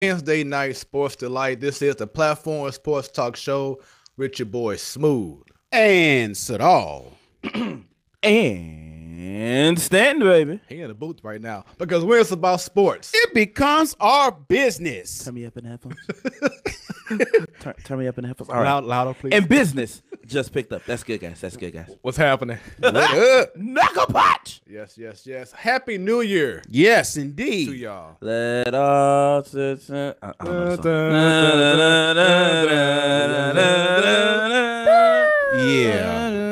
Wednesday night sports delight. This is the Platform Sports Talk Show with your boy Smooth. And Sadal. And Stanton, baby. He in the booth right now because when it's about sports, It becomes our business. Turn me up in the headphones. turn me up in the headphones. All right. louder, please. And business just picked up. That's good, guys. That's good, guys. What's happening? What up? Knuckle punch. Yes. Happy New Year Yes, to indeed. y'all. Let us. Yeah.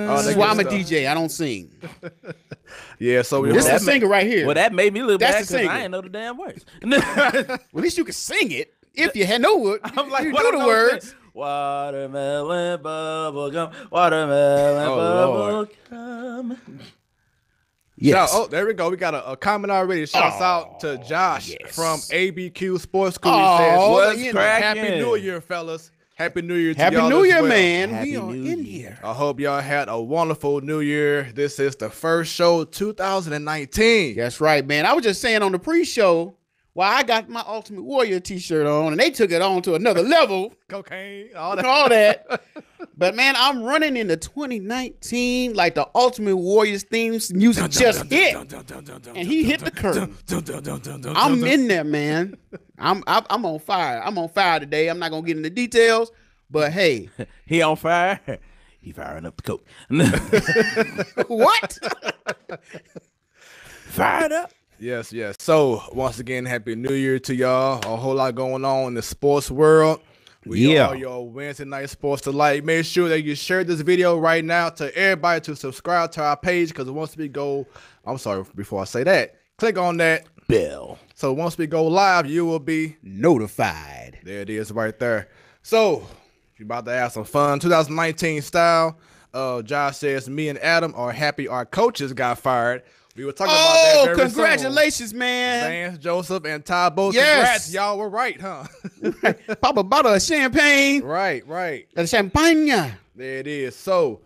Oh, This is that why I'm a good DJ. I don't sing. Yeah, so we This is hope- the singer right here. Well, that made me look That's bad the because singer. I ain't know the damn words. Well, at least you can sing it. If you had know it, I'm like, you what know I the know words. Watermelon bubble gum. Watermelon Lord. bubble gum. Yes. Oh, there we go. We got a comment already. Shouts out to Josh yes. from ABQ Sports School. He Oh, says, what's "What's cracking? Happy New Year, fellas. Happy New Year to Happy y'all New as Year, well. man. Happy We are New in Year. here. I hope y'all had a wonderful New Year. This is the first show 2019. That's right, man. I was just saying on the pre-show, well, I got my Ultimate Warrior t-shirt on, and they took it on to another level. Cocaine, all that. All that. But, man, I'm running into 2019 like the Ultimate Warriors theme music just hit. And he hit the curtain. I'm in there, man. I'm on fire. I'm on fire today. I'm not going to get into details, but, hey. He on fire. He firing up the coke. What? Fired up. Yes. So, once again, Happy New Year to y'all. A whole lot going on in the sports world. We are your Wednesday night sports delight. Make sure that you share this video right now to everybody to subscribe to our page because once we go, I'm sorry, before I say that, click on that Bell. so once we go live, you will be Notified. there. It is right there. So, you about to have some fun. 2019 style. Josh says, me and Adam are happy our coaches got fired. We were talking about that very congratulations, man. soon. Vance, Joseph, and Todd both. Yes. Congrats. Y'all were right, huh? Pop a bottle of champagne. Right. The champagne. There it is. So,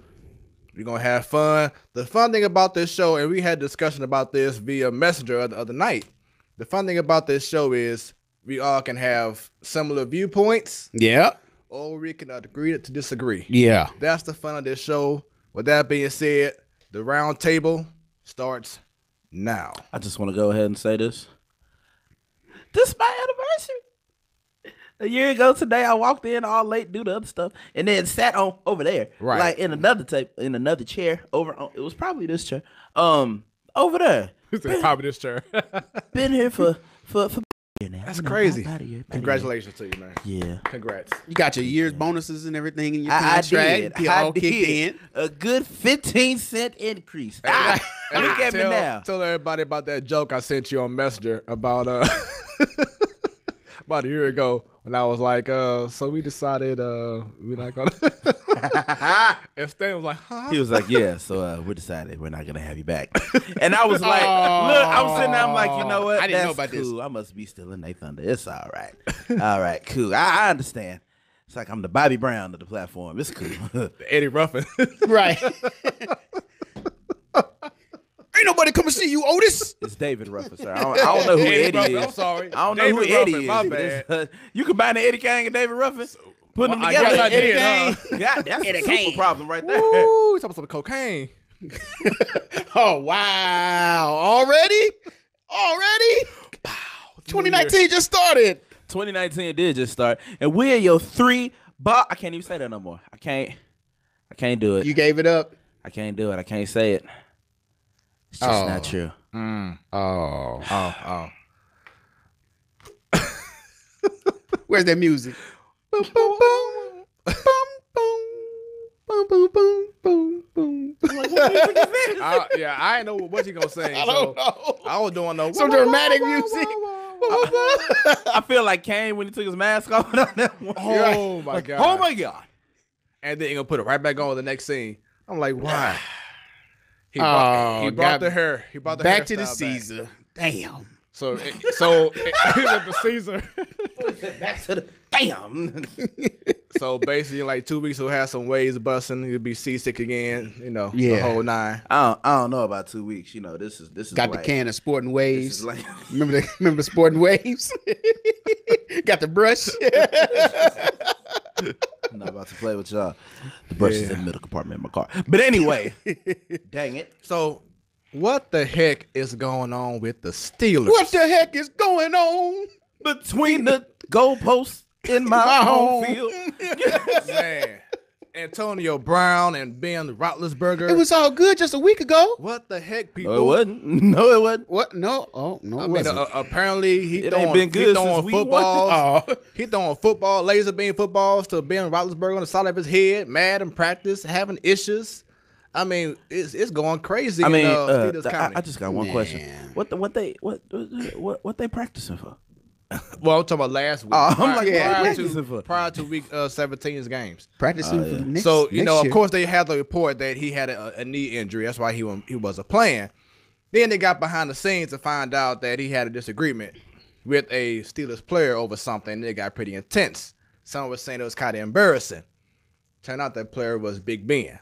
we're going to have fun. The fun thing about this show, and we had a discussion about this via Messenger the other night. The fun thing about this show is we all can have similar viewpoints, Yeah. or we can agree to disagree. Yeah. That's the fun of this show. With that being said, the round table starts now. I just want to go ahead and say this. This is my anniversary. A year ago today, I walked in all late, do the other stuff, and then sat on over there, Right. like in another chair over on. It was probably this chair, over there. This is probably this chair. Been here for year now. That's You know, crazy. about a year. Congratulations to you, man. Yeah. Congrats. You got your year's bonuses and everything in your I contract. did. It I all kicked did. in. A good 15-cent increase. Look at me now. Tell everybody about that joke I sent you on Messenger about about a year ago when I was like, so we decided we're not gonna. And Stan was like, huh? He was like, yeah, so we decided we're not going to have you back. And I was like, look, I was sitting there, I'm like, you know what? I didn't know That's about cool. I must be still in their thunder. It's all right. All right, cool. I understand. It's like I'm the Bobby Brown of the platform. It's cool. Eddie Ruffin. Right. Ain't nobody come to see you, Otis. It's David Ruffin, sir. I don't know who Eddie Ruffin, is. I'm sorry. I don't know David who Eddie Ruffin, is. my but bad. it's, you combine the Eddie Kane and David Ruffin, put them Well, I together. guess I Eddie did, Kane. huh? God, that's Eddie a super Kane. problem right there. Ooh, he's talking some cocaine. Oh, wow. Already? 2019 just started. 2019 did just start, and we're your I can't even say that no more. I can't do it. You gave it up. I can't do it. I can't say it. It's just not true. Oh. Where's that music? Boom, boom, boom. Boom, boom. Boom, boom, boom, boom, boom. Yeah, I ain't know what you gonna sing. I don't know. I was doing no Some dramatic music. I feel like Kane when he took his mask off. Oh my god. Oh my god. And then he gonna put it right back on the next scene. I'm like, why? He God. brought the hair. He brought the Back to the hairstyle back. Caesar. Damn. So the Caesar. Back to the damn. So basically, like 2 weeks, he'll have some waves busting. He'll be seasick again. You know, the Yeah. whole nine. I don't know about 2 weeks. You know, this is Got the like, can of Sporting This Waves. is like Remember Sporting Waves? Got the brush. I'm not about to play with y'all. The brush is in the middle compartment of my car. But anyway, dang it. So, what the heck is going on with the Steelers? What the heck is going on between the goalposts in my home field? Man, Antonio Brown and Ben Roethlisberger. It was all good just a week ago. What the heck, people? No, it wasn't. No, it wasn't. What? No. Oh, no. I mean, apparently he ain't been good throwing since week footballs. He throwing laser beam footballs to Ben Roethlisberger on the side of his head, mad in practice, having issues. I mean, it's going crazy. I mean, I just got one question. What they practicing for? Well, I'm talking about last week. Prior to week 17's games. Practicing for the next. So, you know, year. of course, they had the report that he had a knee injury. That's why he wasn't playing. Then they got behind the scenes to find out that he had a disagreement with a Steelers player over something. It got pretty intense. Some was saying it was kind of embarrassing. Turned out that player was Big Ben.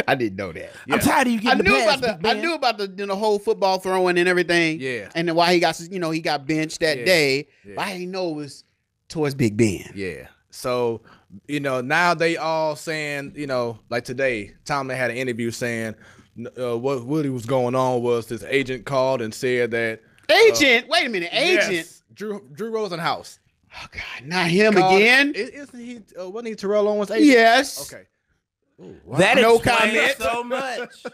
I didn't know that. Yeah. I'm tired of you getting I knew about the whole football throwing and everything. Yeah. And then why he got benched that day. Yeah. But I didn't know it was towards Big Ben. Yeah. So, you know, now they all saying, you know, like today, Tomlin had an interview saying what really was going on was this agent called and said that wait a minute, agent. Yes, Drew Rosenhaus. Oh God, not him again. Isn't he? Wasn't he Terrell Owens' agent? Yes. Okay. Ooh, wow. That explains so much.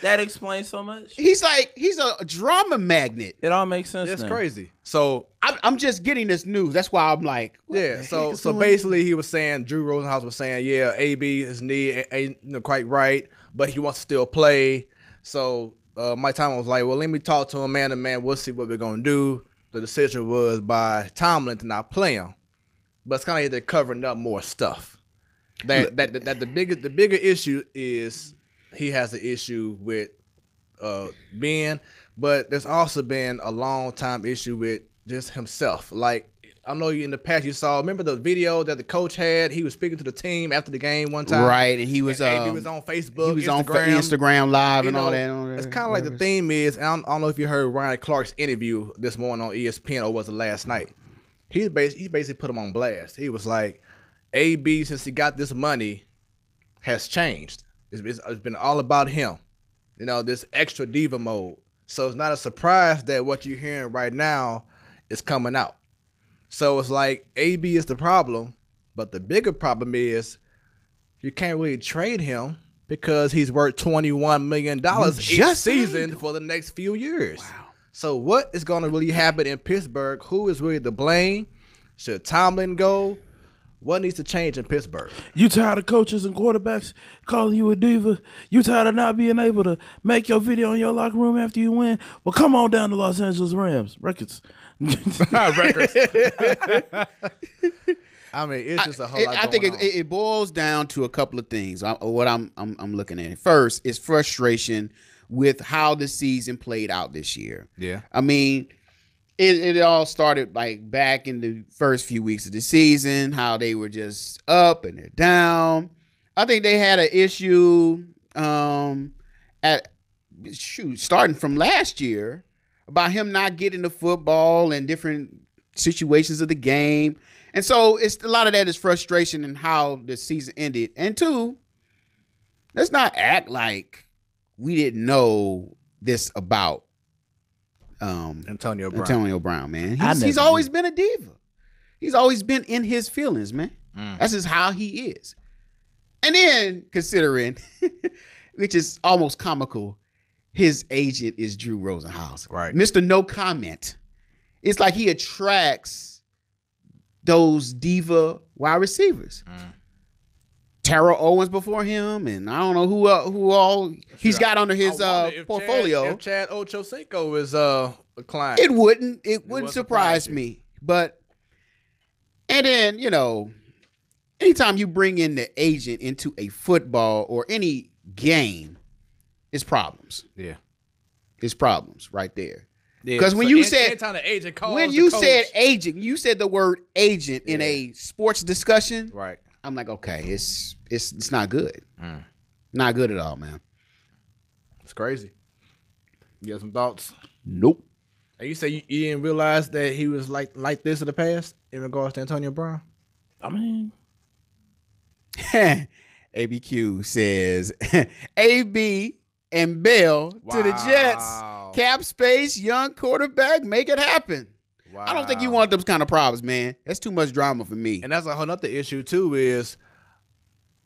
That explains so much. He's a drama magnet. It all makes sense. It's then. crazy. So I'm just getting this news. That's why I'm like, yeah. So basically, he was saying Drew Rosenhaus was saying, yeah, AB his knee ain't quite right, but he wants to still play. So Mike Tomlin was like, well, let me talk to him man to man. We'll see what we're gonna do. The decision was by Tomlin to not play him, but it's kind of like they're covering up more stuff. That the bigger issue is he has an issue with Ben, but there's also been a long time issue with just himself. Like I know in the past you saw, remember the video that the coach had? He was speaking to the team after the game one time, right? And he was on Facebook, he was on Instagram Live and all that. It's kind of like the theme is. And I don't know if you heard Ryan Clark's interview this morning on ESPN or was it last night? He basically put him on blast. He was like, AB, since he got this money, has changed. It's been all about him. You know, this extra diva mode. So it's not a surprise that what you're hearing right now is coming out. So it's like AB is the problem, but the bigger problem is you can't really trade him because he's worth $21 million each season for the next few years. Wow. So what is going to really happen in Pittsburgh? Who is really to blame? Should Tomlin go? What needs to change in Pittsburgh? You tired of coaches and quarterbacks calling you a diva? You tired of not being able to make your video in your locker room after you win? Well, come on down to Los Angeles Rams. Records. Records. I mean, it's just a whole lot. I think it boils down to a couple of things. What I'm looking at. First is frustration with how the season played out this year. Yeah. I mean, it all started like back in the first few weeks of the season, how they were just up and they're down. I think they had an issue starting from last year about him not getting the football and different situations of the game. And so it's a lot of that is frustration in how the season ended. And two, let's not act like we didn't know this about Antonio Brown, man. He's always been a diva. He's always been in his feelings, man. That's just how he is. And then considering, which is almost comical, his agent is Drew Rosenhaus. Right. Mr. No Comment. It's like he attracts those diva wide receivers. Terrell Owens before him, and I don't know who all he's got under his portfolio. If Chad Ochocinco is a client, it wouldn't surprise me. But and then anytime you bring in the agent into a football or any game, it's problems. Yeah, it's problems right there. Because when you said agent, you said the word agent in a sports discussion, right? I'm like, okay, it's not good. Not good at all, man. It's crazy. You got some thoughts? Nope. And you say you didn't realize that he was like this in the past in regards to Antonio Brown? I mean, ABQ says AB and Bell to the Jets. Cap space, young quarterback, make it happen. Wow. I don't think you want those kind of problems, man. That's too much drama for me. And that's a whole other issue too. Is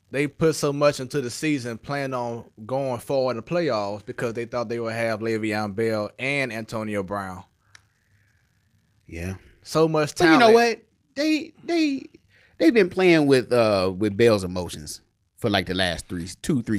they put so much into the season, planning on going forward in the playoffs because they thought they would have Le'Veon Bell and Antonio Brown. Yeah, so much talent. But you know what? They've been playing with Bell's emotions for like the last 3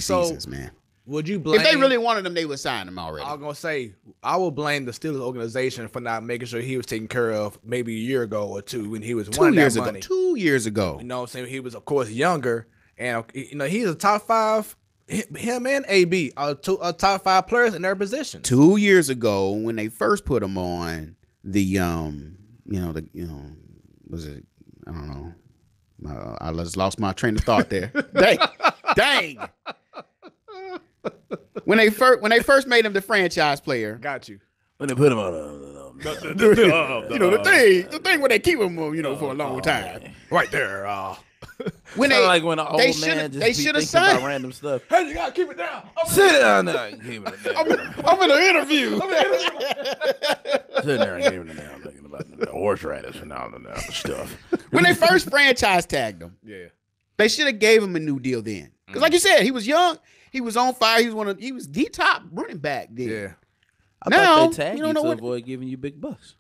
seasons, man. Would you blame? If they really wanted him, they would sign him already. I was gonna say I would blame the Steelers organization for not making sure he was taken care of maybe a year ago or two when he was winning that money. 2 years ago. You know what I'm saying? He was of course younger, and you know he's a top 5. Him and AB are top 5 players in their position. 2 years ago, when they first put him on the was it? I don't know. I just lost my train of thought there. Dang. When they first made him the franchise player, got you. When they put him on, the thing where they keep him, for a long time, right there. When they like when an old man they should have signed about random stuff. Hey, you gotta keep it down. Sit down there. Keep it down. I'm in an interview. Sitting there and keeping it down, thinking about the horseradish and all the stuff. When they first franchise tagged him, they should have gave him a new deal then. Because like you said, he was young. He was on fire. He was the top running back then. Yeah. I thought they tagged you to avoid giving you big bucks.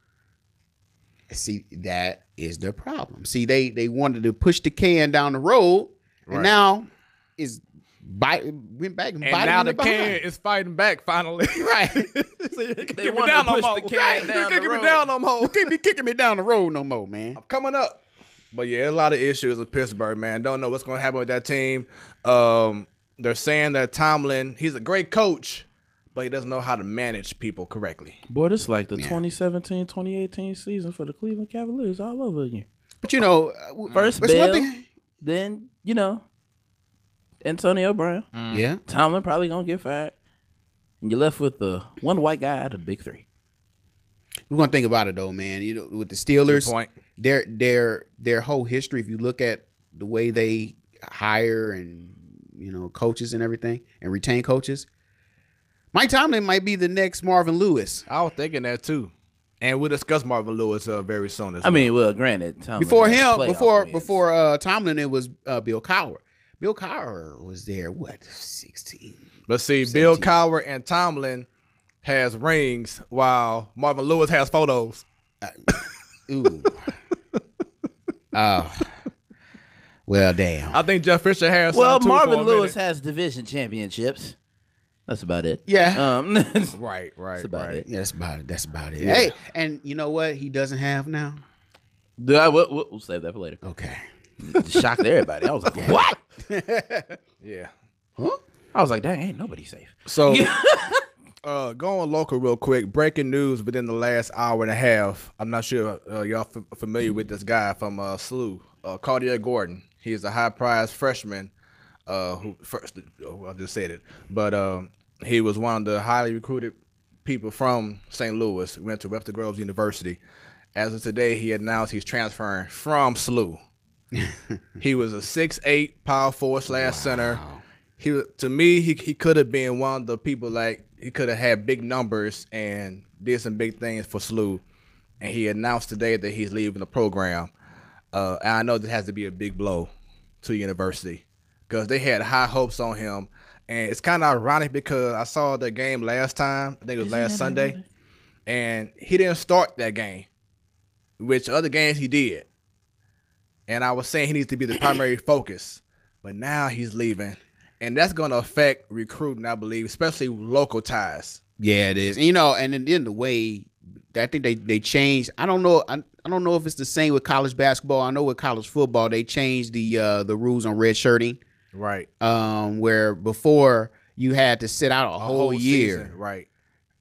See, that is the problem. See, they wanted to push the can down the road, and now went back and biting now the behind. can is fighting back finally. Right. They wanted to push the can down the road. You can't be kicking me down the road no more, man. I'm coming up. But yeah, a lot of issues with Pittsburgh, man. Don't know what's going to happen with that team. They're saying that Tomlin, he's a great coach, but he doesn't know how to manage people correctly. Boy, this is like the 2017-2018 season for the Cleveland Cavaliers all over again. But first Bell, then Antonio Brown. Yeah, Tomlin probably gonna get fired, and you're left with the one white guy out of the big three. We're gonna think about it though, man. With the Steelers, their whole history. If you look at the way they hire and coaches and everything, and retain coaches, Mike Tomlin might be the next Marvin Lewis. I was thinking that too, and we'll discuss Marvin Lewis very soon. I mean, well, granted, Tomlin before Tomlin, it was Bill Cowher. Bill Cowher was there, 16? But see, 17. Bill Cowher and Tomlin has rings while Marvin Lewis has photos. Ooh. Oh. Well, damn. I think Jeff Fisher has. Well, Marvin Lewis has division championships. That's about it. Yeah. Right. That's about it. Yeah, that's about it. Yeah. Hey, and you know what he doesn't have now? We'll save that for later. Okay. Shocked everybody. I was like, what? Yeah. Huh? I was like, dang, ain't nobody safe. So, going local real quick. Breaking news within the last hour and a half. I'm not sure y'all familiar with this guy from SLOU, Cartier Gordon. He's a high-priced freshman who first, I just said it, but he was one of the highly recruited people from St. Louis. Went to Webster Groves University. As of today, he announced he's transferring from SLOU. He was a 6'8" power forward / center. To me, he could have been one of the people, like he could have had big numbers and did some big things for SLOU. And he announced today that he's leaving the program. And I know this has to be a big blow to the university because they had high hopes on him. And it's kind of ironic because I saw the game last time. I think it was last Sunday. And he didn't start that game, which other games he did. And I was saying he needs to be the primary focus. But now he's leaving. And that's going to affect recruiting, I believe, especially local ties. Yeah, it is. And then the way I think they changed. I don't know. I don't know if it's the same with college basketball. I know with college football they changed the rules on redshirting. Right. Where before you had to sit out a whole year. Season, right.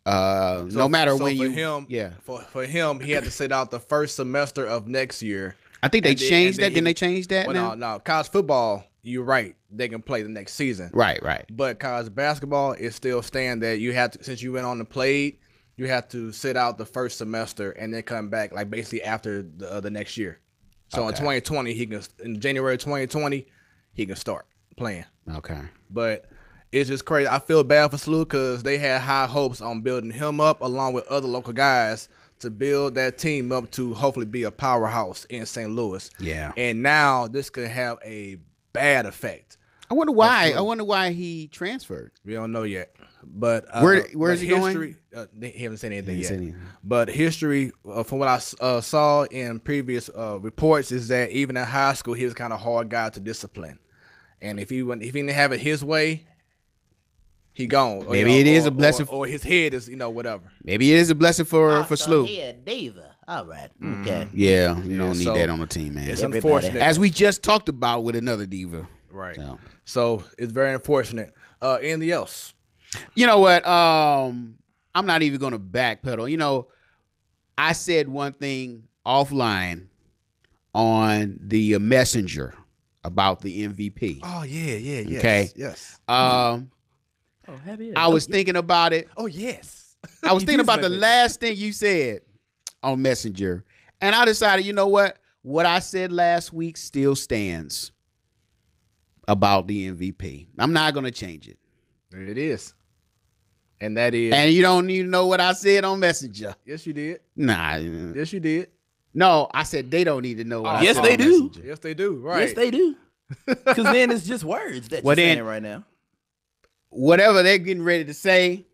No matter when for him, he had to sit out the first semester of next year. I think they changed that. Didn't they change that now? No. College football, you're right. They can play the next season. Right. But college basketball is still staying that you have to, since you went on and played, you have to sit out the first semester and then come back like basically after the next year. So in 2020, in January 2020, he can start playing. Okay. But it's just crazy. I feel bad for ST.LOUIS because they had high hopes on building him up along with other local guys to build that team up to hopefully be a powerhouse in St. Louis. Yeah. And now this could have a bad effect. I wonder why. I wonder why he transferred. We don't know yet. But where is he going? He haven't said anything yet. But history, from what I saw in previous reports, is that even in high school, he was kind of a hard guy to discipline. And if he didn't have it his way, he gone. Or, maybe it is a blessing, or his head is whatever. Maybe it is a blessing for ST.LOUIS. Yeah, diva. All right. Okay. Yeah, you don't need that on the team, man. It's unfortunate, as we just talked about with another diva. Right. So it's very unfortunate. Anything else? You know what? I'm not even going to backpedal. I said one thing offline on the messenger about the MVP. Oh yeah. Okay. Yes. I was thinking about it. Oh yes. I was thinking about the last thing you said on Messenger, and I decided, you know what? What I said last week still stands about the MVP. I'm not going to change it. It is. And that is. And you don't need to know what I said on Messenger. Yes, you did. Nah. Yes, you did. No, I said they don't need to know what I yes, said they on do. Messenger. Yes, they do. Right. Yes, they do. Because then it's just words that you're saying right now. Whatever they're getting ready to say,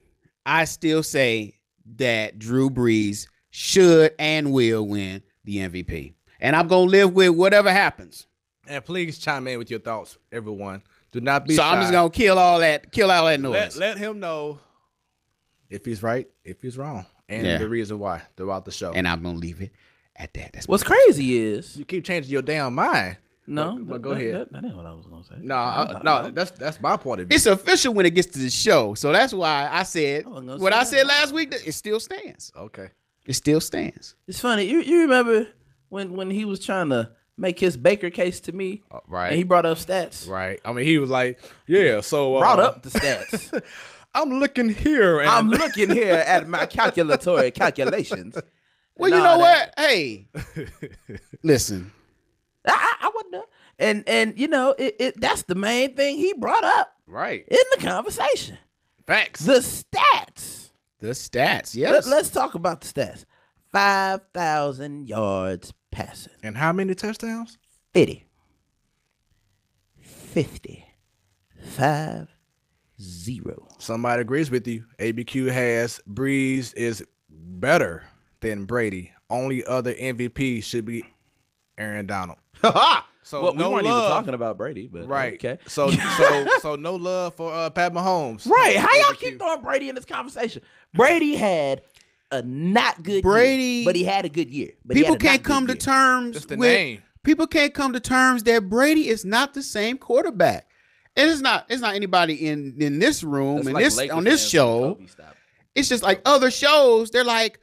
I still say that Drew Brees should and will win the MVP. And I'm going to live with whatever happens. And please chime in with your thoughts, everyone. Do not be shy. I'm just going to kill all that noise. Let him know if he's right, if he's wrong, and the reason why throughout the show. And I'm going to leave it at that. That's what's crazy is you keep changing your damn mind. No, but go ahead. That ain't what I was gonna say. No, that's my point of view. It's official when it gets to the show, so that's why I said what I said last week. It still stands. Okay, it still stands. It's funny. You remember when he was trying to make his Baker case to me, right? And he brought up stats, right? I mean, he was like, "Yeah, so brought up the stats." I'm looking here. And I'm looking here at my calculations. Well, you know what? Hey, listen. I wonder, and it that's the main thing he brought up, right, in the conversation. Facts. The stats. Yes. Let's talk about the stats. 5,000 yards passing, and how many touchdowns? 50. 5-0. Somebody agrees with you. ABQ has Breeze is better than Brady. Only other MVP should be Aaron Donald. So we weren't even talking about Brady, but right. Okay. So no love for Pat Mahomes. Right. How y'all keep throwing Brady in this conversation? Brady had a not good year, but he had a good year. But people can't come to terms with name. People can't come to terms that Brady is not the same quarterback. And it's not anybody in this room and on this show. It's just like other shows. They're like,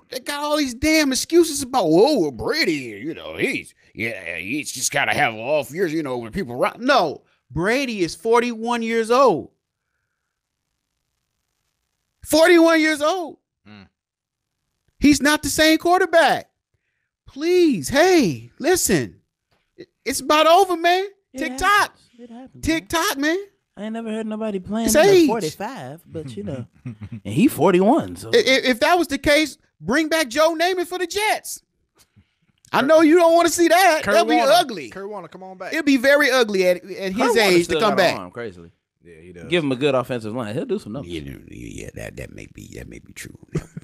they got all these damn excuses about, Brady, he's just gotta have off years, when people run. No, Brady is 41 years old. 41 years old. He's not the same quarterback. Please, hey, listen. It's about over, man. TikTok. It happens. TikTok, man. I ain't never heard nobody playing at 45, but and he 41. So if that was the case, bring back Joe Namath for the Jets. I know you don't want to see that. That'd be ugly. Kurt Warner, come on back. It'd be very ugly at his age to come back. Crazily. Yeah, he does. Give him a good offensive line. He'll do some numbers. Yeah, that may be true.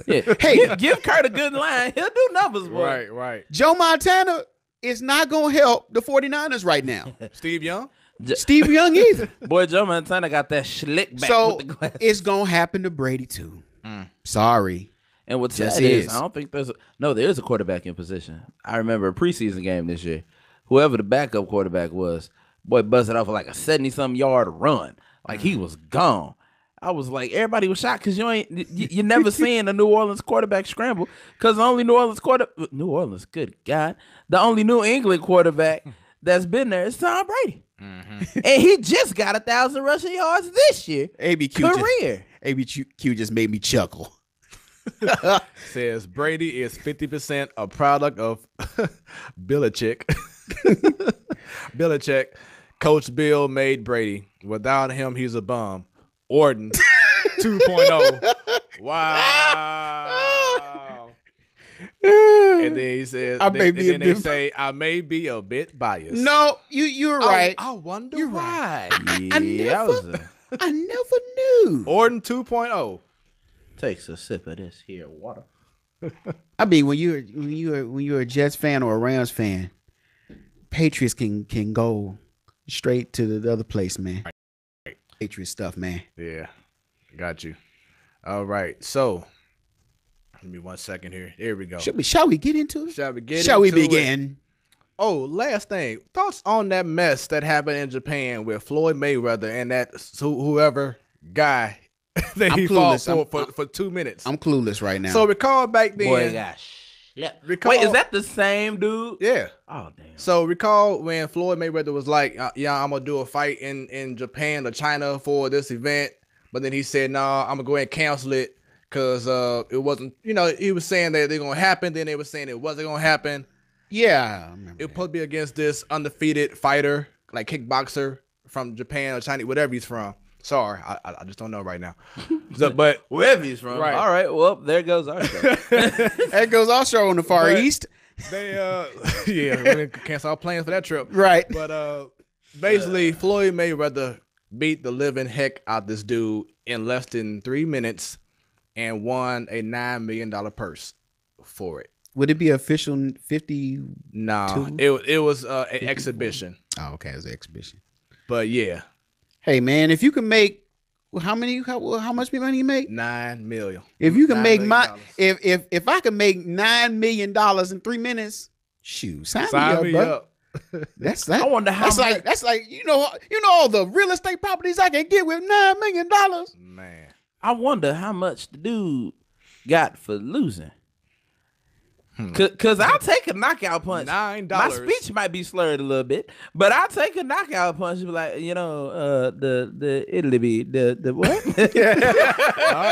Hey, give Kurt a good line. He'll do numbers, boy. Right. Joe Montana is not going to help the 49ers right now. Steve Young either. Boy, Joe Montana got that slick back so with the glasses. It's going to happen to Brady too. Sorry. And what's sad is, I don't think there is a quarterback in position. I remember a preseason game this year. Whoever the backup quarterback was, boy, busted off like a 70-something yard run. Like he was gone. I was like, everybody was shocked because you're never seeing a New Orleans quarterback scramble because the only New Orleans, good God, the only New England quarterback that's been there is Tom Brady. And he just got 1,000 rushing yards this year. ABQ just made me chuckle. Says Brady is 50% a product of Belichick. Belichick. Coach Bill made Brady. Without him, he's a bum. Orton 2.0. Wow. And then he says, they say, I may be a bit biased. No, you're right. I wonder you're why. Right. I never knew. Orton 2.0. Takes a sip of this here water. I mean, when you're a Jets fan or a Rams fan, Patriots can go straight to the other place, man. Right. Patriot stuff, man. Yeah, got you. All right, so give me 1 second here. There we go. Shall we get into it? Shall we begin? Oh, last thing. Thoughts on that mess that happened in Japan with Floyd Mayweather and that whoever guy that he fought for 2 minutes. I'm clueless right now. So recall back then. Boy, gosh. Yeah. Wait, is that the same dude? Yeah. Oh, damn. So recall when Floyd Mayweather was like, yeah, I'm going to do a fight in Japan or China for this event. But then he said, no, I'm going to go ahead and cancel it because it wasn't, he was saying that they're going to happen. Then they were saying it wasn't going to happen. Yeah. I remember it was supposed to be against this undefeated fighter, like kickboxer from Japan or China, whatever he's from. Sorry, I just don't know right now. So, but wherever he's from. Right. All right. Well, there goes our show. There goes our show in the Far East. They we cancel our plans for that trip. Right. But basically, Floyd Mayweather beat the living heck out this dude in less than 3 minutes and won a $9 million purse for it. Would it be official 50? No, it was an exhibition. Oh, okay, it was an exhibition. But yeah. Hey man, if you can make how much money you make? $9 million. If you can make if I can make $9 million in 3 minutes, shoot, sign me up. That's like, I wonder how that's like all the real estate properties I can get with $9 million. Man, I wonder how much the dude got for losing. Cause I'll take a knockout punch. $9. My speech might be slurred a little bit, but I'll take a knockout punch. Be like, the Italy be the what?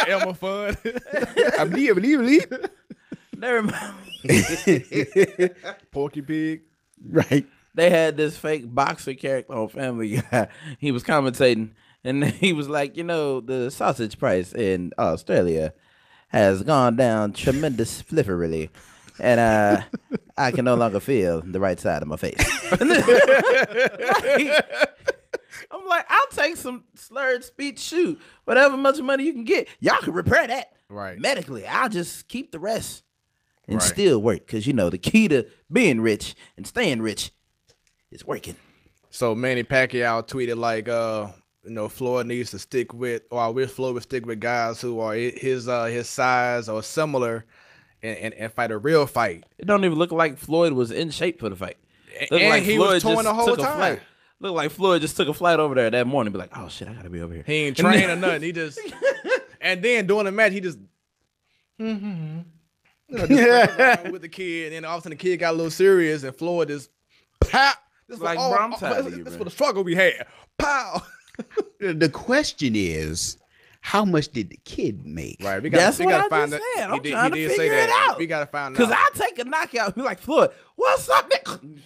Elmer Fudd. I believe. Never mind. Porky Pig. Right. They had this fake boxer character on Family Guy. He was commentating, and he was like, the sausage price in Australia has gone down tremendously. And I can no longer feel the right side of my face. I'm like, I'll take some slurred speech, shoot, whatever much money you can get. Y'all can repair that medically. I'll just keep the rest and still work. Because, the key to being rich and staying rich is working. So Manny Pacquiao tweeted like, Floyd needs to stick with, or I wish Floyd would stick with guys who are his size or similar. And fight a real fight. It don't even look like Floyd was in shape for the fight. And like he was torn the whole time. Look like Floyd just took a flight over there that morning. Be like, oh shit, I gotta be over here. He ain't trained or nothing. He just and then during the match he just with the kid, and then all of a sudden the kid got a little serious, and Floyd just pop. This like this for the struggle we had. Pow. The question is, how much did the kid make? Right, we gotta find that. I'm trying to figure it out. We gotta find out. Because I'll take a knockout. Be like, Floyd, what's up, nigga?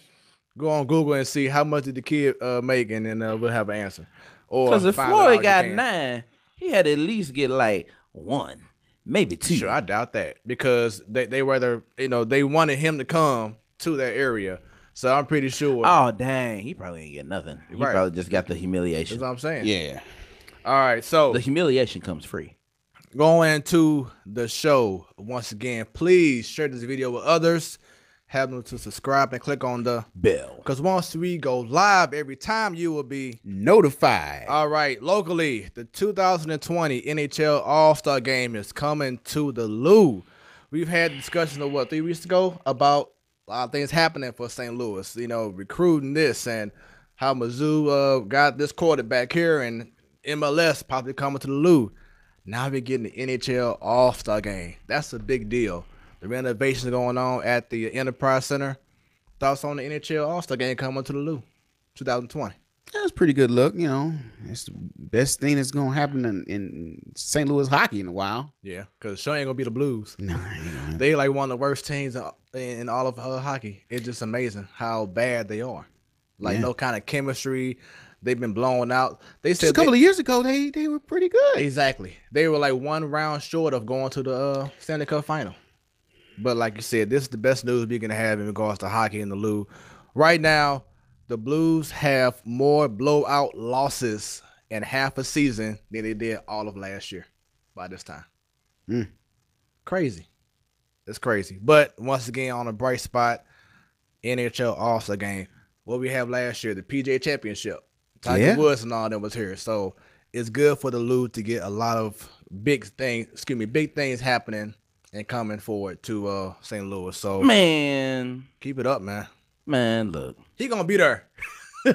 Go on Google and see how much did the kid make, and then we'll have an answer. Because if Floyd got 9, he had to at least get like 1, maybe 2. Sure, I doubt that because they wanted him to come to that area. So I'm pretty sure. Oh dang, he probably ain't get nothing. He probably just got the humiliation. That's what I'm saying. Yeah. All right, so the humiliation comes free. Going to the show once again, please share this video with others. Have them to subscribe and click on the bell. Because once we go live, every time you will be notified. All right, locally, the 2020 NHL All-Star Game is coming to the Lou. We've had discussions of 3 weeks ago about a lot of things happening for St. Louis. Recruiting this and how Mizzou got this quarterback here and MLS probably coming to the Lou. Now we're getting the NHL All-Star Game. That's a big deal. The renovations going on at the Enterprise Center. Thoughts on the NHL All-Star Game coming to the Lou 2020? That's a pretty good look. You know, it's the best thing that's gonna happen in St. Louis hockey in a while. Yeah, because sure ain't gonna be the Blues. No, They like one of the worst teams in all of hockey. It's just amazing how bad they are. Like no kind of chemistry. They've been blown out. They said just a couple of years ago they were pretty good. Exactly. They were like one round short of going to the Stanley Cup final. But like you said, this is the best news we can have in regards to hockey in the Lou. Right now, the Blues have more blowout losses in half a season than they did all of last year by this time. Crazy. It's crazy. But once again, on a bright spot, NHL All-Star game. What we have last year, the PGA Championship. Tiger Woods and all that was here. So it's good for the Lou to get a lot of big things happening and coming forward to St. Louis. So man, keep it up, man. Man, look. He gonna be there.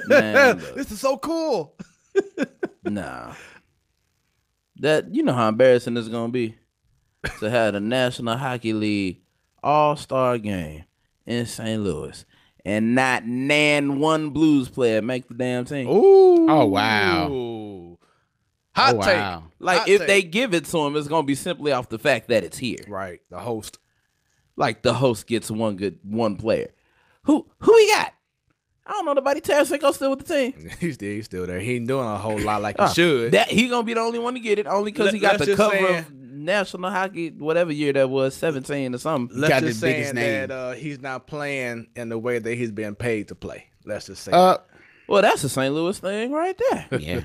Man, look. This is so cool. Nah. That you know how embarrassing this is gonna be to have the National Hockey League All-Star game in St. Louis. And not one Blues player make the damn team. Ooh. Oh, wow. Hot take. Like, Hot if take. they give it to him, it's going to be simply off the fact that it's here. Right. The host. Like, the host gets one player. Who he got? I don't know nobody. Tarasenko still with the team. He's still there. He ain't doing a whole lot like he should. He going to be the only one to get it, only because he got the cover of National Hockey, whatever year that was, 17 or something. Let's just say that he's not playing in the way that he's being paid to play. Let's just say. Well, that's a St. Louis thing right there. Yeah.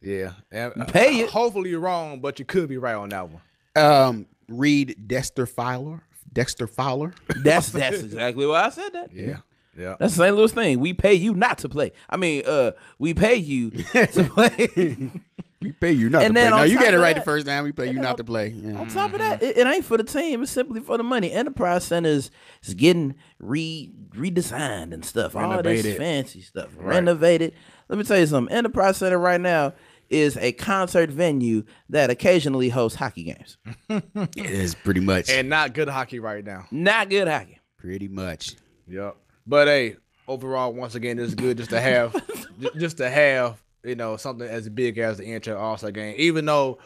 Yeah. And, pay it. Hopefully you're wrong, but you could be right on that one. Read Dexter Fowler. That's exactly why I said that. Yeah. Yeah. That's a St. Louis thing. We pay you not to play. I mean, we pay you to play. We pay you not to play. No, you got it right the first time. We pay you not to play. Yeah. On top of that, it ain't for the team. It's simply for the money. Enterprise Center is getting redesigned and stuff. Renovated. All this fancy stuff. Right. Renovated. Let me tell you something. Enterprise Center right now is a concert venue that occasionally hosts hockey games. It is pretty much. And not good hockey right now. Not good hockey. Pretty much. Yep. But hey, overall, once again, it's good just to have something as big as the NHL All-Star game. Even though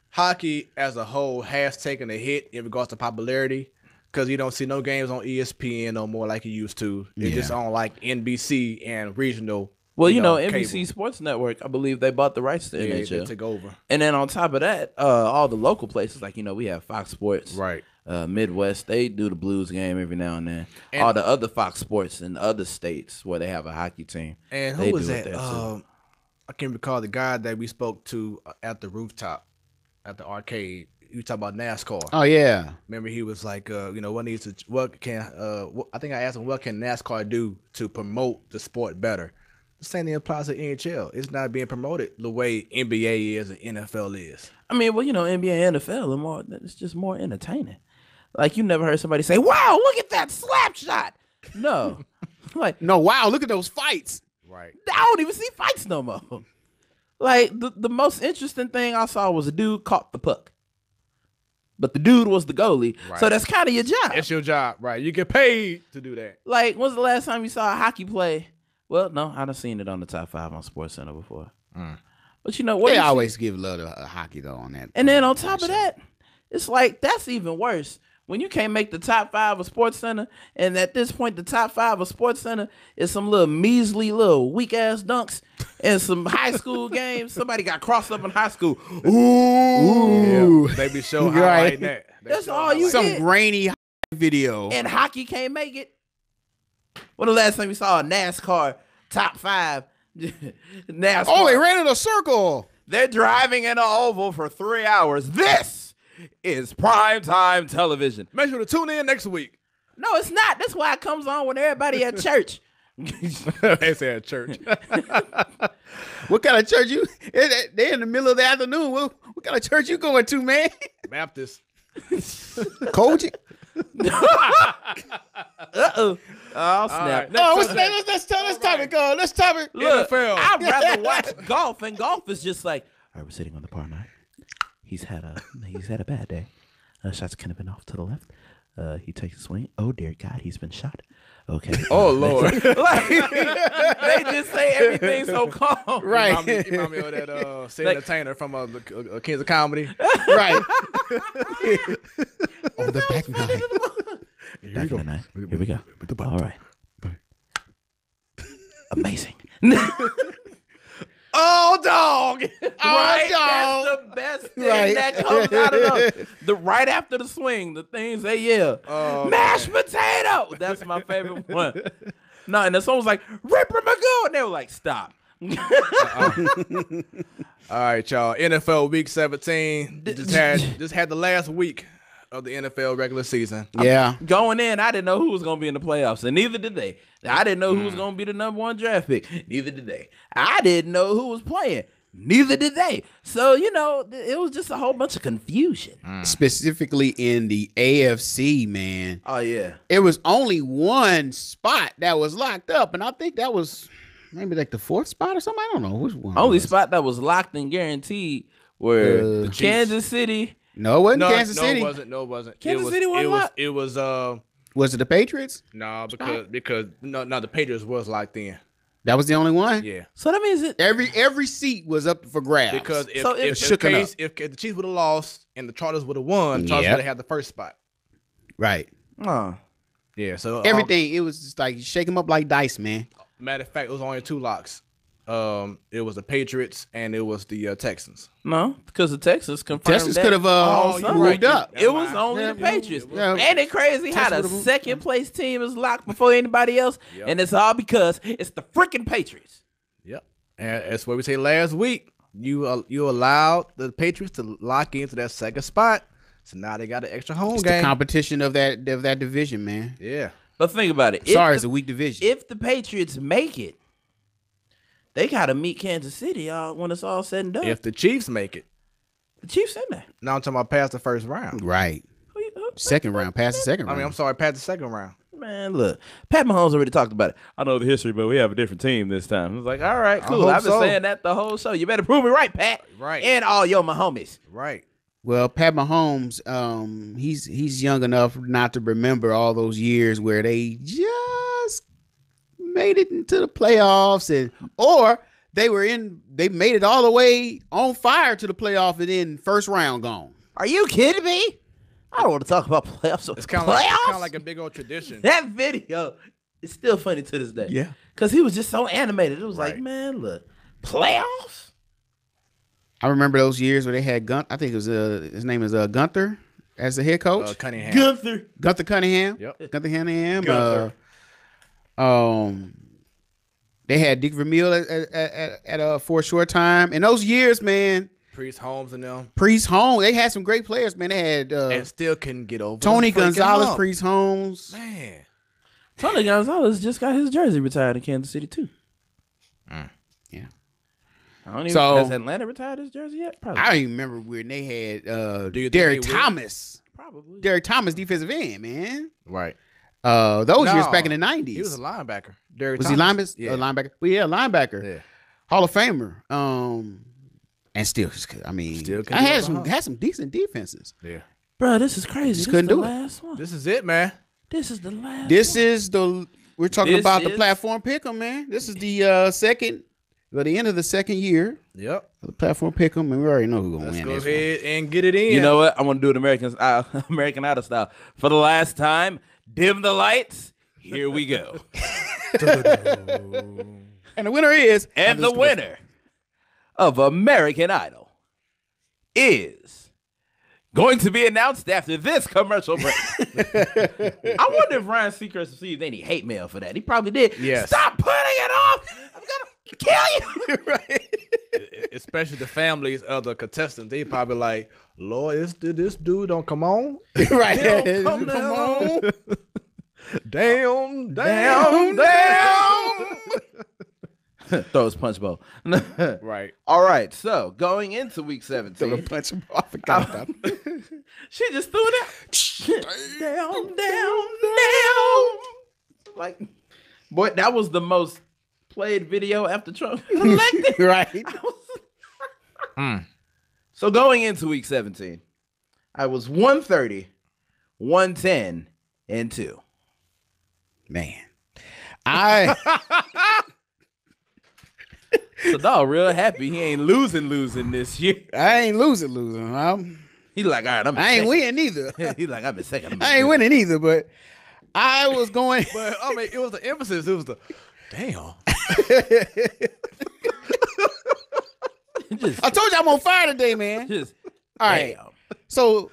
hockey as a whole has taken a hit in regards to popularity, because you don't see no games on ESPN no more like you used to. It's just on like NBC and regional. Well, NBC cable. Sports Network, I believe they bought the rights to NHL. They took over. And then on top of that, all the local places, like, we have Fox Sports. Right. Midwest, they do the Blues game every now and then. And all the other Fox Sports in other states where they have a hockey team. And who was that? I can't recall the guy that we spoke to at the rooftop, at the arcade. You talk about NASCAR. Oh yeah. Remember he was like, I think I asked him, what can NASCAR do to promote the sport better? The same thing applies to NHL. It's not being promoted the way NBA is and NFL is. I mean, well, NBA and NFL it's just more entertaining. Like, you never heard somebody say, "Wow, look at that slap shot." No. No, wow, look at those fights. Right. I don't even see fights no more. Like, the most interesting thing I saw was a dude caught the puck. But the dude was the goalie. Right. So that's kind of your job. It's your job, right. You get paid to do that. Like, when's the last time you saw a hockey play? Well, no, I done seen it on the top 5 on SportsCenter before. But what? They always give love to hockey, though, on that. And then on top of that, it's like, that's even worse. When you can't make the top 5 of SportsCenter, and at this point, the top 5 of SportsCenter is some little measly, little weak-ass dunks and some high school games. Somebody got crossed up in high school. Ooh. Yeah, they be so highlighting that. That's all you some get. grainy video. And hockey can't make it. When the last time you saw a NASCAR top 5? NASCAR. Oh, they ran in a circle. They're driving in an oval for 3 hours. This is primetime television. Make sure to tune in next week. No, it's not. That's why it comes on when everybody at church. They say at church. What kind of church you? They're in the middle of the afternoon. What kind of church you going to, man? Baptist. Coaching. Uh-oh. Oh, snap. Right. Let's topic go. Let's topic. Look, NFL. I'd rather watch golf, and golf is just like, all right, we're sitting on the par 9. He's had a bad day. Shots kind of been off to the left. He takes a swing. Oh, dear God, he's been shot. Okay. Oh Lord. Like, they just say everything so calm. Right. Remind me of that Sid Entertainer from the Kings of Comedy. Right. On the back nine. Here we go. All right. Amazing. Oh, dog! Right, dog. that's the best thing that comes out of the right after the swing. The things they yell, mashed potato. That's my favorite one. No, and the song was like Ripper Magoo, and they were like, stop. All right, y'all. NFL Week 17 just had the last week of the NFL regular season. Yeah. Going in, I didn't know who was going to be in the playoffs, and neither did they. I didn't know who was going to be the number 1 draft pick. Neither did they. I didn't know who was playing. Neither did they. So, it was just a whole bunch of confusion. Specifically in the AFC, man. Oh, yeah. It was only one spot that was locked up, and I think that was maybe like the 4th spot or something. I don't know which one. Only spot that was locked and guaranteed were Kansas City. No, it wasn't Kansas City. No, it wasn't. Kansas City wasn't locked? It was Was it the Patriots? No, because the Patriots was locked in. That was the only one? Yeah. So that means every seat was up for grabs. Because if the Chiefs would have lost and the Chargers would have won, the Chargers would have had the first spot. Right. Yeah. So everything, it was just like shake them up like dice, man. Matter of fact, it was only 2 locks. It was the Patriots and it was the Texans. No, because the Texans confirmed Texans could have moved up. It was only the Patriots. And it's crazy how the second place team is locked before anybody else, and it's all because it's the freaking Patriots. Yep, and that's what we say last week. You allowed the Patriots to lock into that second spot, so now they got an extra home game. The competition of that division, man. Yeah, but think about it. It's a weak division. If the Patriots make it, they gotta meet Kansas City, y'all, when it's all said and done. If the Chiefs make it, the Chiefs in there. Now I'm talking about past the first round. Right. Second round, past the second round. I'm sorry, past the second round. Man, look, Pat Mahomes already talked about it. I know the history, but we have a different team this time. I was like, all right, cool. I've been saying that the whole show. You better prove me right, Pat. Right. And all your Mahomes. Right. Well, Pat Mahomes, he's young enough not to remember all those years where they just made it into the playoffs, or they made it all the way on fire to the playoff and then first round gone. Are you kidding me? I don't want to talk about playoffs. It's kind of like a big old tradition. That video is still funny to this day. Yeah, because he was just so animated. It was like, man, look, playoffs. I remember those years where they had I think it was his name is Gunther as the head coach. Cunningham. Gunther Cunningham. Yep. Gunther Cunningham. They had Dick Vermeil for a short time. In those years, man. Priest Holmes and them. Priest Holmes. They had some great players, man. They had and still couldn't get over Tony Gonzalez, Priest Holmes. Man. Tony Gonzalez just got his jersey retired in Kansas City too. Yeah. I don't even has Atlanta retired his jersey yet? Probably. I don't even remember when they had Derek Thomas. Probably. Derek Thomas, defensive end, man. Right. Those years back in the 90s. He was a linebacker. Derek was Thomas? He linebacker? Yeah. Linebacker. Well, yeah, linebacker. Yeah. Hall of Famer. And still, I mean, I had some decent defenses. Yeah. Bro, this is crazy. Just couldn't do it. Last one. This is it, man. This is the last we're talking about the platform pick'em, man. This is the the end of the second year. Yep. The platform pick'em, and we already know who's going to win. Let's go ahead and get it in. You know what? I'm going to do it American Idol style. For the last time, dim the lights. Here we go. And the winner is... And the winner of American Idol is going to be announced after this commercial break. I wonder if Ryan Seacrest received any hate mail for that. He probably did. Yes. Stop putting it off. I'm going to kill you. Right. Especially the families of the contestants. They probably like, Lord, this dude don't come on. Right. Don't come on. Damn. Throw his punch bowl. Right. All right. So going into week 17. Throw a punch him off. She just threw it out. down. Like, boy, that was the most played video after Trump was elected. Right. So going into week 17, I was 130, 110, and 2. Man. So dog real happy he ain't losing this year. I ain't losing. He like, all right, I ain't winning either. He like, I've been second. I ain't winning either, but I was going. But I mean, it was the emphasis. It was the damn. I told you I'm on fire today, man. All right. Damn. So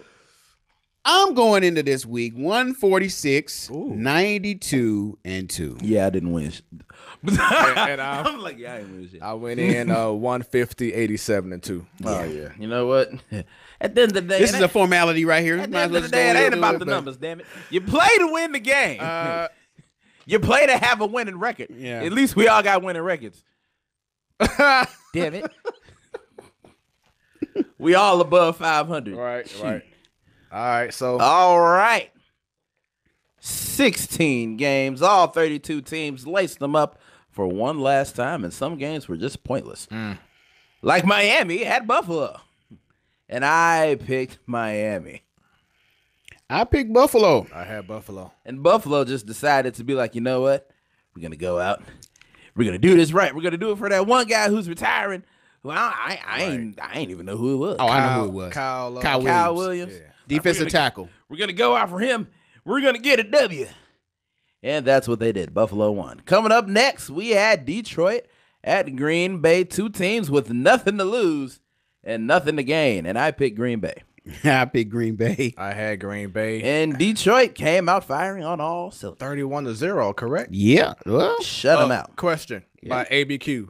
I'm going into this week 146, 92, and 2. Yeah, I didn't win. And I'm like, yeah, I didn't win shit. I went in 150, 87, and 2. Oh yeah. You know what? At the end of the day, This is a formality right here. At the end of the day, it ain't about the numbers, damn it. You play to win the game. You play to have a winning record. Yeah. At least we all got winning records. Damn it. We all above 500. Right. All right. So All right. 16 games, all 32 teams laced them up for one last time, and some games were just pointless. Like Miami at Buffalo. And I picked Miami. I picked Buffalo. I had Buffalo. And Buffalo just decided to be like, you know what? We're going to go out. We're going to do this right. We're going to do it for that one guy who's retiring. Well, I ain't even know who it was. Oh, I know who it was. Kyle Williams. Yeah. Defensive tackle. We're going to go out for him. We're going to get a W. And that's what they did. Buffalo won. Coming up next, we had Detroit at Green Bay. Two teams with nothing to lose and nothing to gain. And I picked Green Bay. I picked Green Bay. I had Green Bay. And Detroit came out firing on all cylinders. 31-0, correct? Yeah. Well, Shut them out. Question by ABQ.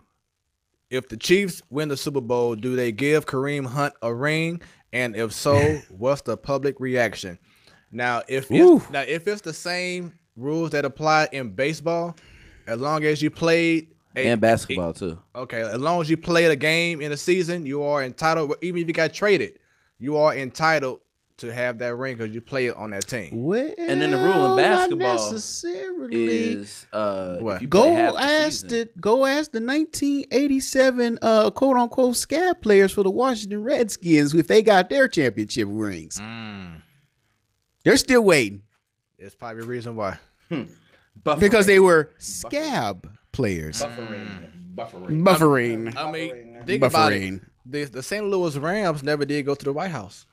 If the Chiefs win the Super Bowl, do they give Kareem Hunt a ring? And if so, what's the public reaction? Now, if it's the same rules that apply in baseball, as long as you played And basketball, too. Okay, as long as you played a game in a season, you are entitled, even if you got traded, you are entitled to have that ring because you play it on that team. well, And then the rule in basketball not necessarily. is What? if you play half the season. Go ask the 1987 quote unquote scab players for the Washington Redskins if they got their championship rings. They're still waiting It's probably a reason why. because they were scab players. Buffering. I mean, think about it. The St. Louis Rams never did go to the White House.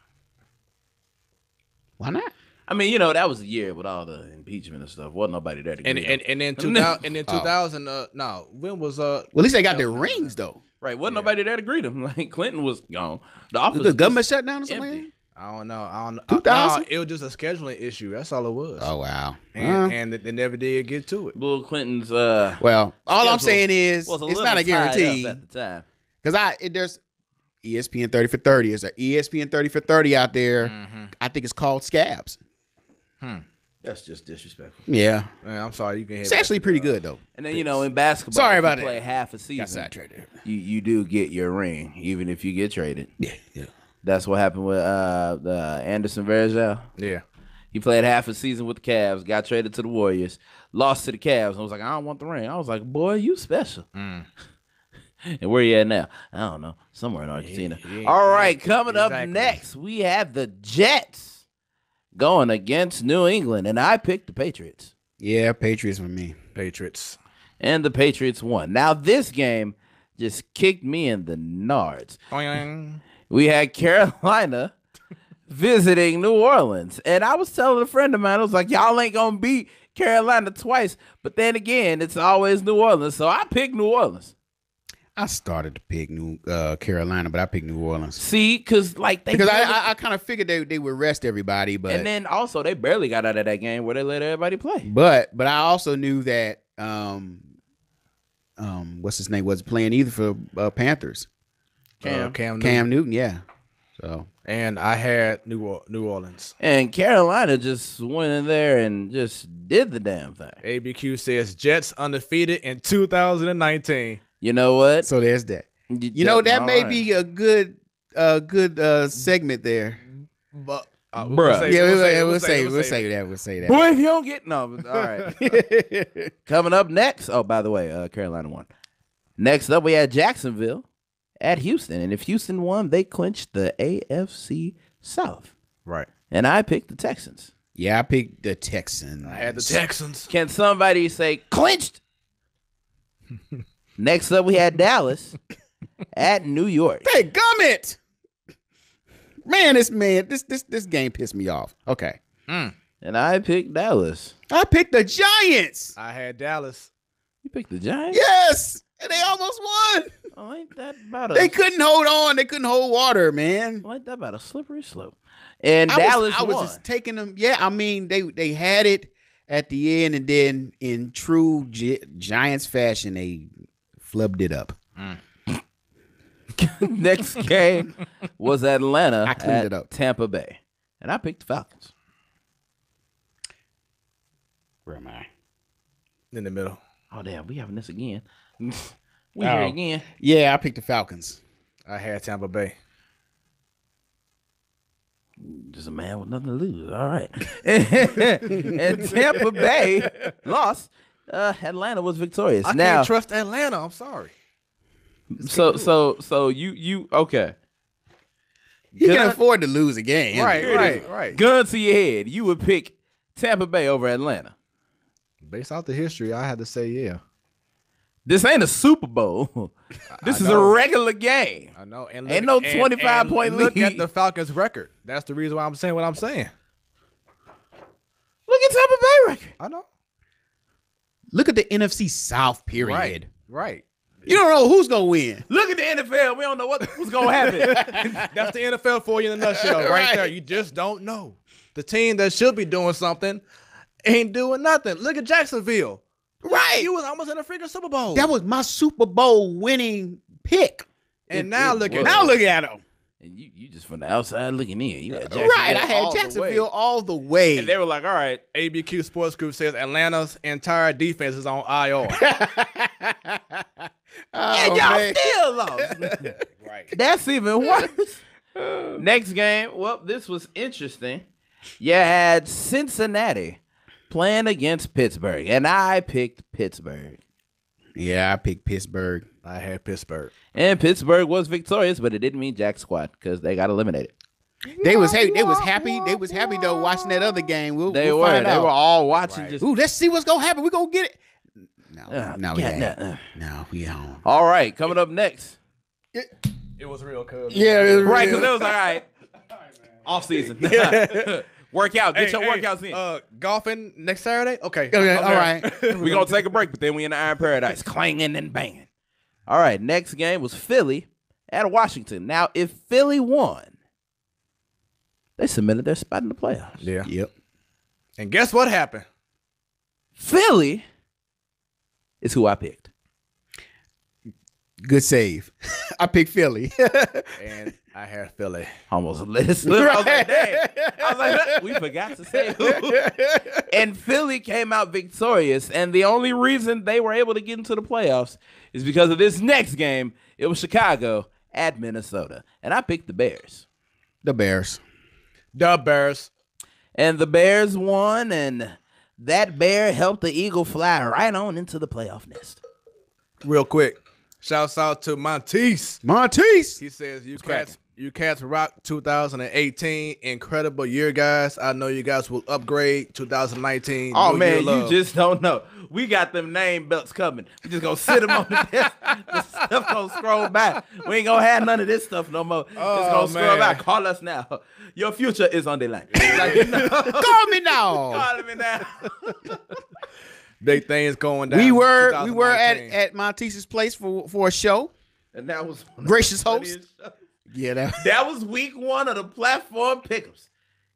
Why not? I mean, you know, that was a year with all the impeachment and stuff. Wasn't nobody there to And get then 2000 no, when was Well, at least they got their rings though. Right, wasn't nobody there to greet him. Like Clinton was gone. The office The was government shut down or something? empty. I don't know. 2000? It was just a scheduling issue. That's all it was. Oh wow. And they never did get to it. Bill Clinton's Well, all I'm saying is was a it's little not a tied up guarantee at the time. because there's ESPN 30 for 30. There's an ESPN 30 for 30 out there. I think it's called Scabs. That's just disrespectful. Yeah, Man, I'm sorry. You can. it's actually pretty good though. And then, you know, in basketball, Sorry if about you it. play half a season, Saturated. you do get your ring, even if you get traded. Yeah. That's what happened with Anderson Varejao. Yeah. He played half a season with the Cavs, got traded to the Warriors, lost to the Cavs, and was like, I don't want the ring. I was like, boy, you special. And where you at now? I don't know. Somewhere in Argentina. All right, coming up next, we have the Jets going against New England, and I picked the Patriots. Yeah, Patriots with me. Patriots. And the Patriots won. Now, this game just kicked me in the nards. Boing. We had Carolina visiting New Orleans. And I was telling a friend of mine, I was like, y'all ain't going to beat Carolina twice. But then again, it's always New Orleans. So I picked New Orleans. I started to pick Carolina, but I picked New Orleans. See, because I kind of figured they would rest everybody, but and then also they barely got out of that game where they let everybody play. But I also knew that what's his name wasn't playing either for Panthers. Cam Newton, yeah. So and I had New Orleans. And Carolina just went in there and just did the damn thing. ABQ says Jets undefeated in 2019. You know what? So there's that. You know that may be a good segment there. But We'll say that. Boy, if you don't get all right. Coming up next. Oh, by the way, Carolina won. Next up, we had Jacksonville at Houston, and if Houston won, they clinched the AFC South. Right. And I picked the Texans. Yeah, I picked the Texans. I had the Texans. Can somebody say clinched? Next up, we had Dallas at New York. Hey, gummit! Man, this game pissed me off. Okay. And I picked Dallas. I picked the Giants. I had Dallas. You picked the Giants? Yes, and they almost won. Oh, ain't that about a... They couldn't hold on. They couldn't hold water, man. Ain't that about a slippery slope? And I Dallas was won. just taking them. Yeah, I mean, they had it at the end, and then in true Giants fashion, they flubbed it up. Next game was Atlanta I cleaned at it up. Tampa Bay. And I picked the Falcons. Where am I? In the middle. Oh, damn. We having this again. We here again. Yeah, I picked the Falcons. I had Tampa Bay. Just a man with nothing to lose. All right. And Tampa Bay lost. Atlanta was victorious. I can't trust Atlanta. I'm sorry. So you okay. You can afford to lose a game. Right. Gun to your head. You would pick Tampa Bay over Atlanta. Based off the history, I had to say yeah. This ain't a Super Bowl. This is a regular game. I know. And ain't no 25-point lead. Look at the Falcons' record. That's the reason why I'm saying what I'm saying. Look at Tampa Bay record. I know. Look at the NFC South, period. Right. You don't know who's going to win. Look at the NFL. We don't know what's going to happen. That's the NFL for you in a nutshell right there. You just don't know. The team that should be doing something ain't doing nothing. Look at Jacksonville. Right. You was almost in a freaking Super Bowl. That was my Super Bowl winning pick. And now look at him. And you just from the outside looking in. You had Jacksonville Right. I had Jacksonville all the way. And they were like, all right. ABQ Sports Group says Atlanta's entire defense is on IR. And y'all still lost. Right. That's even worse. Next game. Well, this was interesting. You had Cincinnati playing against Pittsburgh, and I picked Pittsburgh. Yeah, I picked Pittsburgh. I had Pittsburgh. And Pittsburgh was victorious, but it didn't mean jack squat because they got eliminated. They was happy. They was happy though watching that other game. We'll find out. They were all watching. Right. Just Ooh, let's see what's gonna happen. We gonna get it. No, we home. All right, coming up next. It was real, cuz. Yeah, it was Right, real. because it was all right. Off season. Work out. Get your workouts in. Golfing next Saturday? Okay. Okay, all right. We're going to take a break, but then we in the Iron Paradise. Clanging and banging. All right, next game was Philly at Washington. Now, if Philly won, they cemented their spot in the playoffs. Yeah. Yep. And guess what happened? Philly is who I picked. Good save. I picked Philly. And I had Philly. Almost let it slip. I was like, dang. I was like, we forgot to say who. And Philly came out victorious. And the only reason they were able to get into the playoffs is because of this next game. It was Chicago at Minnesota. And I picked the Bears. The Bears. The Bears. And the Bears won. And that bear helped the eagle fly right on into the playoff nest. Real quick. Shouts out to Monteith. He says, you cats rock 2018. Incredible year, guys. I know you guys will upgrade 2019. Oh, man, you just don't know. We got them name belts coming. We just going to sit them on the desk. The stuff going to scroll back. We ain't going to have none of this stuff no more. Just going to scroll back. Call us now. Your future is on the line. Call me now. Call me now. Big things going down. We were at Monteith's place for a show. And that was gracious host. Yeah, that was week 1 of the platform pickups.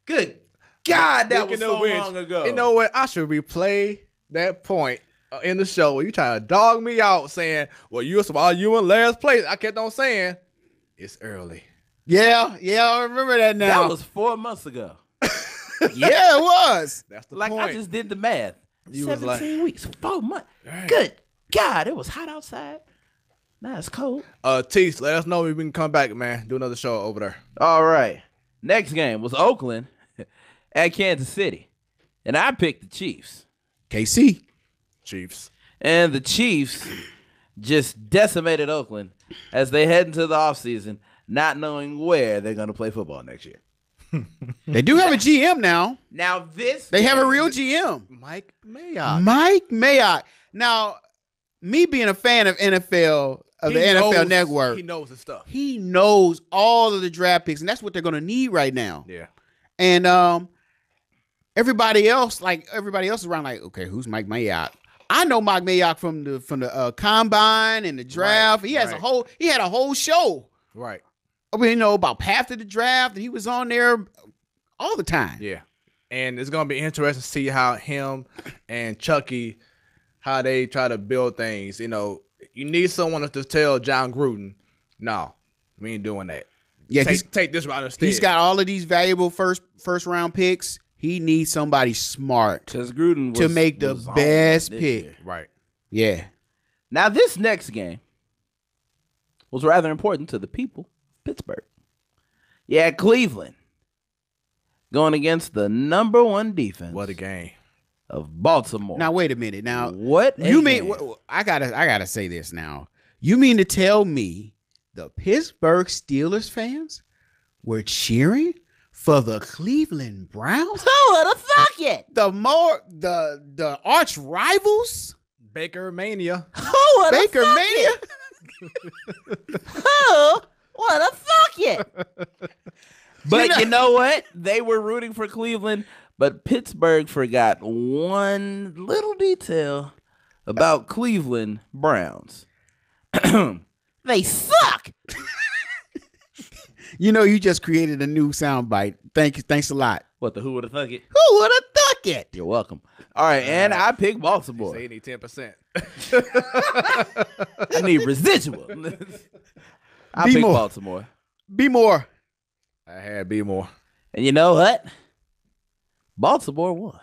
Good God, that was so long ago. You know what? I should replay that point in the show where you trying to dog me out saying, well, you in last place. I kept on saying, it's early. Yeah, I remember that now. That was 4 months ago. Yeah, it was. That's the point. I just did the math. You 17 weeks, 4 months. Right. Good God, it was hot outside. Now it's cold. Tease, let us know if we can come back, man. Do another show over there. All right. Next game was Oakland at Kansas City. And I picked the Chiefs. KC. Chiefs. And the Chiefs just decimated Oakland as they head into the offseason, not knowing where they're going to play football next year. They do have a GM now. Now they have a real GM, Mike Mayock. Mike Mayock. Now, me being a fan of NFL, the NFL Network, he knows the stuff. He knows all of the draft picks, and that's what they're going to need right now. Yeah. And everybody else is around like, okay, who's Mike Mayock? I know Mike Mayock from the combine and the draft. He had a whole show. Right. I mean, about path to the draft, and he was on there all the time. Yeah. And it's gonna be interesting to see how him and Chucky, how they try to build things. You need someone to tell John Gruden, no, we ain't doing that. Yeah, take this route instead. He's got all of these valuable first round picks. He needs somebody smart to make the best pick. Right. Yeah. Now this next game was rather important to the people of Pittsburgh. Yeah, Cleveland going against the number 1 defense. What a game. Of Baltimore. Now wait a minute. Now what you mean? I gotta say this now. You mean to tell me the Pittsburgh Steelers fans were cheering for the Cleveland Browns? Who would have thought it? The arch rivals? Baker Mania. Who would have Baker Mania? Who would have thought it? But you know what? They were rooting for Cleveland, but Pittsburgh forgot one little detail about Cleveland Browns. They suck. You just created a new soundbite. Thanks a lot. What the who would have thought it? Who would have thought it? You're welcome. All right, and I picked Baltimore. Say you need 10%. I need residual. I picked Baltimore. Be more. I had be more. And you know what? Baltimore won.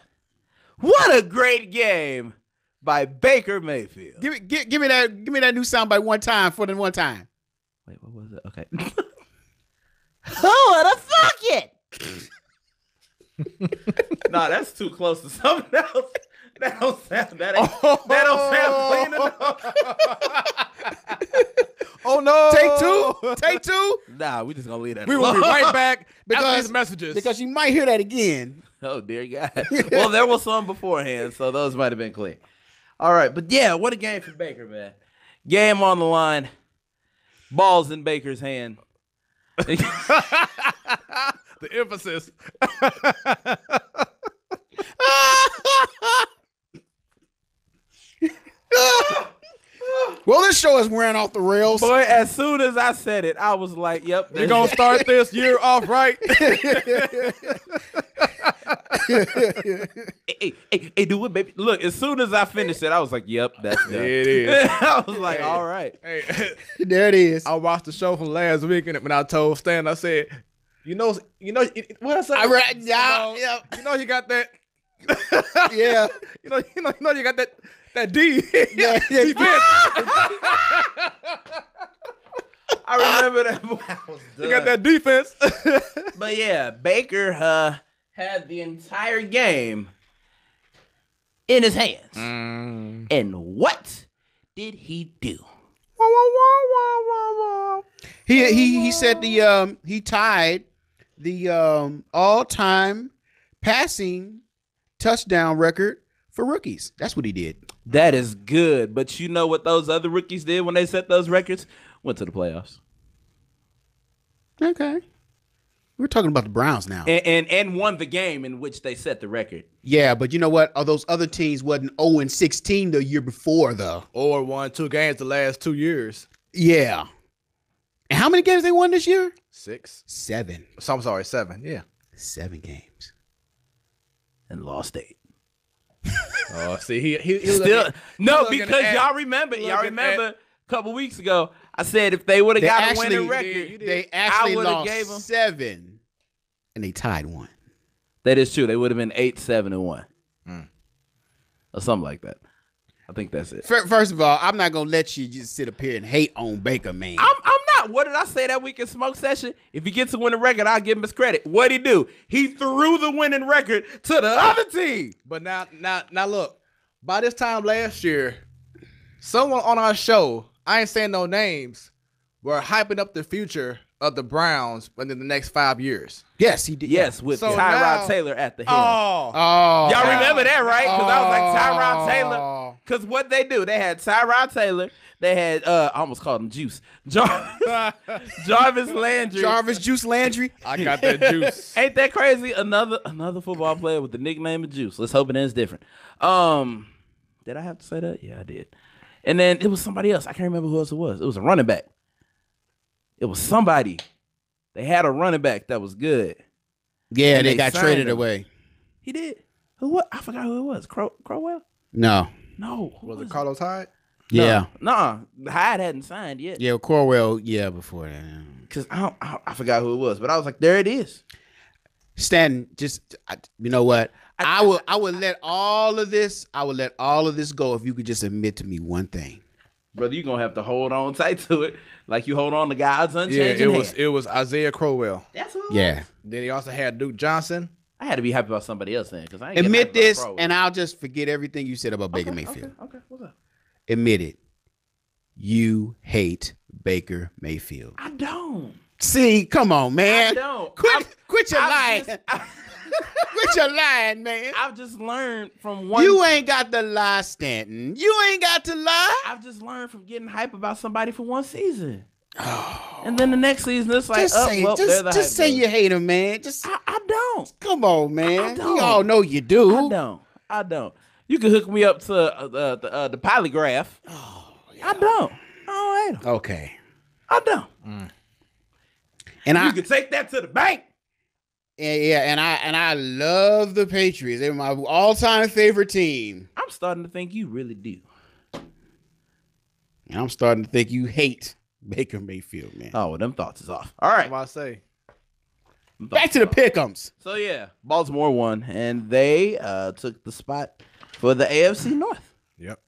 What a great game by Baker Mayfield. Give me that new soundbite one time for the one time. Wait, what was it? Okay. Who would have thought it? Nah, that's too close to something else. That don't sound clean enough. Oh no! Take two. Nah, we just gonna leave that. We will be right back after these messages because you might hear that again. Oh dear God! Well, there was some beforehand, so those might have been clean. All right, but yeah, what a game for Baker, man! Game on the line, balls in Baker's hand. The emphasis. Well, this show is wearing off the rails. Boy, as soon as I said it, I was like, yep. You're going to start this year off right. Hey, do it, baby. Look, as soon as I finished it, I was like, yep, that's it. It is. I was like, all right. Hey, there it is. I watched the show from last week, and when I told Stan, I said, what I said? Yeah. You got that. Yeah. You got that D. Yeah. defense. I remember that. You got that defense. But yeah, Baker had the entire game in his hands. And what did he do? He said he tied the all-time passing touchdown record for rookies. That's what he did. That is good. But you know what those other rookies did when they set those records? Went to the playoffs. Okay. We're talking about the Browns now. And won the game in which they set the record. Yeah, but you know what? All those other teams wasn't 0-16 the year before, though. Or won 2 games the last 2 years. Yeah. And how many games they won this year? 6. 7. So I'm sorry, 7. Yeah. 7 games. And lost 8. Oh, see, he still because y'all remember a couple weeks ago I said if they would have got a winning record, they actually lost 7 and they tied 1. That is true. They would have been 8-7-1 or something like that. I think that's it. First of all, I'm not gonna let you just sit up here and hate on Baker, man. I'm not. What did I say that week in Smoke Session? If he gets a winning record, I'll give him his credit. What'd he do? He threw the winning record to the other team. But now look, by this time last year, someone on our show, I ain't saying no names, were hyping up the future of the Browns within the next 5 years. Yes, he did. Yes, with So Tyrod now- Taylor at the helm. Oh, Y'all remember that, right? Because I was like, Tyrod Oh. Taylor. Because what they do, they had Tyrod Taylor. They had, I almost called him Juice. Jarvis Landry. Jarvis Juice Landry. I got that juice. Ain't that crazy? Another football player with the nickname of Juice. Let's hope it ends different. Did I have to say that? Yeah, I did. And then it was somebody else. I can't remember who else it was. It was a running back. It was somebody. They had a running back that was good. Yeah, And they got signed traded him. away. He did. Who? What? I forgot who it was. Crowell? No. No. Was it Carlos Hyde? Yeah. No. Hyde hadn't signed yet. Yeah, Corwell. Yeah, before that. Because I forgot who it was. But I was like, there it is. Stanton, you know what? I would let all of this. I would let all of this go if you could just admit to me one thing. Brother, you're going to have to hold on tight to it. Like you hold on to God's Yeah, unchanging it was Isaiah Crowell. That's who it Yeah. was. Then he also had Duke Johnson. I had to be happy about somebody else then. Because I ain't Admit getting hyped this, about Crowell. and I'll just forget everything you said about Baker Mayfield. Okay. What's up? Admit it. You hate Baker Mayfield. I don't. See, come on, man. I don't. Quit your lying. I've Quit your lying, man. I've just learned from one. You ain't got to lie, Stanton. You ain't got to lie. I've just learned from getting hype about somebody for one season. And then the next season, it's like, Just say, they're the hype just say girl. you hate him, man. Just I don't. come on, man. I don't. We all know you do. I don't. You can hook me up to the polygraph. Oh, I don't. I don't hate him. Okay. I don't. And You can take that to the bank. and I love the Patriots. They're my all-time favorite team. I'm starting to think you really do. And I'm starting to think you hate Baker Mayfield, man. Oh, well, them thoughts is off. All right. What I say? Back to the pick'ems. So, yeah, Baltimore won, and they took the spot for the AFC North. Yep.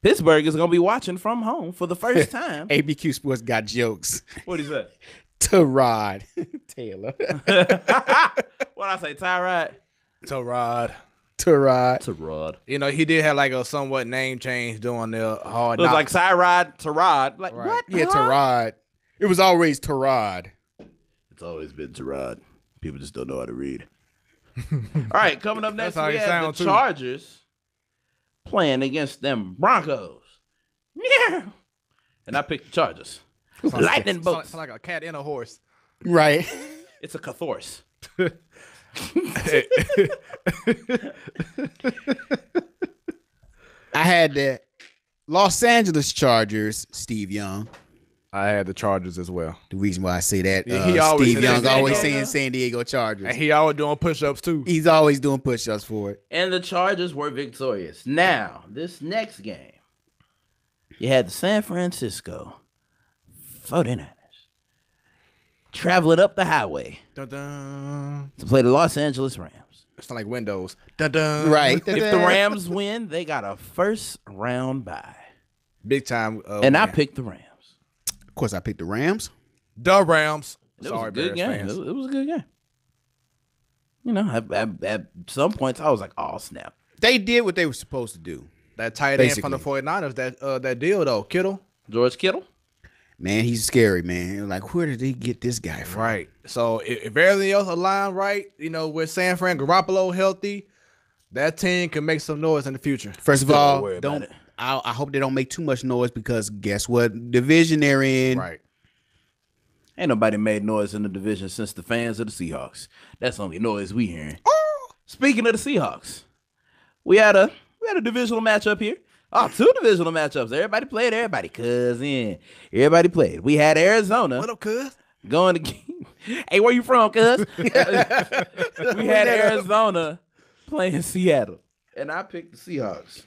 Pittsburgh is going to be watching from home for the first time. ABQ Sports got jokes. What is that? Tyrod Taylor. What I say, Tyrod? Tyrod. Tyrod. You know, he did have like a somewhat name change during the hard It was knocks. like Tyrod. Like, Right. what? Yeah, Huh? Tyrod. It was always Tyrod. It's always been Tyrod. People just don't know how to read. All right, coming up next, That's how we he have the sound, too. Chargers playing against them Broncos. Yeah. And I picked the Chargers. Lightning bolts. It's like a cat and a horse. Right. It's a Cathorse. I had the Los Angeles Chargers, Steve Young. I had the Chargers as well. The reason why I say that, Yeah, he always Steve said Young's San always Diego. saying San Diego Chargers. And he always doing push-ups too. He's always doing push-ups for it. And the Chargers were victorious. Now, this next game, you had the San Francisco 49ers traveling up the highway Dun-dun. to play the Los Angeles Rams. It's not like Windows. Dun-dun. Right. If the Rams win, they got a first-round bye. Big time. And I win. picked the Rams. Of course, I picked the Rams. The Rams. It was Sorry, a good Bears game. fans. It was a good game. You know, at some points, I was like, oh, snap. They did what they were supposed to do. That tight end from the 49ers, that deal though, Kittle. George Kittle? Man, he's scary, man. Like, where did they get this guy from? Right. So if everything else aligned right, you know, with San Fran, Garoppolo healthy, that team can make some noise in the future. First of Still all, don't worry about it. I hope they don't make too much noise because guess what division they're in? Right. Ain't nobody made noise in the division since the fans of the Seahawks. That's the only noise we hearing. Speaking of the Seahawks, we had a divisional matchup here. Oh, 2 divisional matchups. Everybody played. Everybody cousin. Everybody played. We had Arizona What up, cuz? going to. Hey, where you from, cuz? We had Arizona playing Seattle, and I picked the Seahawks.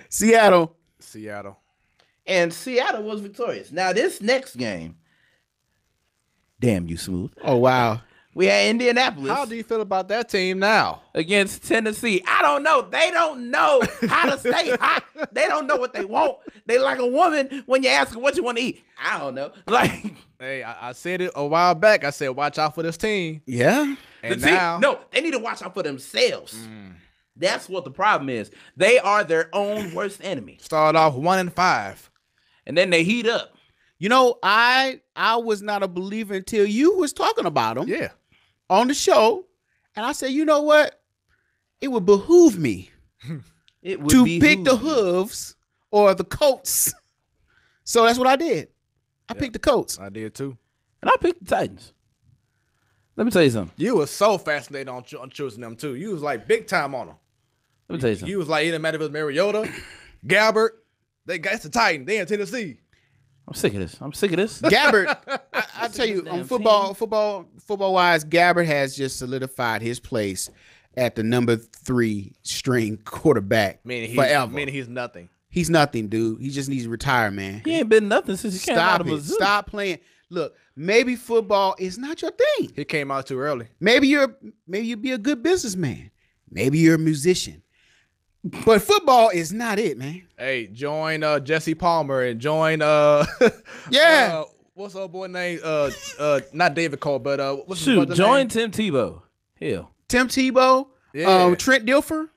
Seattle. And Seattle was victorious. Now, this next game, damn you, Smooth. Oh, wow. We had Indianapolis How do you feel about that team now? against Tennessee. I don't know. They don't know how to stay hot. They don't know what they want. They like a woman when you ask her what you want to eat. I don't know. Like, Hey, I said it a while back. I said, watch out for this team. Yeah. And the team, now, no, they need to watch out for themselves. That's what the problem is. They are their own worst enemy. start off 1-5. And then they heat up. You know, I was not a believer until you was talking about him. Yeah. On the show, and I said, you know what? It would behoove me to pick the hooves or the Colts. So that's what I did. I picked the Colts. I did too. And I picked the Titans. Let me tell you something. You was so fascinated on choosing them too. You was like big time on them. Let me tell you something. You was like, it didn't matter if it was Mariota, Gabbert. It's the Titans. They in Tennessee. I'm sick of this. Gabbert, I tell you, on football wise, Gabbert has just solidified his place at the number 3 string quarterback forever. Meaning he's nothing. He's nothing, dude. He just needs to retire, man. He ain't been nothing since he came out of Missouri. Stop playing. Look, maybe football is not your thing. He came out too early. Maybe you'd be a good businessman. Maybe you're a musician. But football is not it, man. Hey, join Jesse Palmer and join what's old boy name? Not David Cole, but what's his brother's join name? Tim Tebow. Hell. Tim Tebow, Trent Dilfer.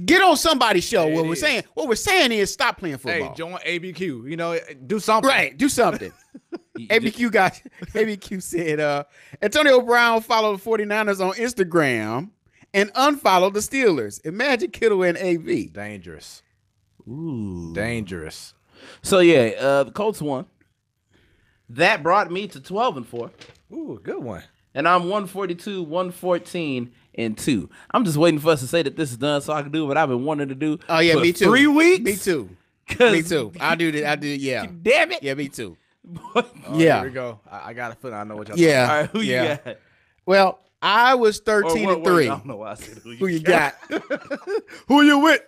Get on somebody's show. What we're saying is stop playing football. Hey, join ABQ. You know, do something. Right, do something. ABQ said Antonio Brown followed the 49ers on Instagram and unfollow the Steelers. Imagine Kittle and AV. Dangerous. Ooh. Dangerous. So yeah, the Colts won. That brought me to 12-4. Ooh, good one. And I'm 142, 114, and 2. I'm just waiting for us to say that this is done so I can do what I've been wanting to do. Oh yeah, for me too. 3 weeks. Me too. Me too. I'll do that. Yeah. Damn it. Yeah, me too. Here we go. I got a feeling I know what y'all Yeah. All right, who you got? Well, I was 13-3. I don't know why I said Who you got? Who you with?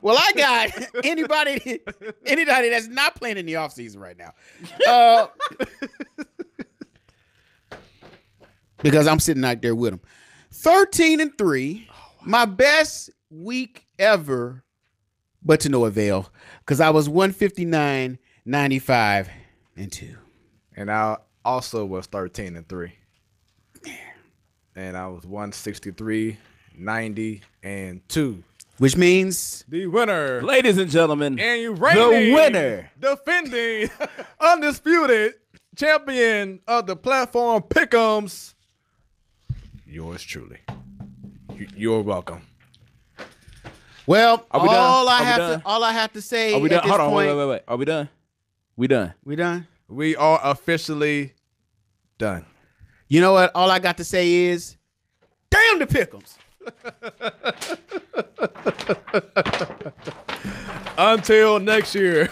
Well, I got anybody that's not playing in the offseason right now. Because I'm sitting out there with them. 13-3, my best week ever, but to no avail. Because I was 159, 95, and 2. And I also was 13-3. And I was 163, 90, and 2. Which means the winner, ladies and gentlemen, and you reigning, the winner, defending, undisputed champion of the platform Pick'ems, yours truly. You're welcome. Well, all I have to say. Are we done? At this Hold on, point, wait. Are we done? We done. We done. We are officially done. You know what? All I got to say is, damn the Pick'ems. Until next year.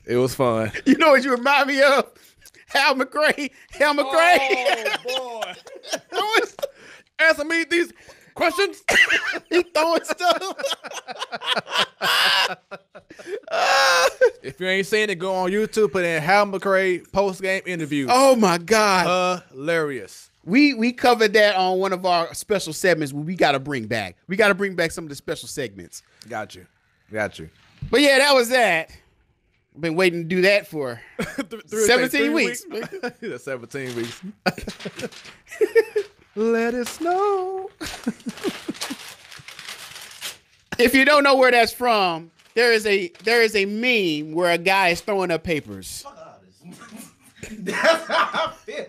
It was fun. You know what you remind me of? Hal McRae. Oh, boy. Answer me these questions. He throwing stuff. If you ain't seen it, go on YouTube, put in Hal McRae post-game interview. Oh, my God. Hilarious. We covered that on one of our special segments we got to bring back. We got to bring back some of the special segments. Got you. But yeah, that was that. I've been waiting to do that for 17 weeks. 17 weeks. Let it snow. If you don't know where that's from, there is a meme where a guy is throwing up papers. That's how I feel.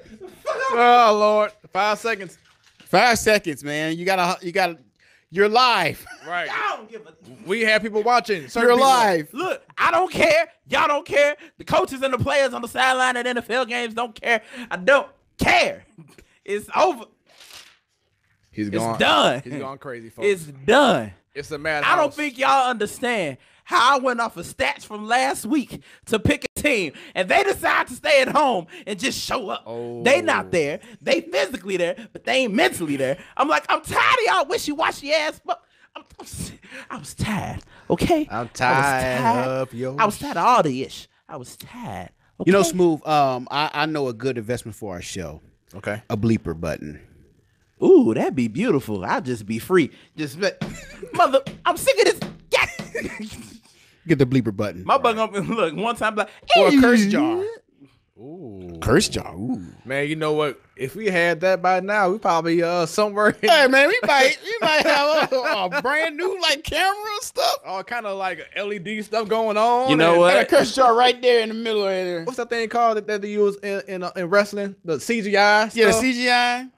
Oh Lord, 5 seconds. 5 seconds, man. You gotta. You're live. Right. I don't give a. We have people watching. You're live. Look, I don't care. Y'all don't care. The coaches and the players on the sideline at NFL games don't care. I don't care. It's over. It's done. He's gone crazy, folks. It's done. It's a madhouse. I don't think y'all understand how I went off of stats from last week to pick a team, and they decide to stay at home and just show up. Oh. They not there. They physically there, but they ain't mentally there. I'm like, I'm tired of y'all wishy-washy ass. But I was tired. Okay. I'm tired of your. I was tired of all the ish. I was tired. Okay? You know, Smooth. I know a good investment for our show. Okay. A bleeper button. Ooh, that'd be beautiful. I'll just be free. Mother, I'm sick of this. Get the bleeper button. My bug up and look one time like, or a curse jar. Ooh. Kershaw. Ooh. Man, you know what? If we had that by now, we probably somewhere. Hey man, we might have a brand new like camera and stuff. All kind of like LED stuff going on. You know what? Got a Kershaw right there in the middle of there. What's that thing called that they use in wrestling? The CGI. Yeah, the stuff? CGI.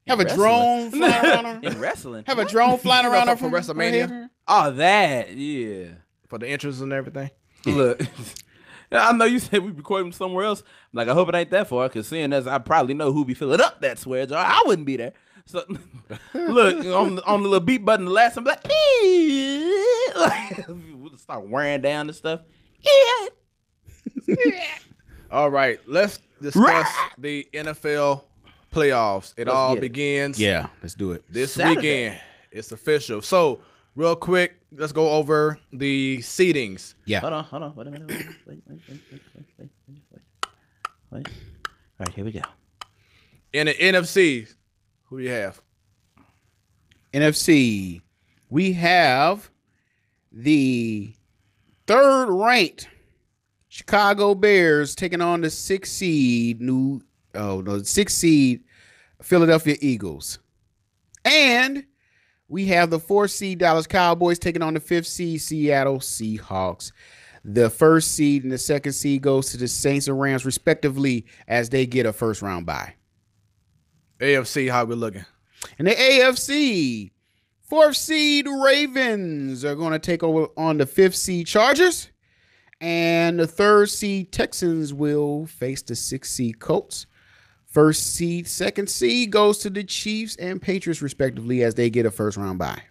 Have a wrestling. drone flying around her. In wrestling. Have a drone flying You know, around her from from WrestleMania? Oh, that. Yeah. For the entrance and everything. Look. I know you said we be quoting somewhere else. Like, I hope it ain't that far, because seeing as I probably know who be filling up that swear jar, I wouldn't be there. So, look, on the little beat button, the last time, like we'll start wearing down and stuff. All right, let's discuss the NFL playoffs. It all begins let's do it. this Saturday. weekend. It's official. So, real quick, let's go over the seedings. Yeah. Hold on. Wait a minute. Wait. All right, here we go. In the NFC, who do you have? NFC, we have the third ranked Chicago Bears taking on the sixth seed Philadelphia Eagles. And we have the 4th seed Dallas Cowboys taking on the 5th seed Seattle Seahawks. The 1st seed and the 2nd seed goes to the Saints and Rams respectively as they get a first round bye. AFC, how we looking? In the AFC, 4th seed Ravens are going to take over on the 5th seed Chargers. And the 3rd seed Texans will face the 6th seed Colts. 1st seed, 2nd seed goes to the Chiefs and Patriots respectively as they get a first round bye.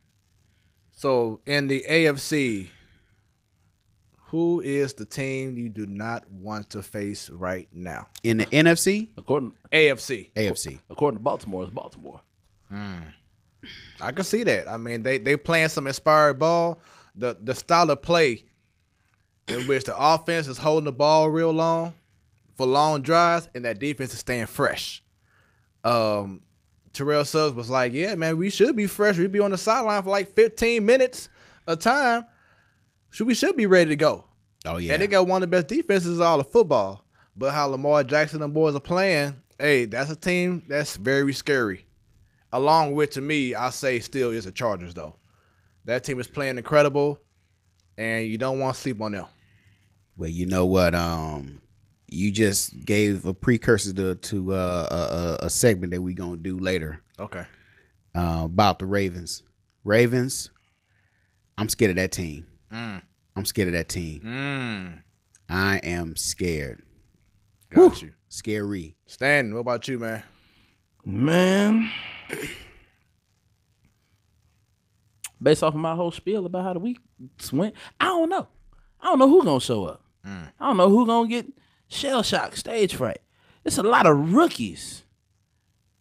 So, in the AFC, who is the team you do not want to face right now? In the NFC, AFC. According to Baltimore, it's Baltimore. I can see that. I mean, they playing some inspired ball. The style of play in which the offense is holding the ball real long for long drives, and that defense is staying fresh. Terrell Suggs was like, yeah, man, we should be fresh. We'd be on the sideline for like 15 minutes a time. We should be ready to go. Oh, yeah. And they got one of the best defenses in all of football. But how Lamar Jackson and boys are playing, hey, that's a team that's very scary. Along with, to me, I say still is the Chargers, though. That team is playing incredible, and you don't want to sleep on them. Well, you know what? You just gave a precursor to a segment that we're going to do later. Okay. About the Ravens. Ravens, I'm scared of that team. I'm scared of that team. I am scared. Got you. Scary. Stan, what about you, man? Man. Based off of my whole spiel about how the week went, I don't know. I don't know who's going to show up. I don't know who's going to get shell shock, stage fright. It's a lot of rookies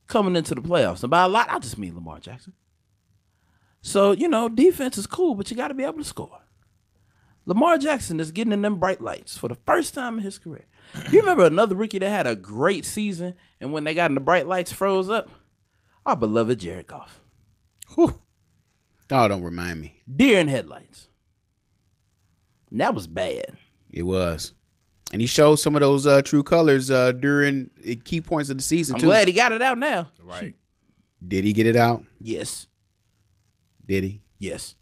coming into the playoffs. And by a lot, I just mean Lamar Jackson. So, defense is cool, but you got to be able to score. Lamar Jackson is getting in them bright lights for the first time in his career. You remember another rookie that had a great season, and when they got in the bright lights, froze up? Our beloved Jared Goff. Whew. Oh, don't remind me. Deer in headlights. And that was bad. It was. And he showed some of those true colors during key points of the season, I'm too. glad he got it out now. Right. Did he get it out? Yes. Did he? Yes.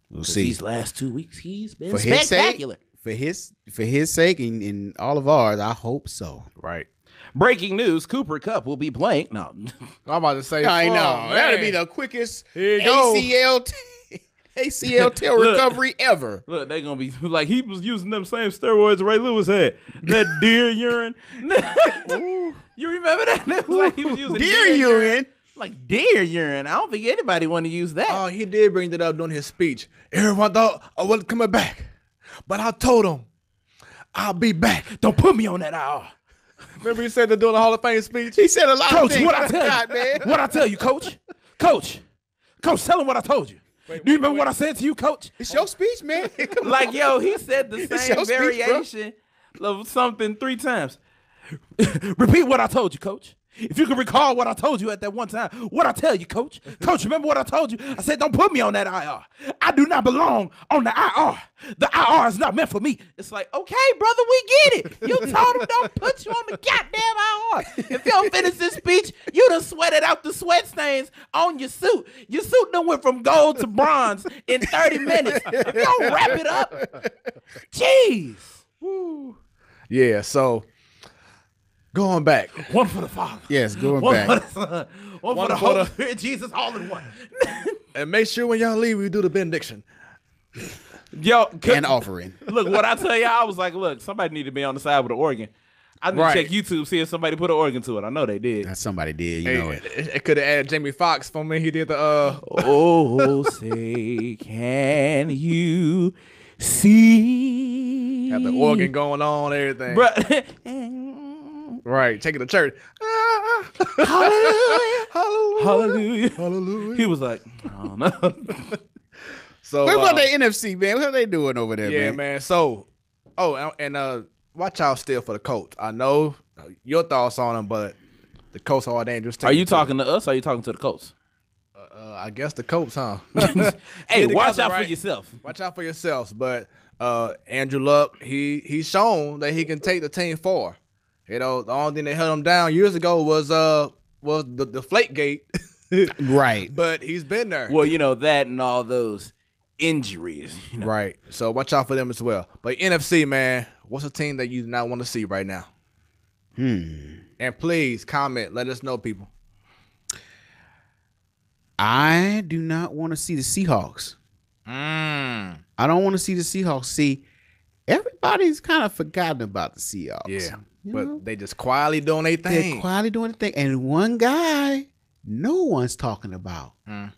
We'll see. These last 2 weeks, he's been For his spectacular. For his sake and all of ours, I hope so. Right. Breaking news, Cooper Kupp will be playing. No. I'm about to say, I know. man. That'll be the quickest Here you go. ACL tail recovery ever. Look, they're going to be like he was using them same steroids Ray Lewis had. That deer urine. You remember that? It was like he was using Deer urine. Like deer urine. I don't think anybody want to use that. Oh, he did bring that up during his speech. Everyone thought I wasn't coming back. But I told him, I'll be back. Don't put me on that IR. Remember he said that during the Hall of Fame speech? He said a lot Coach, of things. what I tell you? Man. What I tell you, Coach? Coach, tell him what I told you. Do you remember what I said to you, Coach? It's your speech, man. Like, yo, he said the It's same your speech, variation of something 3 times. Repeat what I told you, Coach. If you can recall what I told you at that one time, what I tell you, Coach? Coach, remember what I told you? I said, don't put me on that IR. I do not belong on the IR. The IR is not meant for me. It's like, okay, brother, we get it. You told him don't put you on the goddamn IR. If you don't finish this speech, you done sweated out the sweat stains on your suit. Your suit done went from gold to bronze in 30 minutes. If you don't wrap it up, jeez. Woo. Yeah, so going back. One for the Father. Yes, going One back. for the Son. One for the Holy Spirit, Jesus, all in one. And make sure when y'all leave, we do the benediction. Yo, And offering. Look, what I tell y'all, I was like, look, somebody need to be on the side with the organ. I need to check YouTube, see if somebody put an organ to it. I know they did. That somebody did, you know it. It could have added Jamie Foxx for me. He did the Oh, say, can you see? have the organ going on, everything. Bruh. Right, taking the church. Hallelujah. Hallelujah. Hallelujah. Hallelujah. He was like, I don't know. So What about the NFC, man? What are they doing over there, yeah, man? man. So, and watch out still for the Colts. I know your thoughts on them, but the Colts are a dangerous team. Are you talking to us or are you talking to the Colts? I guess the Colts, huh? Hey, Get watch together, out for right? yourself. Watch out for yourselves. But Andrew Luck, he's shown that he can take the team far. You know, the only thing that held him down years ago was the Flake Gate. Right. But he's been there. Well, you know, that and all those injuries. You know? Right. So watch out for them as well. But NFC, man, what's a team that you do not want to see right now? And please comment. Let us know, people. I do not want to see the Seahawks. I don't want to see the Seahawks. See, everybody's kind of forgotten about the Seahawks. Yeah. You But know? they just quietly doing their They're thing. quietly doing the thing. And one guy no one's talking about. And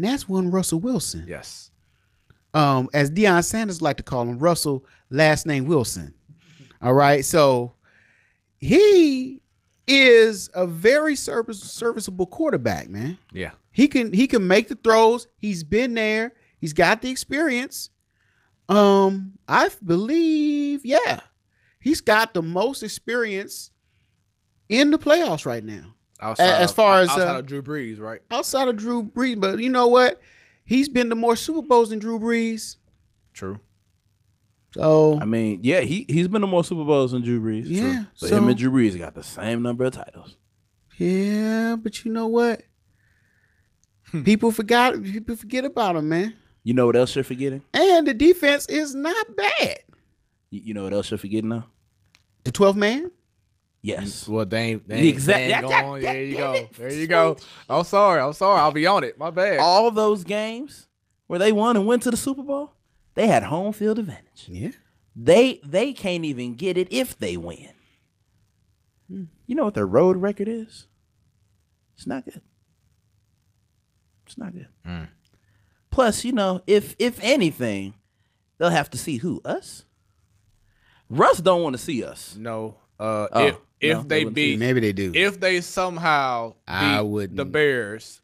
that's one Russell Wilson. Yes. As Deion Sanders like to call him, Russell, last name Wilson. All right. So he is a very serviceable quarterback, man. Yeah. He can make the throws. He's been there. He's got the experience. I believe, yeah, he's got the most experience in the playoffs right now. Outside of Drew Brees, right? Outside of Drew Brees, but you know what? He's been to more Super Bowls than Drew Brees. True. So I mean, yeah, he's been to more Super Bowls than Drew Brees. Yeah, True. But so- him and Drew Brees got the same number of titles. yeah, but you know what? People forget about him, man. You know what else you're forgetting? And the defense is not bad. You know what else you're forgetting now? The 12th man. Yes. Well, they ain't Exactly. going. There you go. There you go. I'm sorry. I'll be on it. My bad. All those games where they won and went to the Super Bowl, they had home field advantage. Yeah. They can't even get it if they win. You know what their road record is? It's not good. It's not good. Plus, you know, if anything, they'll have to see who? Us? Russ don't want to see us. No. no, If they they wouldn't beat, Maybe they do. if they somehow I beat wouldn't. the Bears,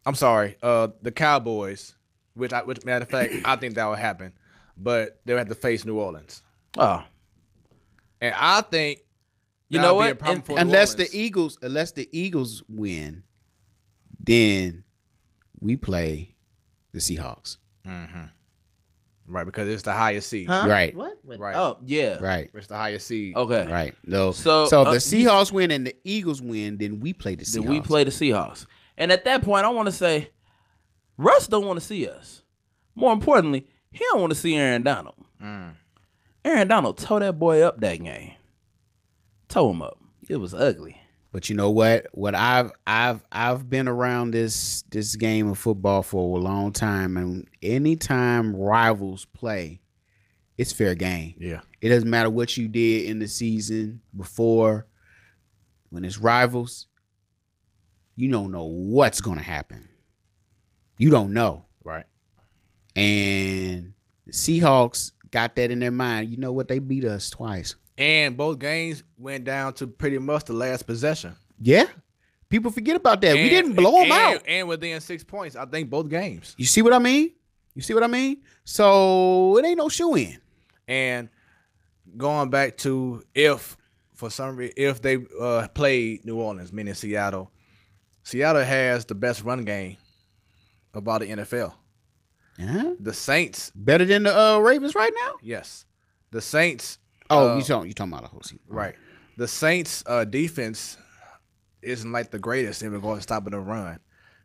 I'm sorry, the Cowboys, which matter of fact, I think that would happen, but they'll have to face New Orleans, Oh, and I think You that'll know be what? a problem for New unless Orleans. the Eagles win, then we play the Seahawks. right, because it's the highest seed. huh? Right. What? Right. Oh, yeah. Right. It's the highest seed. Okay. Right. No. So, So if uh, the Seahawks win and the Eagles win, then we play the Seahawks. Then we play the Seahawks. And at that point, I want to say, Russ don't want to see us. More importantly, he don't want to see Aaron Donald. Aaron Donald tore that boy up that game. Tore him up. It was ugly. But you know what? What I've been around this game of football for a long time, and anytime rivals play, it's fair game. Yeah. It doesn't matter what you did in the season before. When it's rivals, you don't know what's going to happen. You don't know. Right. And the Seahawks got that in their mind. You know what? They beat us twice. And both games went down to pretty much the last possession. Yeah. People forget about that. We didn't blow them out. And within 6 points, I think both games. You see what I mean? So it ain't no shoe in. And going back to if, for some reason, if they played New Orleans, meaning Seattle, Seattle has the best run game of all the NFL. Yeah. The Saints better than the Ravens right now. Yes, the Saints. You talking about the whole season, right? The Saints' defense isn't like the greatest in regards to stopping the run.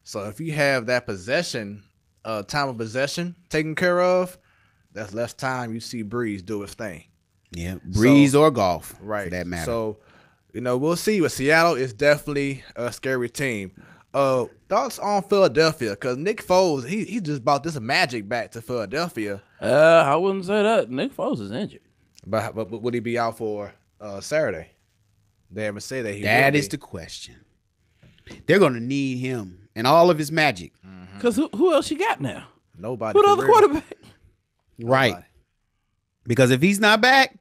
So if you have that possession, time of possession taken care of, that's less time you see Breeze do his thing. Yeah, Breeze or golf, right? For that matter. So, we'll see. But Seattle is definitely a scary team. Thoughts on Philadelphia? Because Nick Foles, he just brought this magic back to Philadelphia. I wouldn't say that. Nick Foles is injured. But would he be out for Saturday? They haven't said that. That is the question. They're going to need him and all of his magic. Because who else you got now? Nobody. What other quarterback? Right. Nobody. Because if he's not back,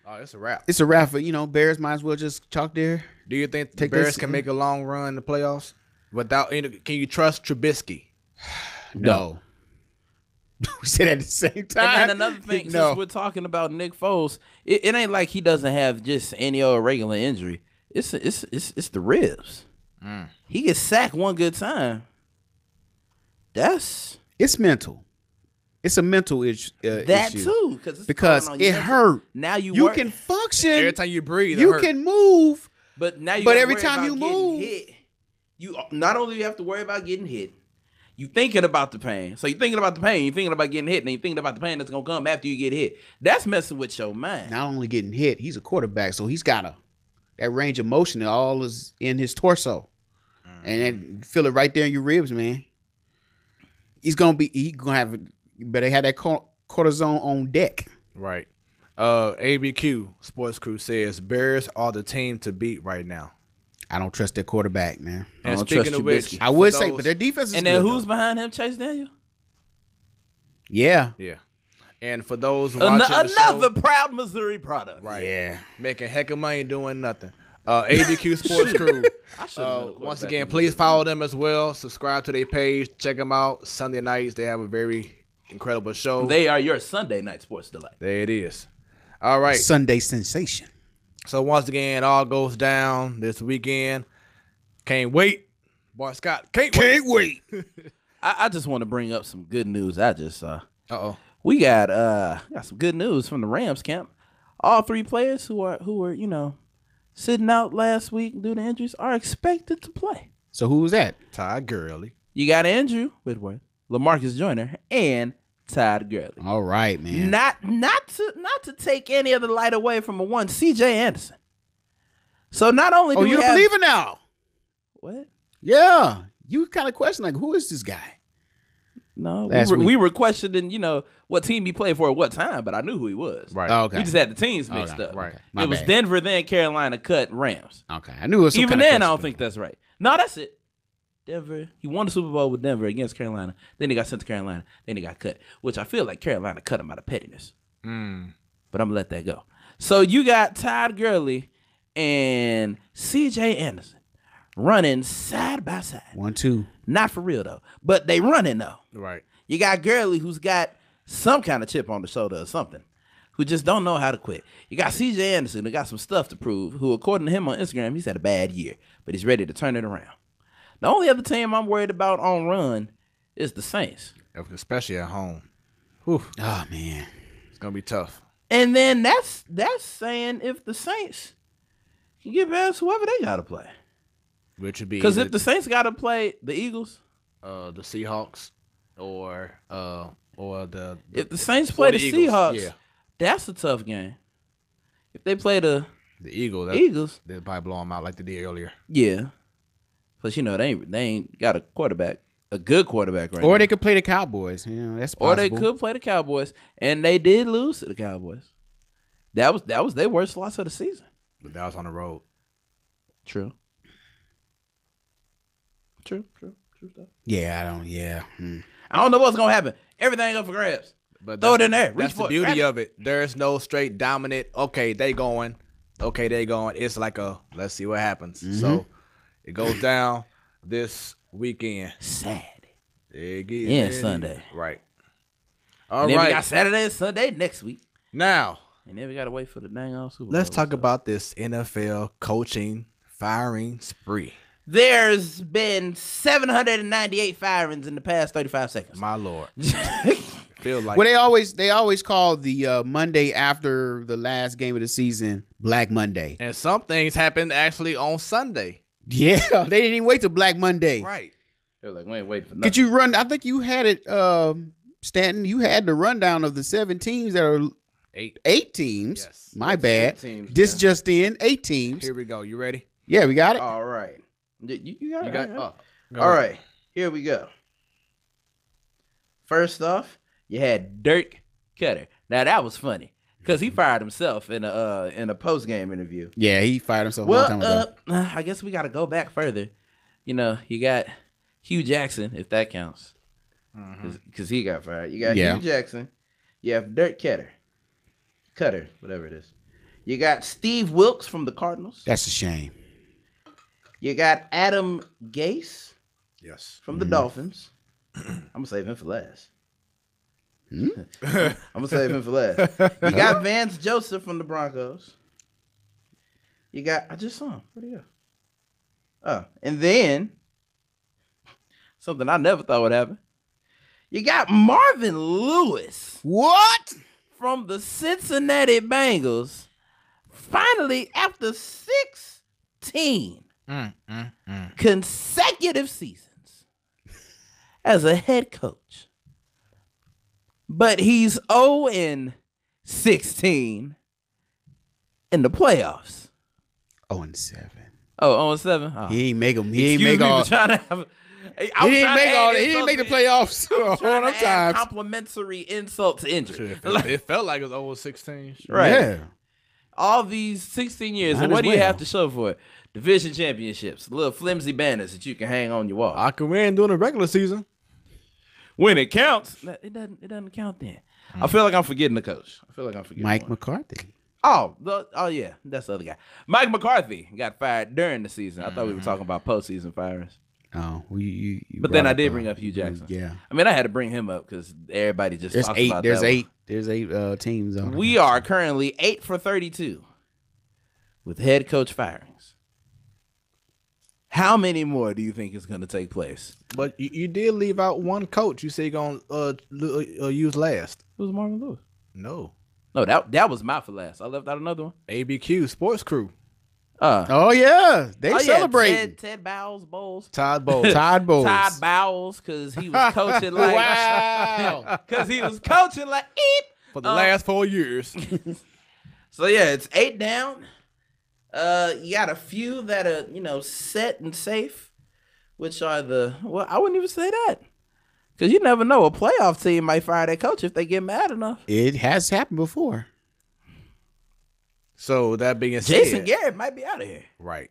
it's a wrap. It's a wrap for, Bears might as well just chalk there. Do you think the Bears can make a long run in the playoffs? Without can you trust Trubisky? No. We said at the same time. And then another thing, since we're talking about Nick Foles, it ain't like he doesn't have just any old regular injury. It's the ribs. He gets sacked one good time. It's mental. It's a mental issue. That too, because it hurt. Now you can function every time you breathe. You can move, but now every time you move, you not only you have to worry about getting hit. You thinking about the pain. So you're thinking about the pain, you're thinking about getting hit, and you're thinking about the pain that's going to come after you get hit. That's messing with your mind. Not only getting hit, he's a quarterback, so he's got that range of motion that all is in his torso. And then feel it right there in your ribs, man. He's going to have, better have that cortisone on deck. Right. ABQ Sports Crew says, Bears are the team to beat right now. I don't trust their quarterback, man. And speaking of which, I would say, but their defense is good. And then who's behind him? Chase Daniel? Yeah. Yeah. And for those watching another proud Missouri product. Right. Yeah. Making heck of money doing nothing. ABQ Sports Crew. Once again, please follow them as well. Subscribe to their page. Check them out. Sunday nights, they have a very incredible show. They are your Sunday night sports delight. There it is. All right. Sunday sensation. So once again, it all goes down this weekend. Can't wait. Boy, Scott, can't wait. I just want to bring up some good news. I just saw. We got some good news from the Rams camp. All three players who were sitting out last week due to injuries are expected to play. So who was that? Todd Gurley. You got Andrew Whitworth, LaMarcus Joyner, and Todd Gurley. All right, man. Not to take any of the light away from C.J. Anderson. So not only do you don't believe it now? What? Yeah, you kind of question who is this guy? No, we were questioning, what team he played for at what time, but I knew who he was. Right. Okay. We just had the teams mixed up. Right. It was Denver, then Carolina cut Rams. Okay, I knew it was some even then. I don't think that's right. No, that's it. Denver. He won the Super Bowl with Denver against Carolina. Then he got sent to Carolina. Then he got cut, which I feel like Carolina cut him out of pettiness. But I'm gonna let that go. So you got Todd Gurley and C.J. Anderson running side by side. 1-2. Not for real though, but they running though. Right. You got Gurley who's got some kind of chip on the shoulder or something, who just don't know how to quit. You got C.J. Anderson who got some stuff to prove, who according to him on Instagram, he's had a bad year, but he's ready to turn it around. The only other team I'm worried about on run is the Saints. Especially at home. Whew. Oh, man. It's going to be tough. And then that's saying if the Saints can get past whoever they got to play. Which would be... Because if the Saints got to play the Eagles... the Seahawks or the... If the Saints play the Eagles, Seahawks, that's a tough game. If they play the Eagles, they'll probably blow them out like they did earlier. Yeah. Plus, they ain't got a quarterback, a good quarterback right now. Or they could play the Cowboys. That's possible. Or they could play the Cowboys, and they did lose to the Cowboys. That was their worst loss of the season. But that was on the road. True stuff. Yeah, I don't. Yeah. I don't know what's gonna happen. Everything up for grabs. But throw it in there. That's the beauty of it. There's no straight dominant. Okay, they going. It's like let's see what happens. So it goes down this weekend. Saturday. And Sunday. Right. All right. We got Saturday and Sunday next week. Now, And then we got to wait for the dang old Super Bowl. Let's talk about this NFL coaching firing spree. There's been 798 firings in the past 35 seconds. My Lord. Feel like Well, they always call the Monday after the last game of the season Black Monday. and some things happened actually on Sunday. Yeah, they didn't even wait till Black Monday. Right. They're like, we ain't waiting for nothing. Could you run? I think you had it, Stanton. You had the rundown of the 7 teams that are 8 teams. Yes. My bad. 8 teams, This man. just in 8 teams. Here we go. You ready? Yeah, we got it. All right. You got You it. got All go All ahead. right. Here we go. First off, you had Dirk Cutter. Now, that was funny because he fired himself in a post-game interview. Yeah, he fired himself a long time ago. I guess we got to go back further. You know, you got Hugh Jackson, if that counts, because he got fired. You got Yeah. Hugh Jackson. You have Dirk Cutter, whatever it is. You got Steve Wilkes from the Cardinals. That's a shame. You got Adam Gase Yes. from the Dolphins. I'm gonna save him for last. I'm gonna save him for last. You got Vance Joseph from the Broncos. You got I just saw him. Where'd he go? Oh, and then something I never thought would happen. You got Marvin Lewis What? from the Cincinnati Bengals. Finally, after 16 consecutive seasons as a head coach. But he's 0-16 in the playoffs. 0-7. Oh, 0-7? Oh. He ain't make them. He didn't make all. He didn't make the playoffs all them times. Complimentary insult to injury. It felt like it was over 16. Right. Yeah. All these 16 years, Might and what as do you well. have to show for it? Division championships, little flimsy banners that you can hang on your wall. I can win during the regular season. When it counts, it doesn't count then. I feel like I'm forgetting the coach. I feel like I'm forgetting Mike one. McCarthy. Oh yeah, that's the other guy. Mike McCarthy got fired during the season. I thought we were talking about postseason firings. Oh, you But then brought I did up, bring up Hugh Jackson. Yeah. I mean, I had to bring him up because everybody just There's talks 8. about There's that 8. There's 8 teams on. We are currently 8 for 32 with head coach firings. How many more do you think is going to take place? But you did leave out one coach. You say you're going to use last. Who's Marvin Lewis? No. No, that was my for last. I left out another one. ABQ Sports Crew. Oh yeah, they celebrate. Yeah, Ted Bowles. Todd Bowles. Todd Bowles. Todd Bowles, because he was coaching like Wow. because he was coaching like eep. For the last 4 years. So yeah, it's 8 down. You got a few that are set and safe, which are I wouldn't even say that, because you never know, a playoff team might fire their coach if they get mad enough. It has happened before. So that being said. Jason Garrett might be out of here. Right.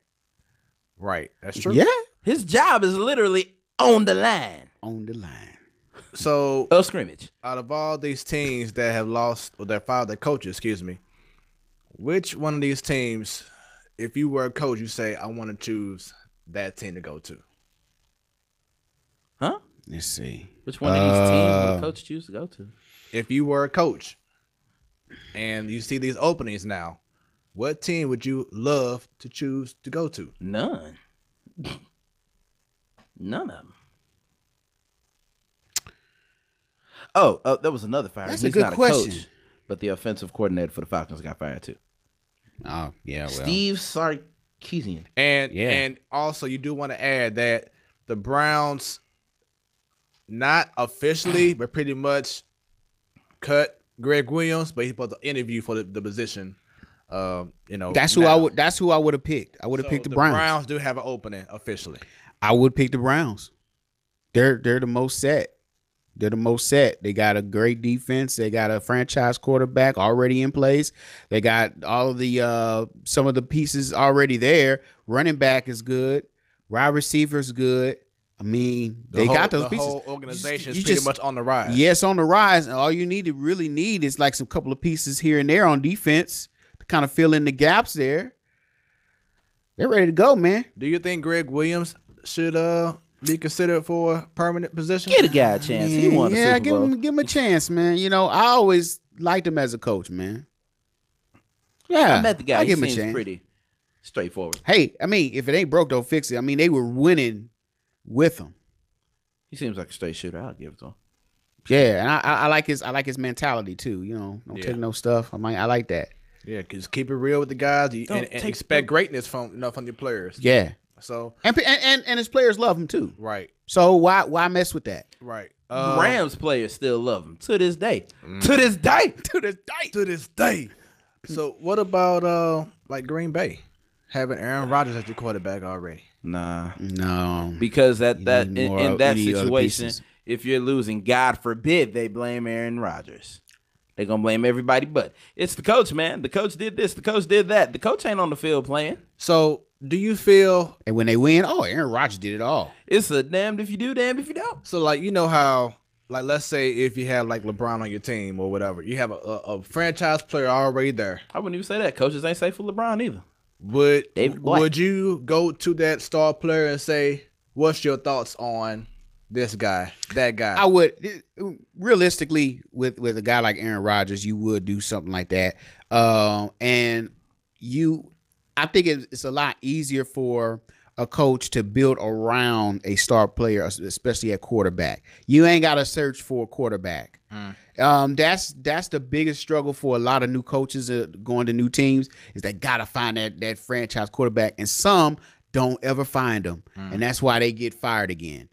Right. That's true. Yeah, His job is literally on the line on the line. So of scrimmage. out of all these teams that have lost or that fired their coaches, which one of these teams, if you were a coach, you say, I want to choose that team to go to? Huh? Let's see. Which one of these teams would a coach choose to go to? If you were a coach and you see these openings now, what team would you love to choose to go to? None. None of them. Oh, there was another fire. That's He's a good not question. A coach, but the offensive coordinator for the Falcons got fired too. Oh yeah, well. Steve Sarkisian. And also you do want to add that the Browns, not officially, but pretty much cut Greg Williams, but he's supposed to interview for the position. That's who now. That's who I would have picked. I would have picked the Browns. Browns do have an opening officially. I would pick the Browns. They're the most set. They're the most set. They got a great defense. They got a franchise quarterback already in place. They got all of the some of the pieces already there. Running back is good. Wide receiver is good. I mean, they got those pieces. The whole organization You is pretty just- much on the rise. Yes, on the rise. And all you really need is like some couple of pieces here and there on defense to kind of fill in the gaps there. They're ready to go, man. Do you think Greg Williams should be considered for a permanent position? Get a guy a chance. He won a Yeah, Super Bowl. give him a chance, man. I always liked him as a coach, man. Yeah, I met the guy. I He give him a seems chance. pretty straightforward. Hey, I mean, if it ain't broke, don't fix it. I mean, they were winning with him. He seems like a straight shooter. I'll give it to him. Yeah, and I like his mentality too. You know, don't take no stuff. I like that. Yeah, just keep it real with the guys and expect greatness from your players. Yeah. So and his players love him too. Right. So why mess with that? Right. The Rams players still love him to this day. To this day. To this day. To this day. So what about like Green Bay having Aaron Rodgers as your quarterback already? Nah. No. Because in that any other situation, pieces. if you're losing, God forbid they blame Aaron Rodgers. They're going to blame everybody, but it's the coach, man. The coach did this. The coach did that. The coach ain't on the field playing. So do you feel... And when they win, Aaron Rodgers did it all. It's a damned if you do, damned if you don't. So, like, you know how, like, let's say if you have, like, LeBron on your team or whatever, you have a franchise player already there. I wouldn't even say that. Coaches ain't safe for LeBron either. Would you go to that star player and say, what's your thoughts on this guy, that guy? I would. Realistically, with a guy like Aaron Rodgers, you would do something like that. And I think it's a lot easier for a coach to build around a star player, especially at quarterback. You ain't got to search for a quarterback. That's the biggest struggle for a lot of new coaches going to new teams is they got to find that franchise quarterback, and some don't ever find them, and that's why they get fired again.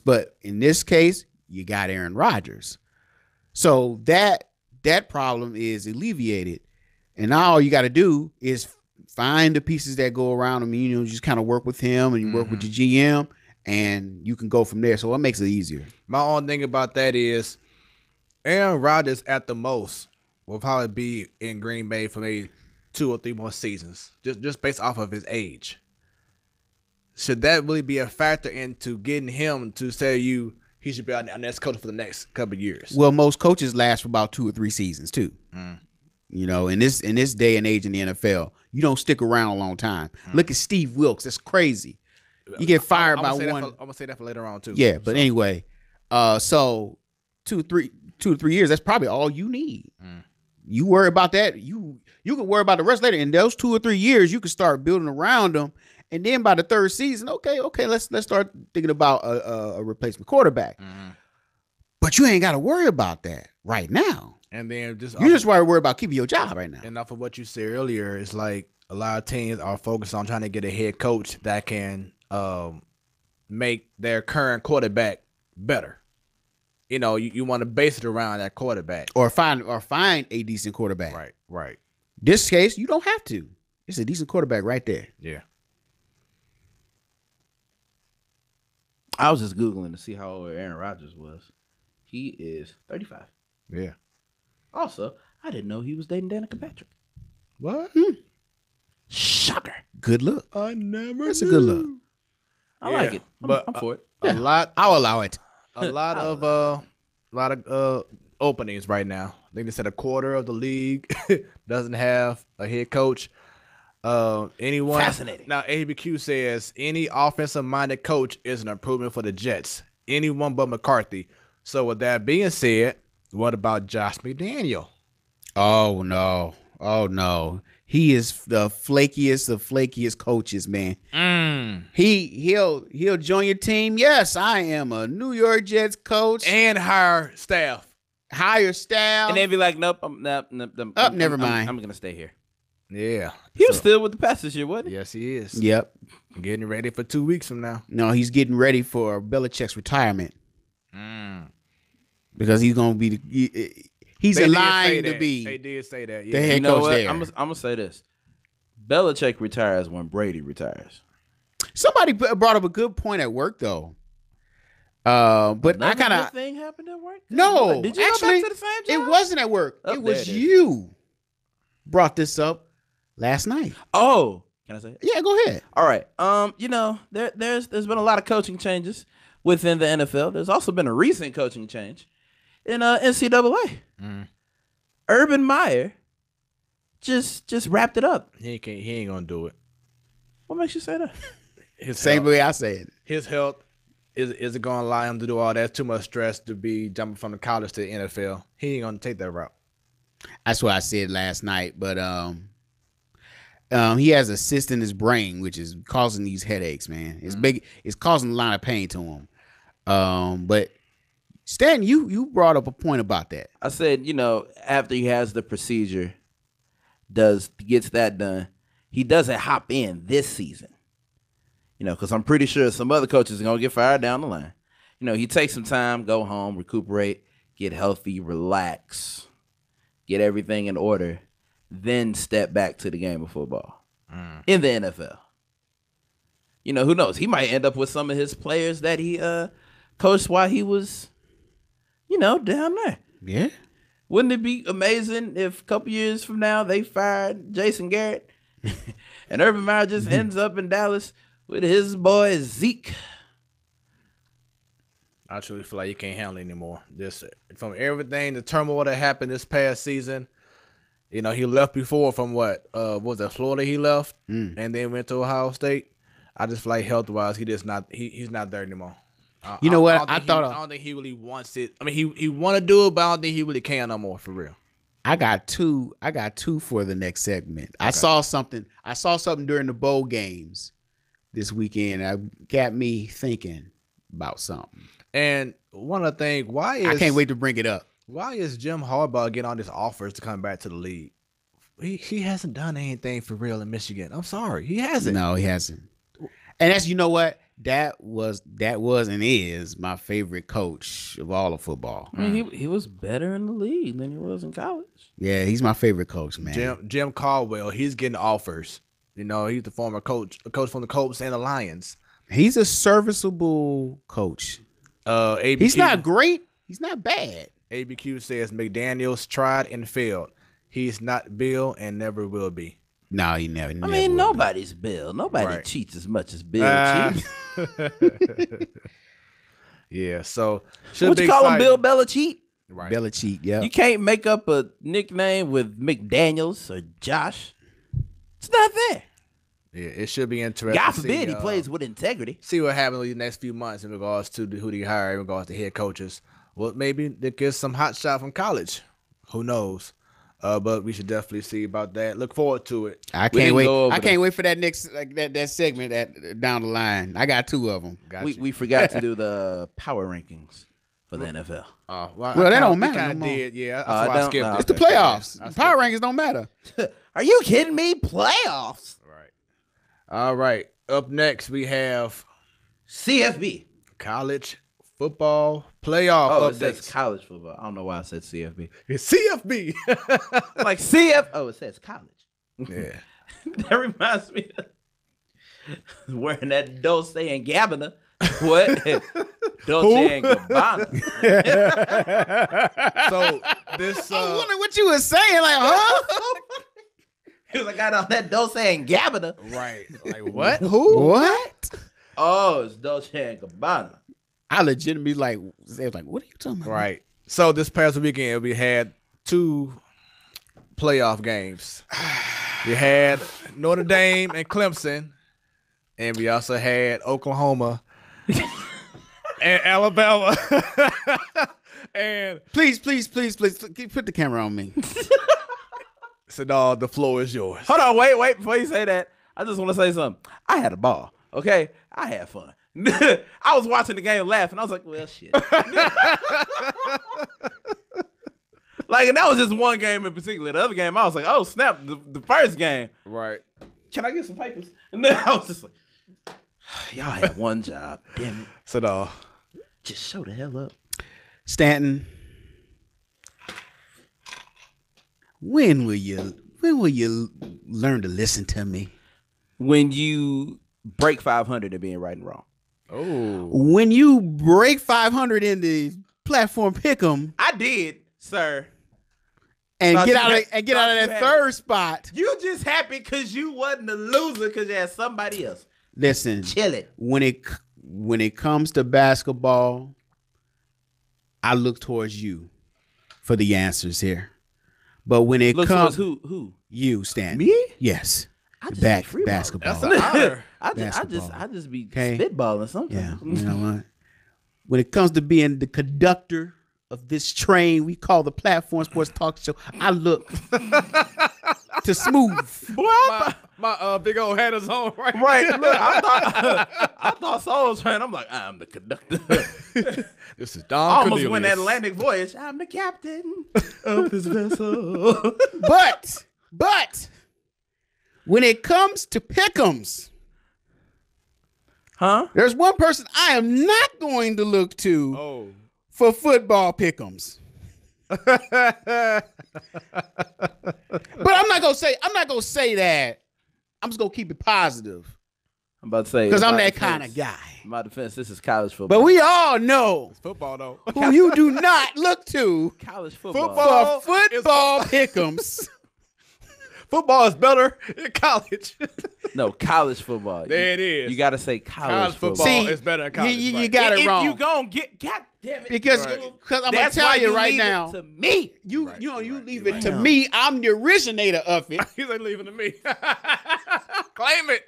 But in this case, you got Aaron Rodgers, so that problem is alleviated, and now all you got to do is find the pieces that go around him. You know, just kind of work with him, and you work with your GM, and you can go from there. So it makes it easier. My only thing about that is Aaron Rodgers at the most will probably be in Green Bay for maybe 2 or 3 more seasons, just based off of his age. Should that really be a factor into getting him to say he should be our next coach for the next couple of years? Well, most coaches last for about 2 or 3 seasons too. You know, in this day and age in the NFL, you don't stick around a long time. Look at Steve Wilkes. That's crazy. You get fired by one. I'm gonna say that for later on too. Yeah, but anyway, so 2 to 3 years. That's probably all you need. You worry about that. You can worry about the rest later. In those 2 or 3 years, you can start building around them. And then by the 3rd season, okay, let's start thinking about a replacement quarterback. But you ain't got to worry about that right now. And then you just worry about keeping your job right now. And off of what you said earlier, it's like a lot of teams are focused on trying to get a head coach that can make their current quarterback better. You know, you want to base it around that quarterback, or find a decent quarterback. Right. This case, you don't have to. It's a decent quarterback right there. Yeah. I was just Googling to see how old Aaron Rodgers was. He is 35. Yeah. Also, I didn't know he was dating Danica Patrick. What? Shocker. Good look. I never. That's a good look. I like it. I'm for it. I'll allow it. A lot of openings right now. I think they said a quarter of the league doesn't have a head coach. Anyone? Fascinating. Now ABQ says any offensive-minded coach is an improvement for the Jets. Anyone but McCarthy. So with that being said, what about Josh McDaniel? Oh no. He is the flakiest of flakiest coaches, man. He'll join your team. Yes, I am a New York Jets coach. And hire staff. And they'd be like, nope, never mind. I'm gonna stay here. Yeah. He was still with the Pats this year, wasn't he? Yes, he is. Yep. Getting ready for 2 weeks from now. No, he's getting ready for Belichick's retirement. Because he's gonna be he's aligned to be. They did say that. Yeah. The head coach there. I'm gonna say this: Belichick retires when Brady retires. Somebody brought up a good point at work though. But Another I kind of thing happened at work. No, did you actually, go back to the same job? It wasn't at work. Oh, it was there it is. you brought this up last night. Oh, can I say it? Yeah, go ahead. All right. You know, there's been a lot of coaching changes within the NFL. There's also been a recent coaching change in NCAA. Urban Meyer just wrapped it up. He ain't gonna do it. What makes you say that? Same way I said. His health is it gonna allow him to do all that? Too much stress to be jumping from the college to the NFL. He ain't gonna take that route. That's what I said last night. But He has a cyst in his brain, which is causing these headaches, man. It's big. It's causing a lot of pain to him. But Stan, you brought up a point about that. I said, after he has the procedure, gets that done, he doesn't hop in this season. Because I'm pretty sure some other coaches are gonna get fired down the line. He takes some time, go home, recuperate, get healthy, relax, get everything in order. Then step back to the game of football in the NFL. Who knows? He might end up with some of his players that he coached while he was, down there. Yeah. Wouldn't it be amazing if a couple years from now they fired Jason Garrett and Urban Meyer just ends up in Dallas with his boy Zeke? I truly feel like you can't handle it anymore. Just from everything, the turmoil that happened this past season. He left before from what was it, Florida he left and then went to Ohio State. I just feel like health-wise, he's not there anymore. I don't think he really wants it. I mean, he want to do it, but I don't think he really can no more, for real. I got two for the next segment. Okay. I saw something during the bowl games this weekend. That got me thinking about something. And one of the things, I can't wait to bring it up. Why is Jim Harbaugh getting all these offers to come back to the league? He hasn't done anything for real in Michigan. I'm sorry, he hasn't. No, he hasn't. And that's, that was and is my favorite coach of all of football. I mean, he was better in the league than he was in college. Yeah, he's my favorite coach, man. Jim Caldwell, he's getting offers. He's the former coach from the Colts and the Lions. He's a serviceable coach. He's not great. He's not bad. ABQ says McDaniels tried and failed. He's not Bill and never will be. No, he never. I mean, nobody's Bill. Nobody cheats as much as Bill cheats. Yeah, so what you call him, Bill Belichick? Right. Belichick, yeah. You can't make up a nickname with McDaniels or Josh. It's not there. Yeah, it should be interesting. God forbid he plays with integrity. See what happens in the next few months in regards to who they hire, in regards to head coaches. Well, maybe they get some hot shot from college. Who knows? But we should definitely see about that. Look forward to it. I can't wait. I can't wait for that next that segment down the line. I got two of them. We forgot to do the power rankings for the NFL. Well, that don't matter. Kind of did, yeah. That's why I skipped it. It's the playoffs. Power rankings don't matter. Are you kidding me? Playoffs. Right. All right. Up next, we have CFB. College football playoff. Oh, it says college football. I don't know why I said CFB. It's CFB. Like CF. Oh, it says college. Yeah. That reminds me of wearing that Dolce and Gabbana. What? Dolce and Gabbana. So this. I wonder what you were saying. Like, huh? He was like, I got on that Dolce and Gabbana. Right. Like what? Who? What? Oh, it's Dolce and Gabbana. I legitimately was like, what are you talking about? Right. So this past weekend we had two playoff games. We had Notre Dame and Clemson, and we also had Oklahoma and Alabama. And please put the camera on me. So no, the floor is yours. Hold on, wait before you say that. I just want to say something. I had a ball. Okay, I had fun. I was watching the game laughing. I was like, well, shit. Like, and that was just one game in particular. The other game, I was like, oh, snap, the first game. Right. Can I get some papers? And then I was just like, y'all had one job. Damn it. So no. Just show the hell up. Stanton, when will you learn to listen to me? When you break 500 and being right and wrong. Oh. When you break 500 in the platform pick'em. I did, sir. And get out of that third spot. You just happy because you wasn't a loser because you had somebody else. Listen, chill it. When it comes to basketball, I look towards you for the answers here. But when it comes who? You, Stan. Me? Yes. I just basketball. That's an honor. I just be spitballing something. Yeah. You know what? When it comes to being the conductor of this train we call the Platform Sports Talk Show, I look to Smooth. My big old hat is on right. Right. Look, I thought Soul was trying. I'm like, I'm the conductor. This is Don Almost Cornelius. went Atlantic voyage. I'm the captain of this vessel. But when it comes to pick'ems, there's one person I am not going to look to for football pick'ems. But I'm not gonna say that. I'm just gonna keep it positive. I'm about to say because I'm that kind of guy. My defense, this is college football. But we all know it's football though. Who you do not look to college football. For football pick'ems. Football is better in college. No, college football. There it is. You got to say college football. See, is better than college. You got it wrong. If you gonna get, God damn it. Because I'm gonna tell you right now. To me, you leave it to me. I'm the originator of it. He's like leaving to me. Claim it.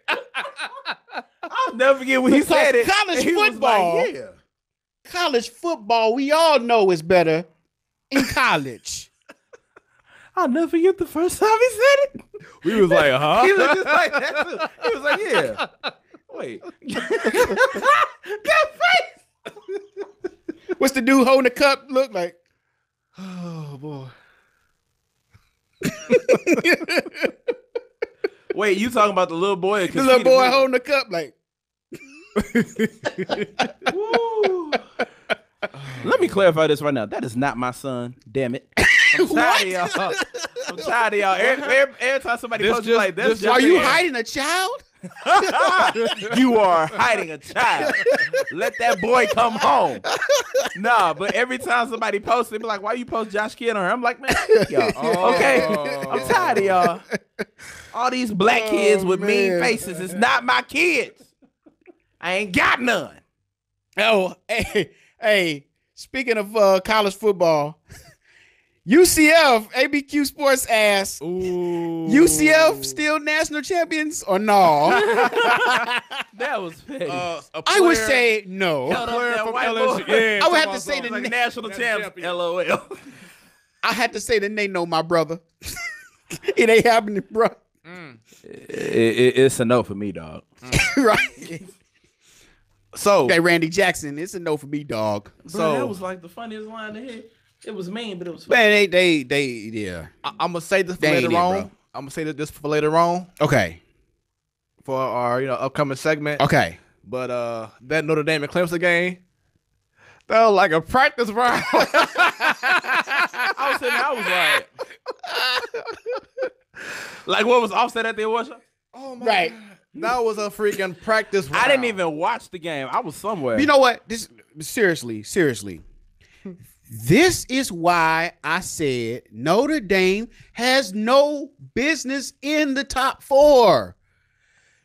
I'll never forget when he said it. College football. Like, yeah. College football, we all know is better in college. I'll never forget the first time he said it. We was like, huh? He looked just like that too. He was like, yeah. Wait. That face. What's the dude holding the cup look like? Oh boy. Wait, you talking about the little boy? The little boy holding the cup like. Let me clarify this right now. That is not my son. Damn it. I'm tired of y'all. I'm tired of y'all. Every time somebody posts you like this, are you hiding a child? You are hiding a child. Let that boy come home. Nah, but every time somebody posts, they be like, "Why you post Josh Kidd on her?" I'm like, man, y'all. Okay, I'm tired of y'all. All these black kids with mean faces. It's not my kids. I ain't got none. Oh, hey. Speaking of college football. UCF, ABQ Sports asked, UCF still national champions or no? That was petty. I would say no. Yeah, I would have to say the like national champs. LOL. I had to say the name, no, my brother. It ain't happening, bro. It's a no for me, dog. Right. So, okay, Randy Jackson, it's a no for me, dog. Bro, that was like the funniest line to hear. It was mean, but it was funny. Man, they yeah. I'm gonna say this for later on. I'm gonna say this for later on. Okay. For our upcoming segment. Okay. But that Notre Dame and Clemson game, that was like a practice round. I was sitting there, I was like what was Offset at the award show? Oh my right. God. That was a freaking practice round. I didn't even watch the game. I was somewhere. You know what? This seriously. This is why I said Notre Dame has no business in the top 4.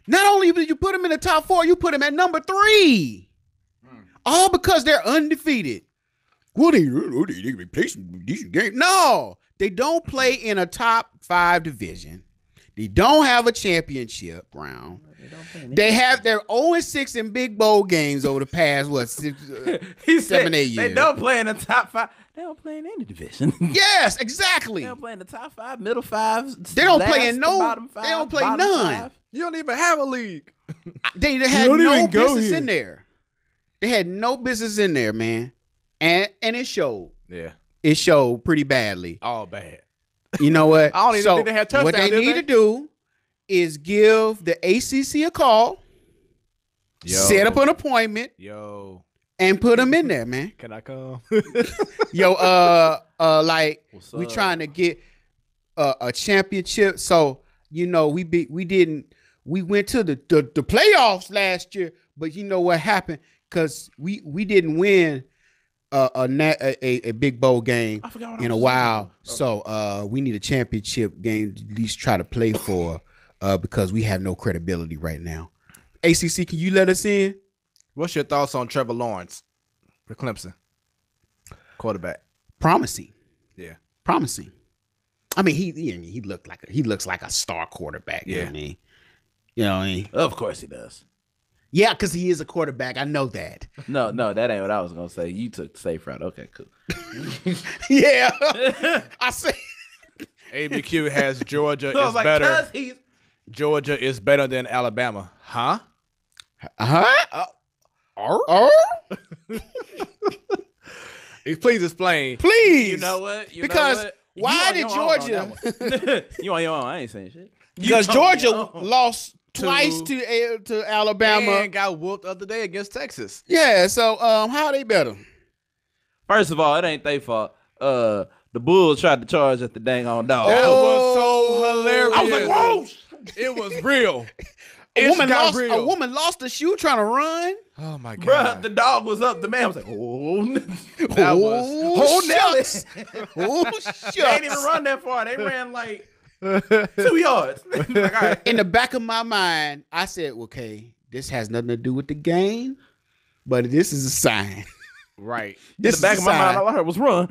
Not only did you put them in the top 4, you put them at number 3. All because they're undefeated. Well, they play some decent games. No, they don't play in a top 5 division. They don't have a championship round. They're 0-6 in big bowl games over the past 7, 8 years. They don't play in the top 5. They don't play in any division. Yes, exactly. They don't play in the top 5, middle 5. They don't play in no. Bottom 5, they don't play none. 5. You don't even have a league. They had no business in there. They had no business in there, man, and it showed. Yeah, it showed pretty badly. All bad. You know what? I don't even think they had touchdowns. What they need to do is give the ACC a call, set up an appointment, and put them in there, man. Can I come? Like we trying to get a championship. So we went to the playoffs last year, but you know what happened? Because we didn't win a big bowl game in a while. So we need a championship game to at least try to play for because we have no credibility right now. ACC, can you let us in? What's your thoughts on Trevor Lawrence for Clemson? Quarterback. Promising. Yeah. Promising. I mean, he looks like a star quarterback. Yeah. You know what I mean? Of course he does. Yeah, because he is a quarterback. I know that. No, that ain't what I was gonna say. You took the safe route. Okay, cool. Yeah. I say ABQ has Georgia So I is was like, better. he's Georgia is better than Alabama. Huh? Please explain. Please. You know what? Because why did Georgia? You on your own. I ain't saying shit. Because Georgia lost twice to Alabama and got whooped the other day against Texas. Yeah. So how are they better? First of all, it ain't their fault. The Bulls tried to charge at the dang on dog. That was so hilarious. I was like, whoa! It was real. A woman lost a shoe trying to run. Oh my god, bruh! The dog was up. The man was like, "Oh, shucks. Oh, shucks. They ain't even run that far. They ran like 2 yards." Like, all right. In the back of my mind, I said, "Okay, this has nothing to do with the game, but this is a sign." Right. In the back of my mind, all I heard was run,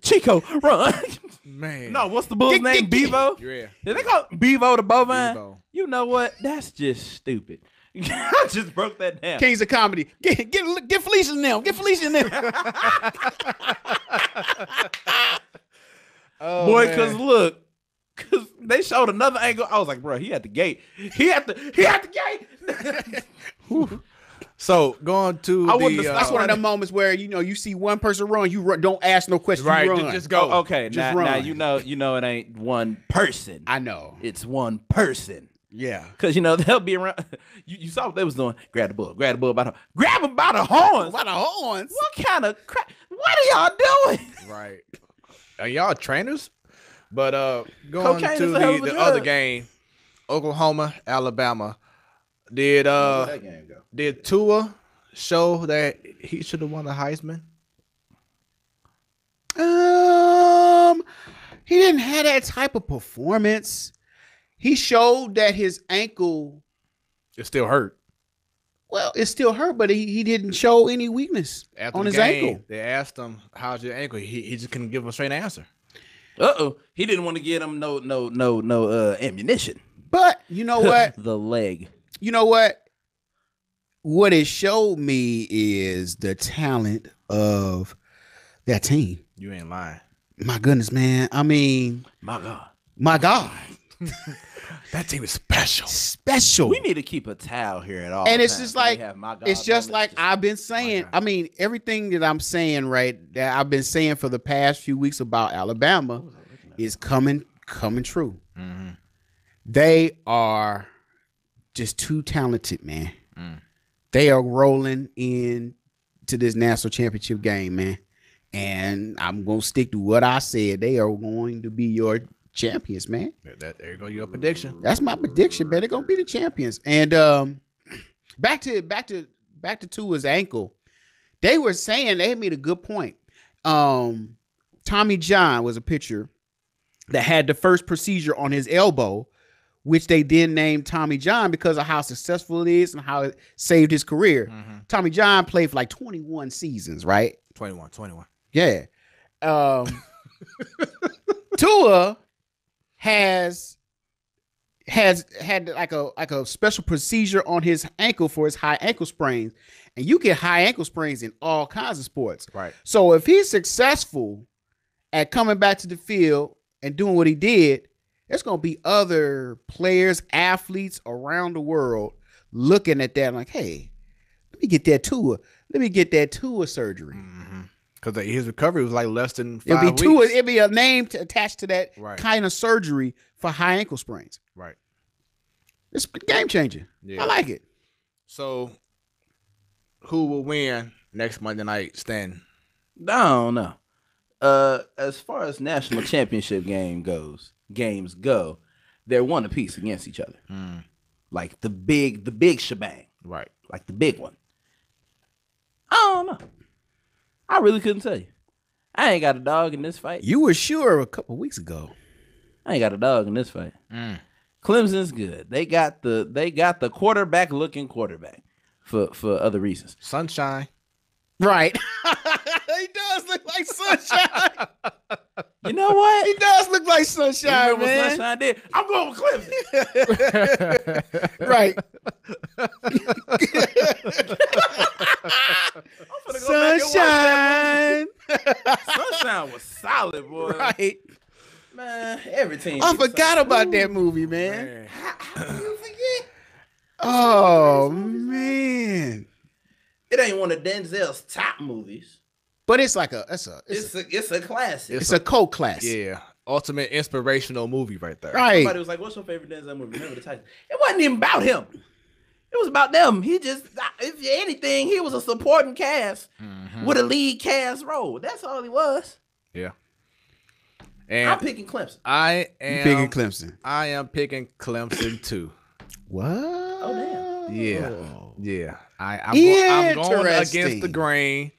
Chico, run. Man. No, what's the bull's name? Bevo? Yeah. Did they call it Bevo the bovine? Bevo. You know what? That's just stupid. I just broke that down. Kings of comedy. Get Felicia in them. Get Felicia in them. Boy, because they showed another angle. I was like, bro, he at the gate. He at the gate. So going to that's one of them moments where you see one person run, you run, don't ask no questions, right? You run. Just go. Oh, okay, just now run. you know it ain't one person. I know It's one person. Yeah, because they'll be around. You saw what they was doing. Grab the bull by the grab him by the horns. By the horns. What kind of crap? What are y'all doing? Right. Are y'all trainers? But going Cocaine to is a hell of a the drug. other game, Oklahoma, Alabama. Did that game go? Did Tua show that he should have won the Heisman? He didn't have that type of performance. He showed that his ankle, It still hurt. well, it still hurt, but he didn't show any weakness After on the his game, ankle. they asked him, "How's your ankle?" He just couldn't give a straight answer. He didn't want to get him no ammunition. But you know what? The leg. You know what? What it showed me is the talent of that team. You ain't lying. My goodness, man. I mean, My God. my God. That team is special. Special. We need to keep a towel here at all. And it's times just when we like, have my God it's just moments. like I've been saying. I mean, everything that I'm saying, right, that I've been saying for the past few weeks about Alabama is coming true. Mm-hmm. They are just too talented, man. They are rolling in to this national championship game, man. And I'm going to stick to what I said. They are going to be your champions, man. There you go, your prediction. That's my prediction, man. They're going to be the champions. And back to Tua's ankle. They were saying, they made a good point. Tommy John was a pitcher that had the first procedure on his elbow, which they then named Tommy John because of how successful it is and how it saved his career. Mm-hmm. Tommy John played for like 21 seasons, right? 21. Yeah. Tua has had like a special procedure on his ankle for his high ankle sprains. And you get high ankle sprains in all kinds of sports. Right. So if he's successful at coming back to the field and doing what he did, there's going to be other players, athletes around the world looking at that like, hey, let me get that Tua surgery. Because his recovery was like less than 5 weeks. It'd be a name attached to that kind of surgery for high ankle sprains. Right. It's a game changer. Yeah. I like it. So, who will win next Monday night stand? I don't know. As far as national championship games go, they're one apiece against each other. Like the big shebang. Right. Like the big one. I don't know. I really couldn't tell you. I ain't got a dog in this fight. You were sure a couple weeks ago. I ain't got a dog in this fight. Clemson's good. They got the quarterback looking quarterback for other reasons. Sunshine. Right. He does look like Sunshine. You know what? He does look like Sunshine, Remember man. what Sunshine did? I'm going with Clemson. Right. Sunshine. Sunshine. Sunshine was solid, boy. Right. Man, every team. I forgot about that movie, man. How do you forget? Oh man. It ain't one of Denzel's top movies. But it's like it's a classic. It's a cult classic. Yeah. Ultimate inspirational movie right there. Right. Somebody was like, "What's your favorite Denzel movie?" Remember the Titans. It wasn't even about him. It was about them. He just, if anything, he was a supporting cast with a lead cast role. That's all he was. Yeah. And I'm picking Clemson. Picking Clemson. I am picking Clemson too. What? Oh damn. Yeah. I'm going against Interesting. the grain.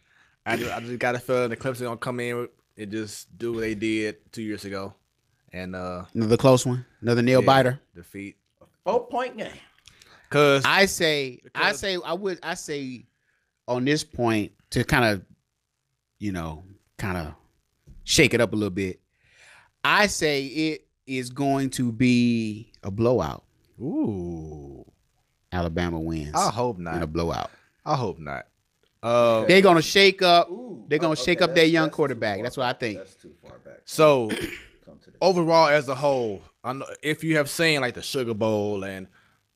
I just got a feeling the Clemson gonna come in and just do what they did 2 years ago, and Another close one. Another nail biter. defeat. 4-point game. Cause I say on this point to kind of shake it up a little bit. I say it is going to be a blowout. ooh, Alabama wins. I hope in not. a blowout. I hope not. They're gonna shake up. Ooh. They're gonna shake up their young quarterback. That's what I think. That's too far back. So overall, as a whole, I know if you have seen like the Sugar Bowl and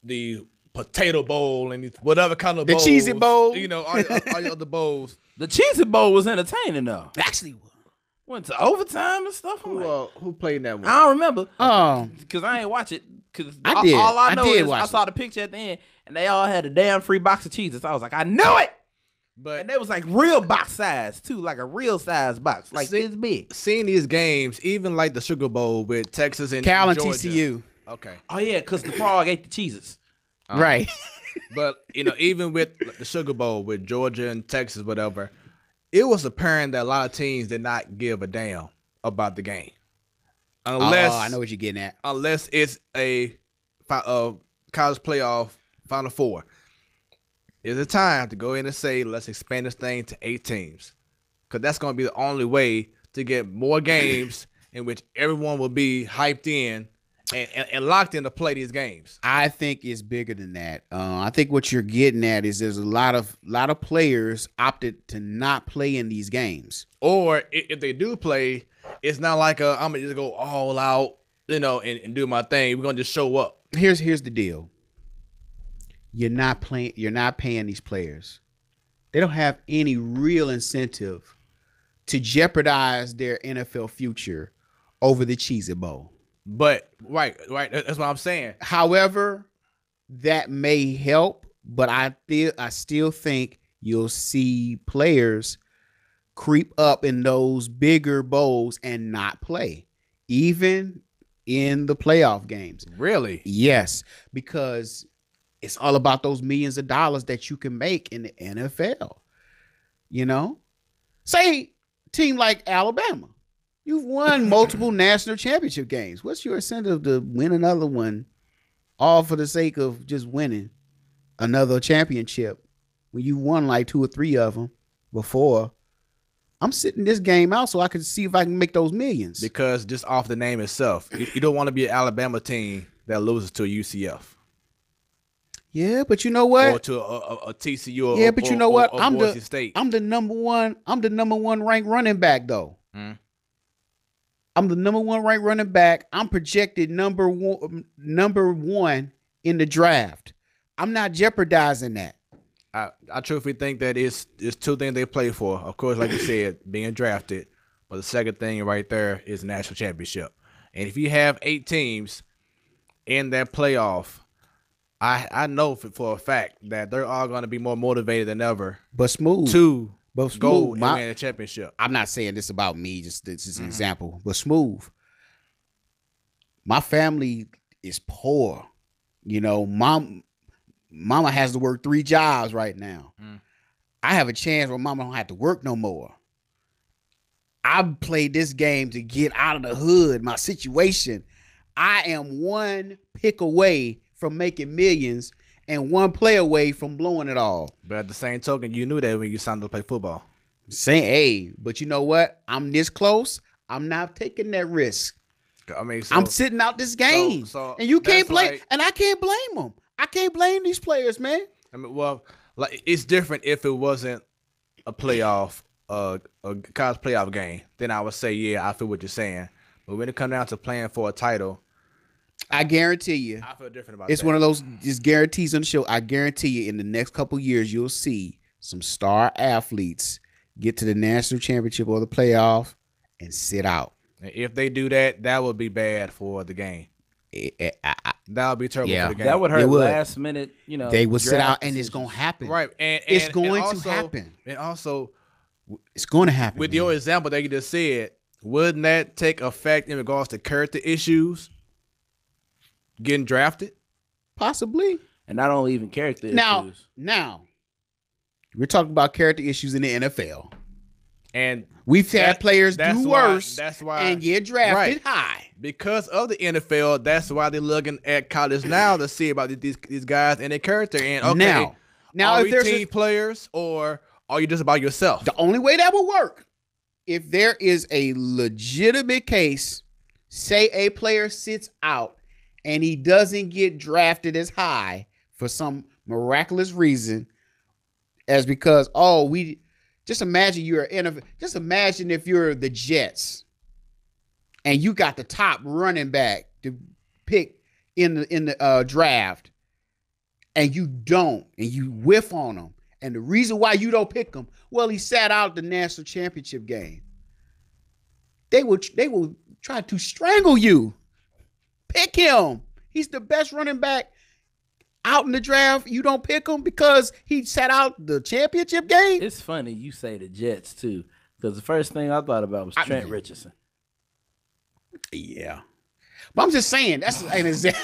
the Potato Bowl and whatever kind of The bowls, Cheez-It Bowl. you know, all your other bowls. The Cheez-It Bowl was entertaining though. Actually, Went to overtime and stuff. I'm like, Who played in that one? I don't remember. um, Because I ain't watch it. Because I did. all I know I did is watch I saw the picture at the end, and they all had a damn free box of cheeses. So I was like, I knew it. But And they was like real box size too, like a real size box, like this big. seeing these games, even like the Sugar Bowl with Texas and Cal and Georgia. TCU. Okay, Oh yeah, because the frog ate the cheeses. Right. but even with the Sugar Bowl with Georgia and Texas, whatever, it was apparent that a lot of teams did not give a damn about the game, unless I know what you're getting at. unless it's a college playoff Final Four. It's a time to go in and say, let's expand this thing to 8 teams. Because that's going to be the only way to get more games in which everyone will be hyped in and locked in to play these games. I think it's bigger than that. I think what you're getting at is there's a lot of players opted to not play in these games. Or if they do play, it's not like I'm going to just go all out, and do my thing. We're going to just show up. Here's the deal. You're not paying these players. They don't have any real incentive to jeopardize their NFL future over the Cheez-It Bowl. But right, that's what I'm saying. However, that may help, but I still think you'll see players creep up in those bigger bowls and not play, even in the playoff games. Really? Yes, because it's all about those millions of dollars that you can make in the NFL. Say team like Alabama. You've won multiple national championship games. What's your incentive to win another one all for the sake of just winning another championship when you won like 2 or 3 of them before? I'm sitting this game out so I can see if I can make those millions. Because just off the name itself, you don't want to be an Alabama team that loses to a UCF. Yeah, but you know what? Or to a TCU. Or, yeah, but you know what? I'm Boise State. I'm the number one ranked running back though. Hmm. I'm the number 1 ranked running back. I'm projected number one in the draft. I'm not jeopardizing that. I truthfully think that it's 2 things they play for. Of course, like you said, being drafted. But the second thing right there is national championship. And if you have 8 teams in that playoff, I know for a fact that they're all going to be more motivated than ever. But Smooth. To But go Smooth, and win a championship. I'm not saying this about me, just this is an example. But Smooth, my family is poor. Mama has to work 3 jobs right now. I have a chance where mama don't have to work no more. I played this game to get out of the hood, my situation. I am 1 pick away from making millions and 1 play away from blowing it all. But at the same token, you knew that when you signed up to play football. Saying, hey, but you know what? I'm this close. I'm not taking that risk. I mean, I'm sitting out this game. And you can't blame, and I can't blame them. I can't blame these players, man. I mean, well, like it's different if it wasn't a playoff, a college playoff game. Then I would say, yeah, I feel what you're saying. But when it comes down to playing for a title, I guarantee you, I feel different about it's that. one of those just guarantees on the show. I guarantee you, in the next couple years, you'll see some star athletes get to the national championship or the playoff and sit out. And if they do that, that would be bad for the game. That would be terrible for the game. That would hurt last minute. You know, they will sit out, and it's going to happen. Right, and it's going to happen. And also, it's going to happen. With your example that you just said, wouldn't that take effect in regards to character issues? Getting drafted? Possibly. And not only even character issues. Now, we're talking about character issues in the NFL. And we've had players do worse and get drafted high. Because of the NFL, that's why they're looking at college now to see about these guys and their character. And okay, now are we team players or are you just about yourself? The only way that will work, if there is a legitimate case, say a player sits out and he doesn't get drafted as high for some miraculous reason, as because, just imagine just imagine if you're the Jets and you got the top running back to pick in the draft, and you don't, and you whiff on him, and the reason why you don't pick him, well, he sat out the national championship game. They will try to strangle you. Pick him. He's the best running back out in the draft. You don't pick him because he sat out the championship game. It's funny you say the Jets too, because the first thing I thought about was Trent Richardson. Yeah, but I'm just saying that's an example.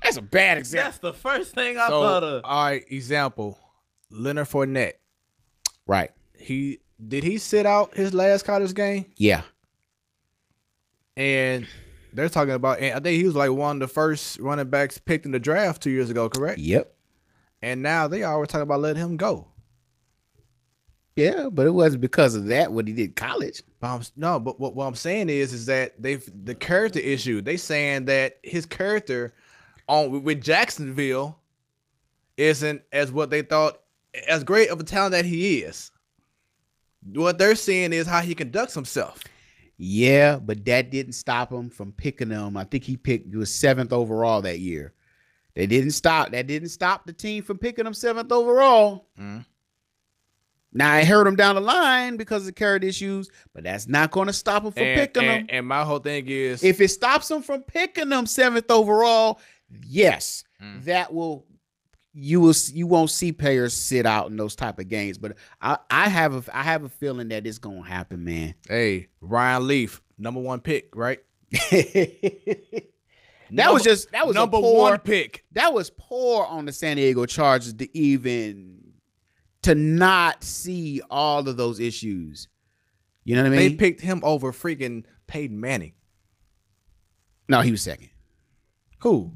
That's a bad example. That's the first thing I thought of. All right, example, Leonard Fournette. Right. Did he sit out his last college game? Yeah. And they're talking about, and I think he was like one of the first running backs picked in the draft 2 years ago, correct? Yep. And now they always talking about letting him go. Yeah, but it wasn't because of that what he did in college. But what I'm saying is that the character issue. They saying that his character with Jacksonville isn't as what they thought, as great of a talent that he is. What they're seeing is how he conducts himself. Yeah, but that didn't stop him from picking them. I think he was 7th overall that year. That didn't stop the team from picking him 7th overall. Mm. Now, it hurt him down the line because of character issues, but that's not going to stop him from picking them. And my whole thing is, if it stops him from picking them 7th overall, yes, that will. You won't see players sit out in those type of games, but I have a feeling that it's gonna happen, man. Hey, Ryan Leaf, #1 pick, right? That was number one pick. That was poor on the San Diego Chargers to not see all of those issues. You know what I mean? They picked him over freaking Peyton Manning. No, he was second. Who?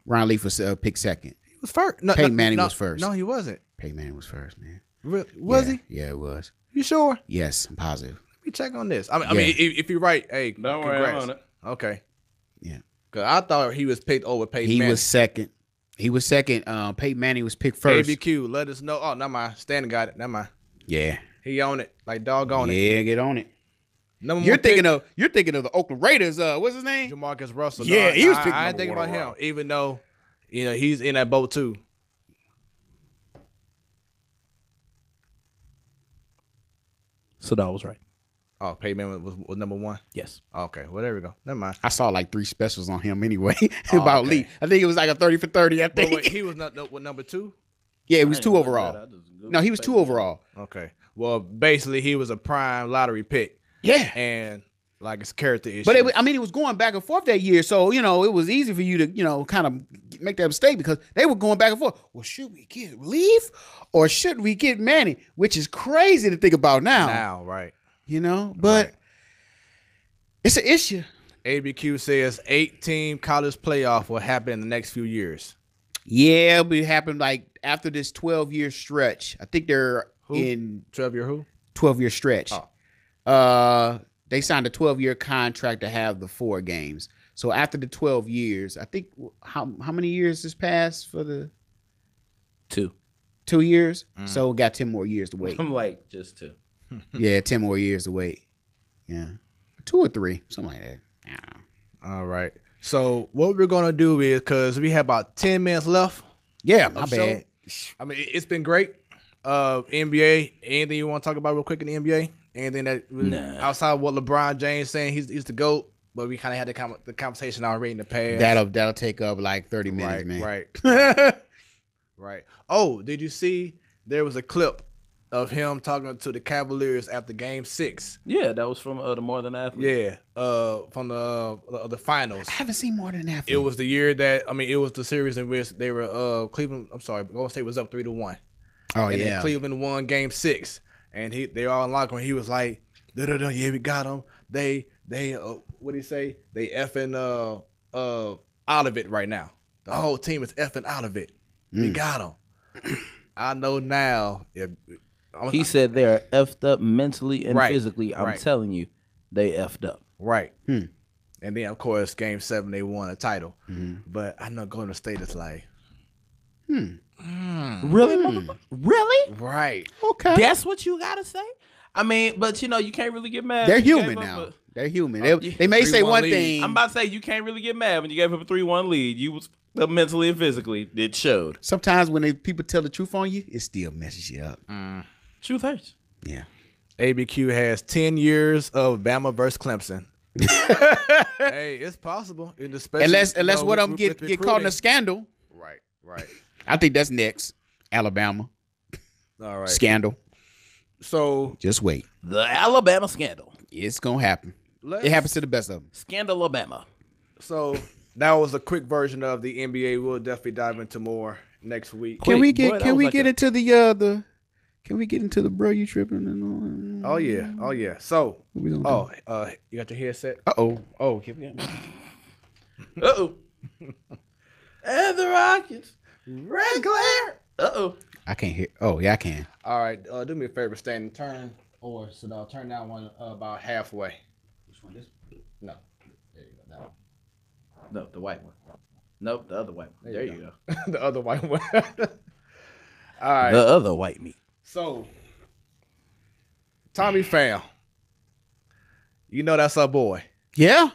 Ryan Leaf was picked second. Was first. Peyton Manning was first. No, he wasn't. Peyton Manning was first, man. Really? Was he? Yeah, it was. You sure? Yes, I'm positive. Let me check on this. I mean, if you're right, hey, don't worry on it. Okay. Yeah. Because I thought he was picked over Peyton Manning. He was second. Peyton Manning was picked first. ABQ, let us know. Oh, never mind. Stan got it. Never mind. Yeah. He on it. Like doggone it. Yeah, get on it. You're thinking of the Oakland Raiders. What's his name? Jamarcus Russell. Yeah, he was I ain't thinking about him, even though he's in that boat too. So that was right. Oh, Peyton Manning was #1? Yes. Okay, well, there we go. Never mind. I saw like 3 specials on him anyway about Lee. I think it was like a 30 for 30, I think. But wait, he was not #2? Yeah, he was 2 overall. No, he was 2 overall. Okay. Well, basically, he was a prime lottery pick. Yeah. And like it's character issue. But it was going back and forth that year. So, it was easy for you to, kind of make that mistake because they were going back and forth. Well, should we get Leaf or should we get Manning? Which is crazy to think about now. Now, right. But it's an issue. ABQ says 8-team college playoff will happen in the next few years. Yeah, but it happened like after this 12-year stretch. I think they're in 12-year who? 12-year stretch. Oh. They signed a 12-year contract to have the 4 games. So after the 12 years, I think how many years has passed for the 2? 2 years. So we got 10 more years to wait. I'm like just 2. Yeah, 10 more years to wait. Yeah, 2 or 3, something like that. Yeah. All right. So what we're gonna do is, because we have about 10 minutes left. Yeah, my bad. I mean, it's been great. NBA. Anything you want to talk about real quick in the NBA? Anything that outside of what LeBron James saying he's the GOAT, but we kind of had the conversation already in the past. That'll take up like 30 minutes, man. Right. Right. Oh, did you see there was a clip of him talking to the Cavaliers after Game 6? Yeah, that was from the More Than Athletes. Yeah, from the finals. I haven't seen More Than Athletes. It was the year that it was the series in which they were Golden State was up 3-1. Oh, and yeah. then Cleveland won Game 6, and they all in locker room. He was like, yeah, we got them. They what do you say? They effing out of it right now. The whole team is effing out of it. We got them. I know now. He said they're effed up mentally and physically. I'm right. telling you, they effed up. Right. And then, of course, Game 7, they won a title. But I know Golden State is like, Really? Really? right. Okay. That's what you got to say? I mean, but, you can't really get mad. They're human now. They're human. They may say one thing. I'm about to say, you can't really get mad when you gave up a 3-1 lead. You was mentally and physically. It showed. Sometimes when people tell the truth on you, it still messes you up. Truth hurts. Yeah. ABQ has 10 years of Bama versus Clemson. Hey, it's possible. Unless one of them get caught in a scandal. Right. I think that's next. Alabama. All right. Scandal. So just wait. The Alabama scandal. It's going to happen. It happens to the best of them. Scandal Alabama. So that was a quick version of the NBA. We'll definitely dive into more next week. Can we get into the bro you tripping and all? Oh yeah. So you got your headset? Oh, keep going. And the Rockets. Red glare. I can't hear. Oh yeah, I can. All right. Do me a favor, stand and turn, or turn that one about halfway. Which one? This? No. There you go. That one. No, the white one. Nope, the other white one. There you go. The other white one. All right. The other white meat. So, Tommy Pham, that's our boy. Yeah.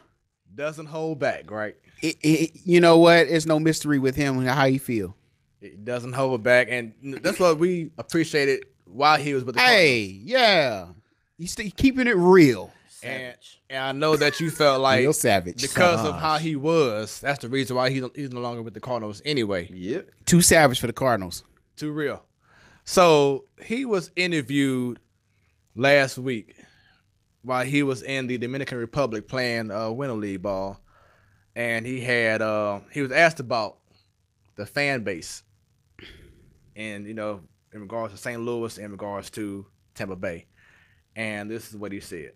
Doesn't hold back, right? You know what? It's no mystery with him how he feel. It doesn't hold back, and that's what we appreciated while he was with the Cardinals. Hey, yeah. He's keeping it real. And I know that you felt like real savage because of how he was. That's the reason why he's no longer with the Cardinals anyway. Yep. Too savage for the Cardinals. Too real. So he was interviewed last week while he was in the Dominican Republic playing Winter League ball, and he was asked about the fan base, and in regards to St. Louis, in regards to Tampa Bay, and this is what he said.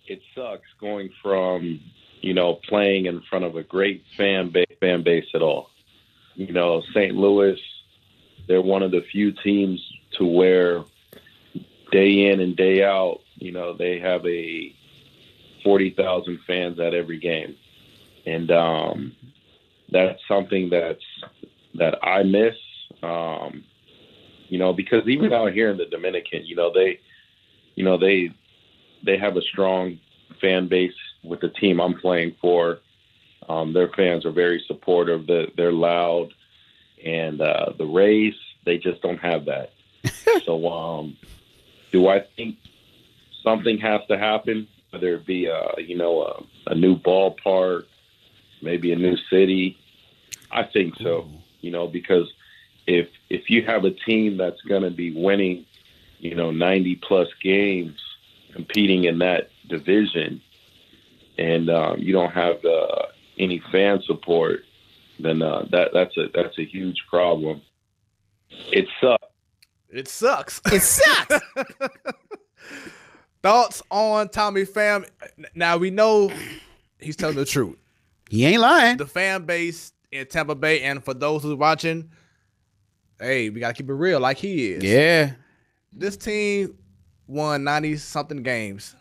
It sucks going from, playing in front of a great fan base at all. St. Louis, they're one of the few teams to where day in and day out, they have 40,000 fans at every game. And that's something that I miss, because even out here in the Dominican, they have a strong fan base with the team I'm playing for. Their fans are very supportive. They're loud. And the Rays, they just don't have that. So do I think something has to happen, whether it be, a new ballpark, maybe a new city? I think so, because if you have a team that's going to be winning, 90-plus games, competing in that division, and you don't have any fan support, then that's a huge problem. It sucks. It sucks. It sucks. Thoughts on Tommy Pham? Now we know he's telling the truth. He ain't lying. The fan base in Tampa Bay, and for those who's watching, hey, we gotta keep it real, like he is. Yeah. This team won 90-something games.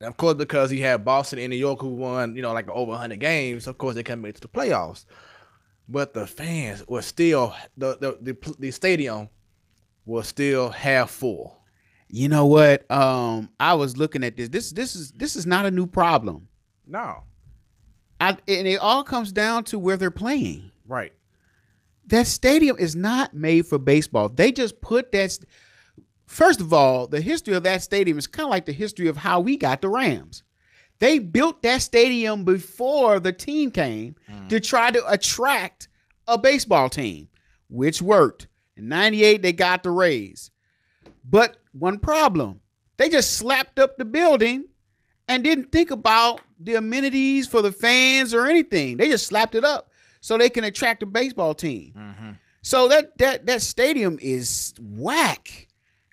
And of course, because he had Boston and New York who won, like over 100 games, of course they couldn't make it to the playoffs. But the fans were still, the stadium was still half full. You know what? I was looking at this. This is not a new problem. No. And it all comes down to where they're playing. Right. That stadium is not made for baseball. They just put that. First of all, the history of that stadium is kind of like the history of how we got the Rams. They built that stadium before the team came to try to attract a baseball team, which worked. In 98, they got the Rays. But one problem, they just slapped up the building and didn't think about the amenities for the fans or anything. They just slapped it up so they can attract a baseball team. Mm-hmm. So that stadium is whack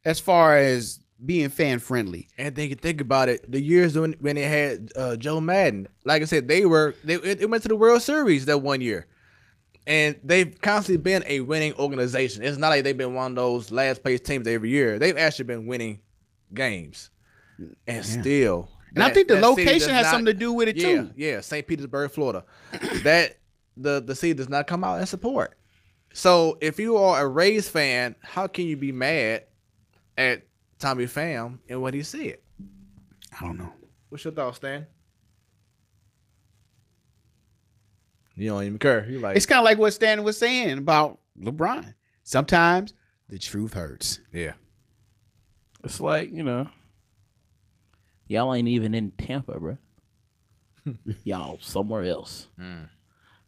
as far as being fan friendly. And then you think about it, the years when they had Joe Madden, like I said, they went to the World Series that one year. And they've constantly been a winning organization. It's not like they've been one of those last place teams every year. They've actually been winning games. And still. And I think the location has something to do with it too. Yeah, St. Petersburg, Florida. That the city does not come out and support. So if you are a Rays fan, how can you be mad at Tommy Pham and what he said? I don't know. What's your thoughts, Stan? You don't even care. You like it's kind of like what Stan was saying about LeBron. Sometimes the truth hurts. Yeah. It's like, y'all ain't even in Tampa, bro. Y'all somewhere else.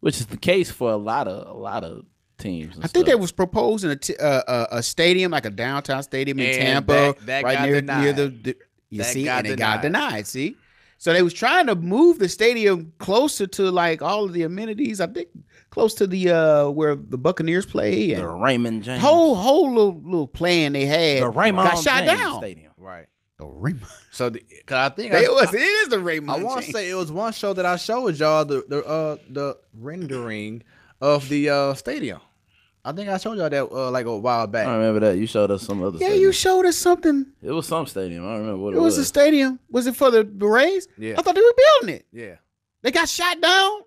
Which is the case for a lot of teams. I think that was proposed in a stadium, like a downtown stadium in Tampa, that right got near denied. It got denied. See, so they was trying to move the stadium closer to like all of the amenities. I think close to the where the Buccaneers play. And the Raymond James whole little plan they had. The Raymond got shot James down. Stadium. Right. The Raymond. So cause I think it is the Raymond. I want to say it was one show that I showed y'all the rendering of the stadium. I think I showed y'all that like a while back. I remember that. You showed us some other stadium. You showed us something. It was some stadium. I don't remember what it was. It was a stadium. Was it for the Rays? Yeah. I thought they were building it. Yeah. They got shot down.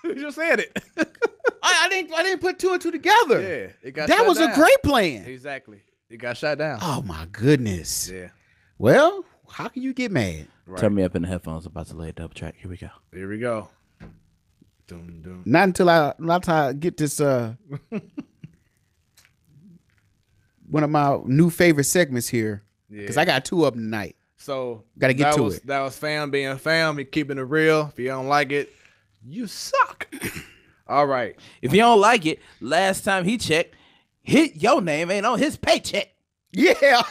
You just said it. I didn't put two and two together. Yeah. It got that shot was down. a great plan. Exactly. It got shot down. Oh my goodness. Yeah. Well, how can you get mad? Right. Turn me up in the headphones. About to lay a double track. Here we go. Here we go. Dum, dum. Not until I get this one of my new favorite segments here, because I got two of them tonight. So gotta get to it. That was fam being fam. You keeping it real. If you don't like it, you suck. All right. If you don't like it, last time he checked, your name ain't on his paycheck. Yeah.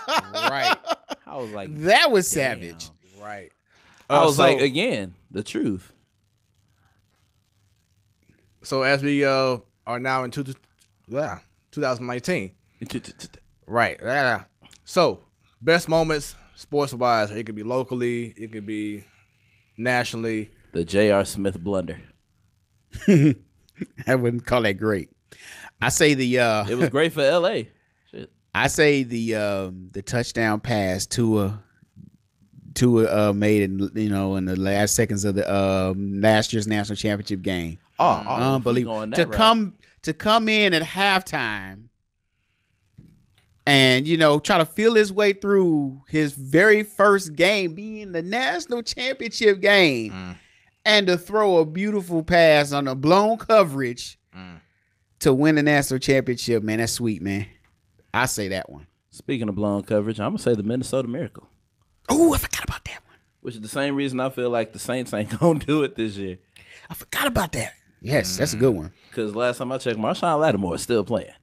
Right. I was like, that was savage. Right. I was like, again, the truth. So as we are now in 2019. Right. So best moments sports wise, it could be locally, it could be nationally. The J.R. Smith blunder. I wouldn't call that great. I say it was great for LA. Shit. I say the touchdown pass Tua made in the last seconds of the last year's national championship game. Oh, unbelievable. To come in at halftime and try to feel his way through his very first game, being the national championship game, and to throw a beautiful pass on a blown coverage to win the national championship, man, that's sweet, man. I say that one. Speaking of blown coverage, I'm gonna say the Minnesota Miracle. Oh, I forgot about that one. Which is the same reason I feel like the Saints ain't gonna do it this year. I forgot about that. Yes, that's a good one. Because last time I checked, Marshawn Lattimore is still playing.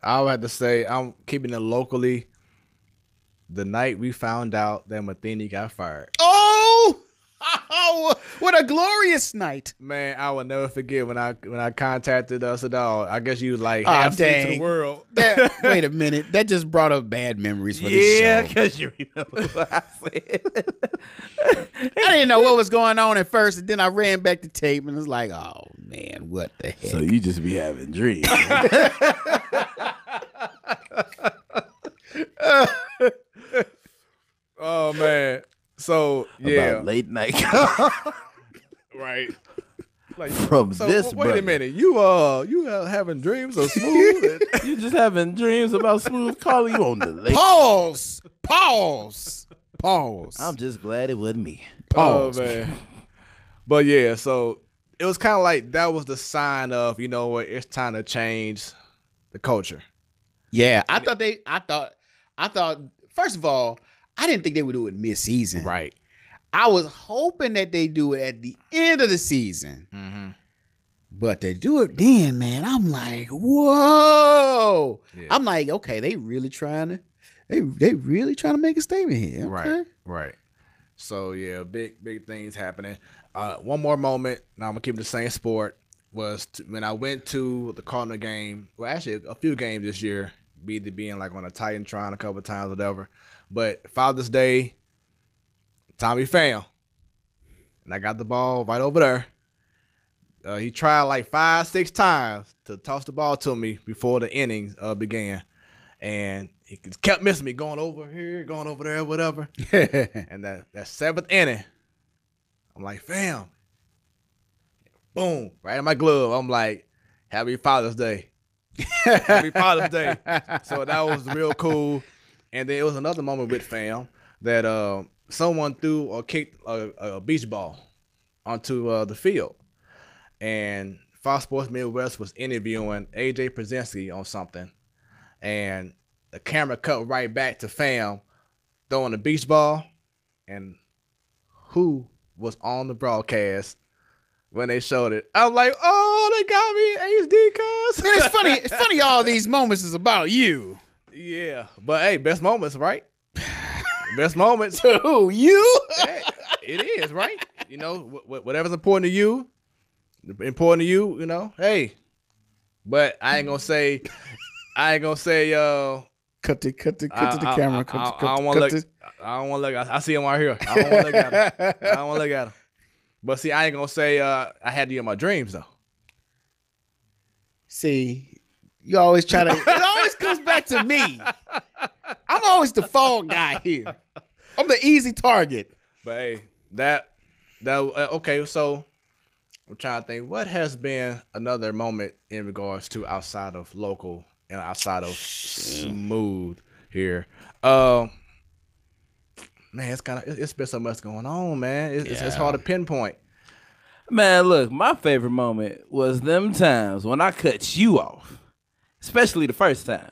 I would have to say I'm keeping it locally. The night we found out that Matheny got fired. Oh, what a glorious night. Man, I will never forget when I contacted us at all. I guess you was like, half to the world. Wait a minute. That just brought up bad memories for this show. Yeah, because you remember what I said. I didn't know what was going on at first, and then I ran back the tape and was like, oh, man, what the heck? So you just be having dreams. Oh, man. So, yeah. About late night. Right. from this wait brother. a minute. You having dreams of Smooth? You just having dreams about Smooth calling you on the lake. Pause. I'm just glad it wasn't me. Oh man. But yeah, so it was kind of like that was the sign of, you know what, it's time to change the culture. Yeah, I thought. First of all, I didn't think they would do it mid-season. Right. I was hoping that they do it at the end of the season. Mm-hmm. But they do it then, man. I'm like, whoa. Yeah. I'm like, okay, they really trying to make a statement here. Okay. Right. So yeah, big things happening. One more moment. Now I'm gonna keep the same sport. Was when I went to the Cardinal game. Well, actually, a few games this year. Being like on a Titantron a couple of times, whatever. But Father's Day, Tommy Pham, and I got the ball right over there. He tried like 5-6 times to toss the ball to me before the innings began, and he kept missing me, going over here, going over there, whatever. And that 7th inning, I'm like, Pham, boom, right in my glove. I'm like, Happy Father's Day. Happy Father's Day. So that was real cool. And then it was another moment with Pham that someone threw or kicked a beach ball onto the field. And Fox Sports Midwest was interviewing AJ Przinsky on something. And the camera cut right back to Pham throwing the beach ball. And who was on the broadcast when they showed it? I'm like, oh, they got me, HD cuz. Man, it's funny all these moments is about you. Yeah, but hey, best moments, right? Best moments. Who, you? Hey, it is, right? You know, whatever's important to you, you know, hey. But I ain't gonna say, cut the camera. I don't want to look. I see him right here. I don't want to look at him. But see, I ain't gonna say I had you in my dreams though. See, you always try to. It always comes back to me. I'm always the fall guy here. I'm the easy target. But hey, that okay. So I'm trying to think. What has been another moment in regards to outside of local and outside of Smooth here? Man, it's been so much going on, man. It's hard to pinpoint. Man, look, my favorite moment was them times when I cut you off, especially the first time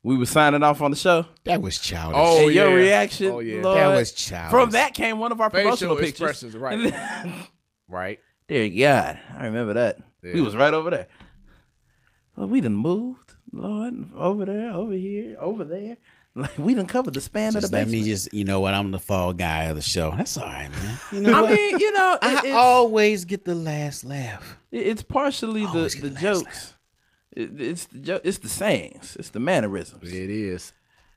we were signing off on the show. That was childish. Oh, and your reaction, Lord, that was childish. From that came one of our facial promotional pictures. Right. Right. Dear God, I remember that. Yeah. We was right over there. Well, we done moved, Lord, over there, over here, over there. Like, we done covered the span of the basement. Let me just, you know what, I'm the fall guy of the show. That's all right, man. You know what? I mean, you know, I always get the last laugh. It's partially the jokes. It's the sayings. It's the mannerisms. It is.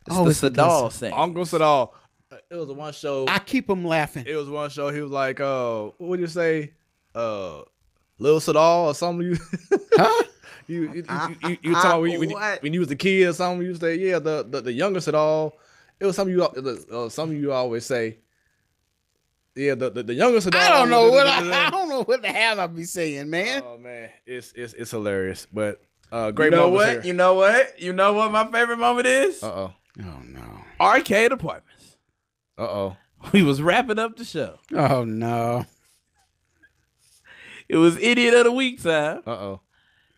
It's the Sadal saying. Uncle Sadal. It was one show. I keep him laughing. It was one show. He was like, what would you say? Lil Sadal or something? Huh? You talking when you was a kid or something? You say, yeah, the youngest at all. It was something you always say. Yeah, the youngest at all. I don't know what the hell I be saying, man. Oh man, it's hilarious, but great moments here. You know what my favorite moment is? Oh no. Arcade Apartments. We was wrapping up the show. Oh no. It was Idiot of the Week time.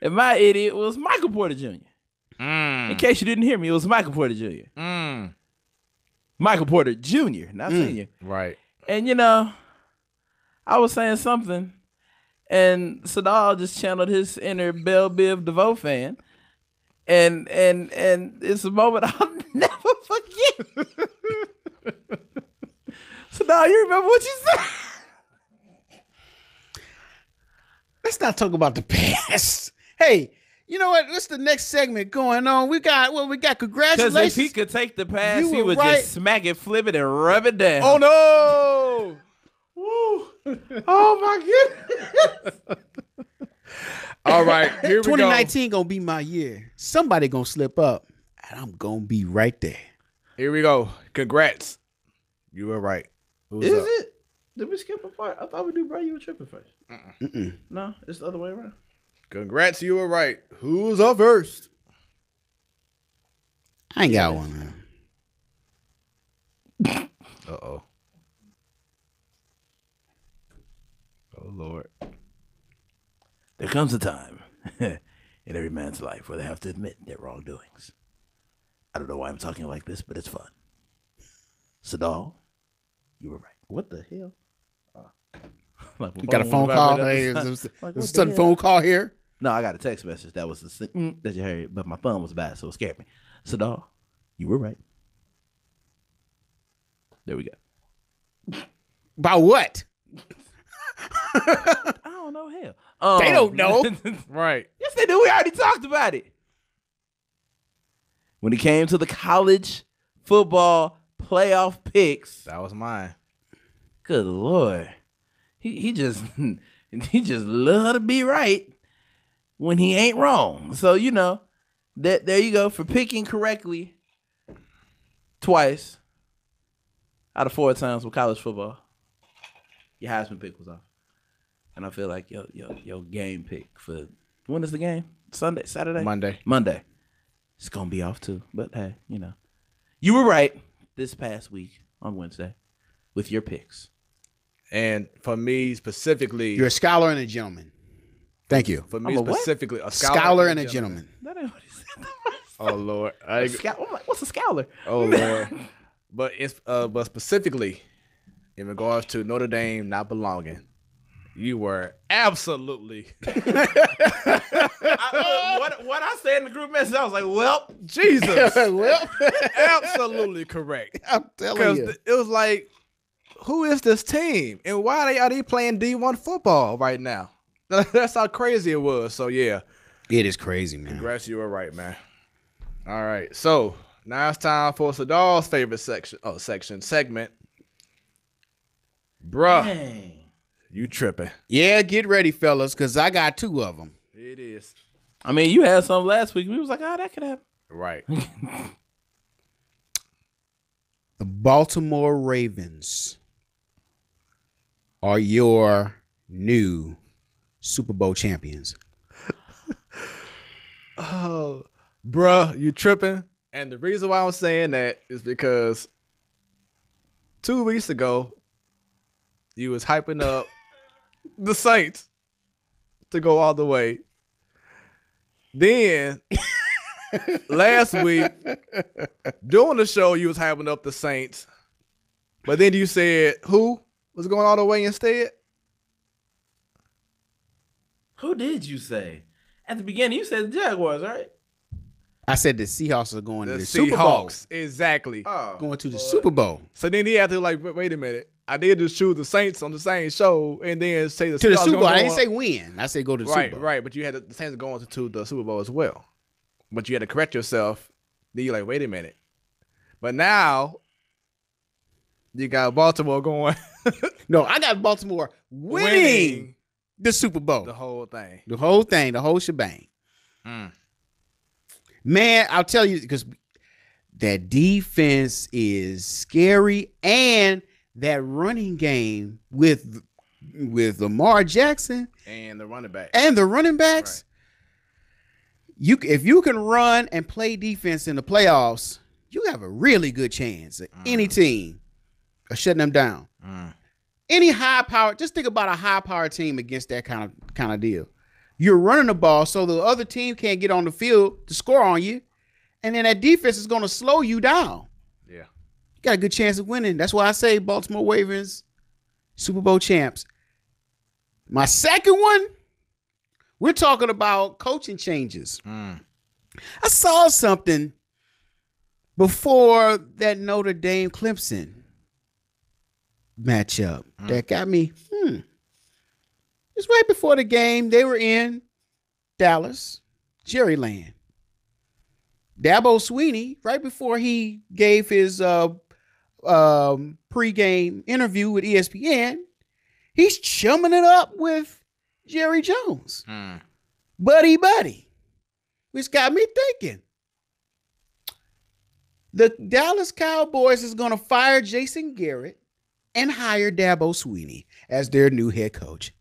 And my idiot was Michael Porter Jr. In case you didn't hear me, it was Michael Porter Jr. Michael Porter Jr., not Senior. Right. And, you know, I was saying something, and Sadal just channeled his inner Belle Biv DeVoe fan. And it's a moment I'll never forget. Sadal, you remember what you said? Let's not talk about the past. Hey, you know what? What's the next segment going on? We got congratulations. Because if he could take the pass, he would just smack it, flip it, and rub it down. Oh, no. Woo. Oh, my goodness. All right, here we go. 2019 going to be my year. Somebody going to slip up, and I'm going to be right there. Here we go. Congrats. You were right. Is it? Did we skip a part? I thought we do, bro. You were tripping first. No, it's the other way around. Congrats, you were right. Who's up first? I ain't got one, man. Uh-oh. Oh, Lord. There comes a time in every man's life where they have to admit their wrongdoings. I don't know why I'm talking like this, but it's fun. Sadal, you were right. What the hell? Like, you got a phone call? Hey, there's a sudden phone call here? No, I got a text message. That was the that you heard, but my phone was bad, so it scared me. Sadal, you were right. There we go. About what? I don't know. Hell, they don't know. Right. Yes, they do. We already talked about it. When it came to the college football playoff picks, That was mine. good Lord, he just love to be right when he ain't wrong. So that there you go for picking correctly twice out of 4 times with college football. Your Heisman pick was off. And I feel like your game pick for when is the game? Sunday, Saturday? Monday. It's gonna be off too. But hey, you were right this past week on Wednesday with your picks. And for me specifically, You're a scholar and a gentleman. Thank you. For me I'm a what? specifically, a Scholar and a gentleman. That ain't what he said. Oh Lord. I'm like, what's a scholar? Oh Lord. But specifically, in regards to Notre Dame not belonging, you were absolutely. What I said in the group message, I was like, well, Jesus. Well, Absolutely correct. I'm telling you. It was like, who is this team? And why are they playing D1 football right now? That's how crazy it was. So, yeah. It is crazy, man. Congrats, you were right, man. All right. So, now it's time for Sadal's favorite segment. Bruh, dang. you tripping. Yeah, get ready, fellas, because I got 2 of them. It is. I mean, you had some last week. We was like, that could happen. Right. The Baltimore Ravens are your new Super Bowl champions. Oh, bruh, you tripping. And the reason why I'm saying that is because 2 weeks ago, you was hyping up the Saints to go all the way. Then last week, during the show, you was hyping up the Saints. But then you said, who was going all the way instead? Who did you say? At the beginning, you said the Jaguars, right? I said the Seahawks are going to The the Super Bowl. Seahawks. Exactly. Oh, Going to the Super Bowl. So then he had to wait a minute. I did just choose the Saints on the same show and then say the To the Seahawks Super Bowl. gonna I go didn't on- say win. I said go to the Super Bowl. Right. But you had the Saints going to the Super Bowl as well. But you had to correct yourself. Then you're like, wait a minute. But now you got Baltimore going No, I got Baltimore winning the Super Bowl. the whole thing. The whole thing, the whole shebang. Mm. Man, I'll tell you, because that defense is scary, and that running game with Lamar Jackson And the running back. and the running backs. If you can run and play defense in the playoffs, you have a really good chance at any team of shutting them down. Any high power, just think about a high power team against that kind of deal. You're running the ball so the other team can't get on the field to score on you, and then that defense is going to slow you down. Yeah. You got a good chance of winning. That's why I say Baltimore Ravens, Super Bowl champs. My second one, we're talking about coaching changes. I saw something before that Notre Dame Clemson matchup that got me. It's right before the game. They were in Dallas, Jerryland. Dabo Swinney, right before he gave his pregame interview with ESPN, he's chumming it up with Jerry Jones. Buddy. Which got me thinking. The Dallas Cowboys is going to fire Jason Garrett and hire Dabo Swinney as their new head coach.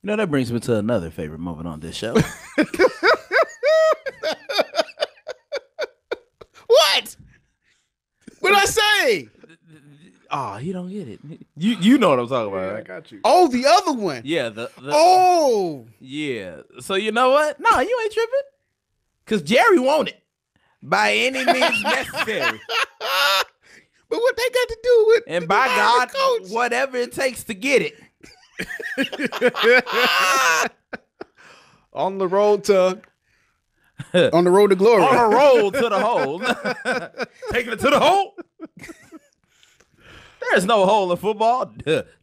You know, that brings me to another favorite moment on this show. What? What did I say? Oh, you don't get it. You know what I'm talking about, right? I got you. Oh, the other one. Yeah, Oh. yeah. So you know what? No, you ain't tripping. Cause Jerry won it by any means necessary. But what they got to do with And by God, whatever it takes to get it. On the road to glory. On the road to the hole. Taking it to the hole. There's no hole in football.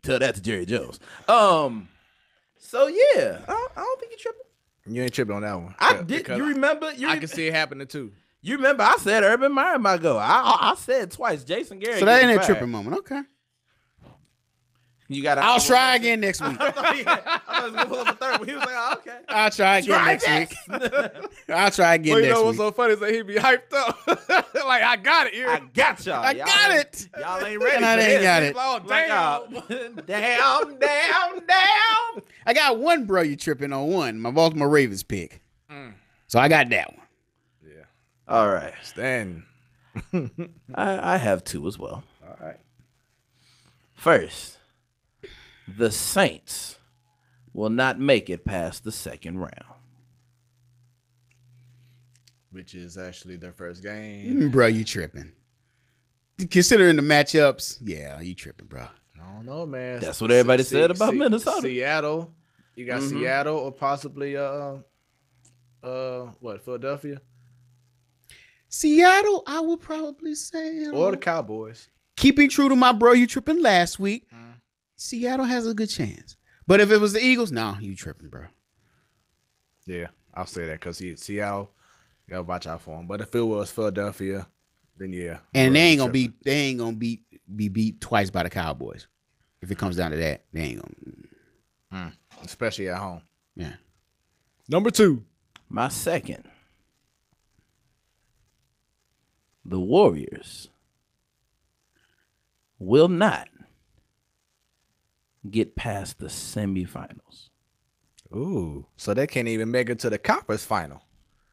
Tell that to Jerry Jones. So yeah, I don't think you're tripping. you ain't tripping on that one. I did. You remember? I can see it happening too. You remember? I said Urban Meyer might go. I said twice. Jason Garrett. So that ain't a tripping moment. Okay. You got. I'll try again next week. I thought he was gonna pull up a third one. He was like, oh, okay. I'll try again next week. I'll try again Well, you next know what's week. so funny is that he be hyped up. Like, I got it here. I got y'all. I got it. Y'all ain't ready. And I for ain't this. got it. Oh, Damn. Damn. I got one, bro. You tripping on one. My Baltimore Ravens pick. So I got that one. Yeah. All right. Stan. I have two as well. All right. First, the Saints will not make it past the second round. Which is actually their first game. Bro, you tripping. Considering the matchups, yeah, you tripping, bro. I don't know, man. That's what everybody said about Minnesota. Seattle. You got Seattle or possibly Philadelphia? Seattle, I would probably say. Or the Cowboys. Keeping true to my bro, you tripping last week. Seattle has a good chance. But if it was the Eagles, no, you tripping, bro. Yeah, I'll say that because Seattle, you gotta watch out for them. But if it was Philadelphia, then yeah. And they ain't gonna be beat twice by the Cowboys. If it comes down to that, they ain't gonna. Especially at home. Yeah. Number 2. My second, the Warriors will not get past the semifinals. Ooh, so they can't even make it to the conference final.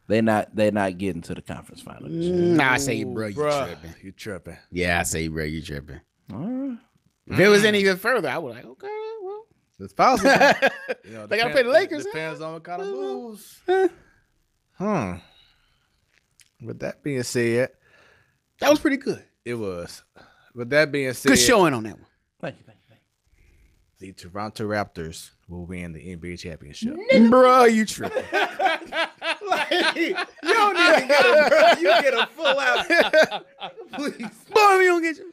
They're not getting to the conference final. Nah, I say, bro, you tripping. You tripping. Yeah, I say, bro, you tripping. All right. If it was any even further, I would like, okay, well. It's possible. They gotta play the Lakers. Depends on what kind of moves. With that being said, That was pretty good. it was. With that being said, Good showing on that one. Thank you. the Toronto Raptors will win the NBA championship. Bro, you tripping. You don't even get a, bro. You get a full out. Please. Boy, we don't get you.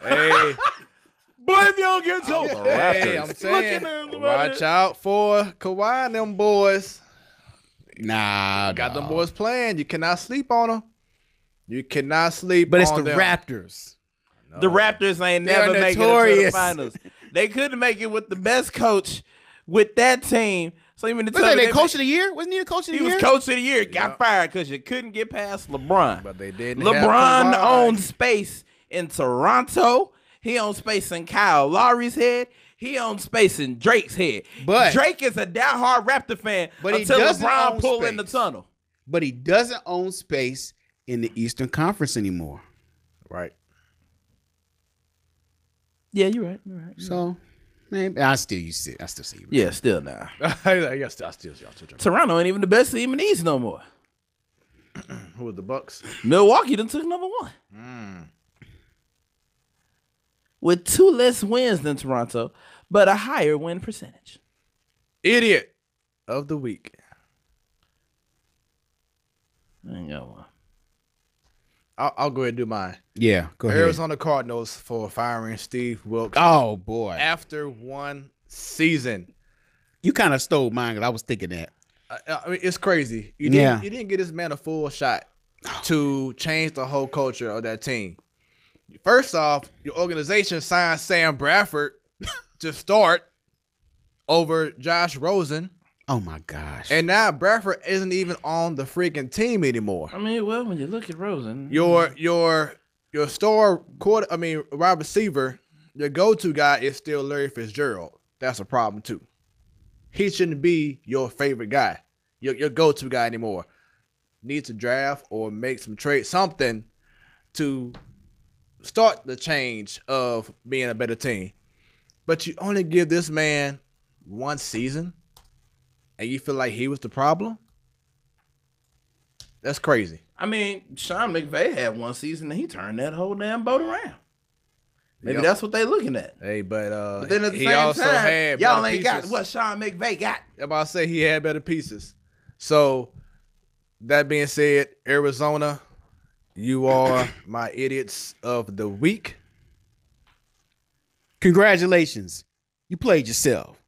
Hey, Boy, if you don't get your hey, I'm saying, watch out for Kawhi and them boys. Nah, Got them boys playing. You cannot sleep on them. You cannot sleep But it's on the them. Raptors. The Raptors ain't They're never making it to the notorious. finals. They couldn't make it with the best coach with that team. So you mean to Was tell that me their coach of the year? Wasn't he the coach of the he year? was coach of the year, got fired because you couldn't get past LeBron. But they didn't. LeBron have Kawhi. owns space in Toronto. He owns space in Kyle Lowry's head. He owns space in Drake's head. But Drake is a diehard Raptor fan But he until doesn't LeBron own pull in the space. tunnel. But he doesn't own space in the Eastern Conference anymore. Right. Yeah, you're right. You're right. So, man, I still see you. Yeah, still now. I still tripping. Toronto ain't even the best team in the East no more. Who was the Bucks? Milwaukee done took number one. With 2 less wins than Toronto, but a higher win percentage. Idiot of the week. I ain't got one. I'll go ahead and do mine. Yeah, go ahead. Arizona Cardinals for firing Steve Wilkes Oh, boy. after one season. You kind of stole mine because I was thinking that. I mean, it's crazy. You didn't get this man a full shot to change the whole culture of that team. First off, your organization signed Sam Bradford to start over Josh Rosen. Oh my gosh. And now Bradford isn't even on the freaking team anymore. I mean, well, when you look at Rosen, Your star wide receiver, your go-to guy is still Larry Fitzgerald. That's a problem too. He shouldn't be your favorite guy, your go-to guy anymore. Need to draft or make some trade, something to start the change of being a better team. But you only give this man one season and you feel like he was the problem? That's crazy. I mean, Sean McVay had one season and he turned that whole damn boat around. Maybe that's what they looking at. Hey, but then at the he same also time, had y'all ain't pieces. got what Sean McVay got. I'm about to say he had better pieces. So that being said, Arizona, you are my idiots of the week. Congratulations. You played yourself.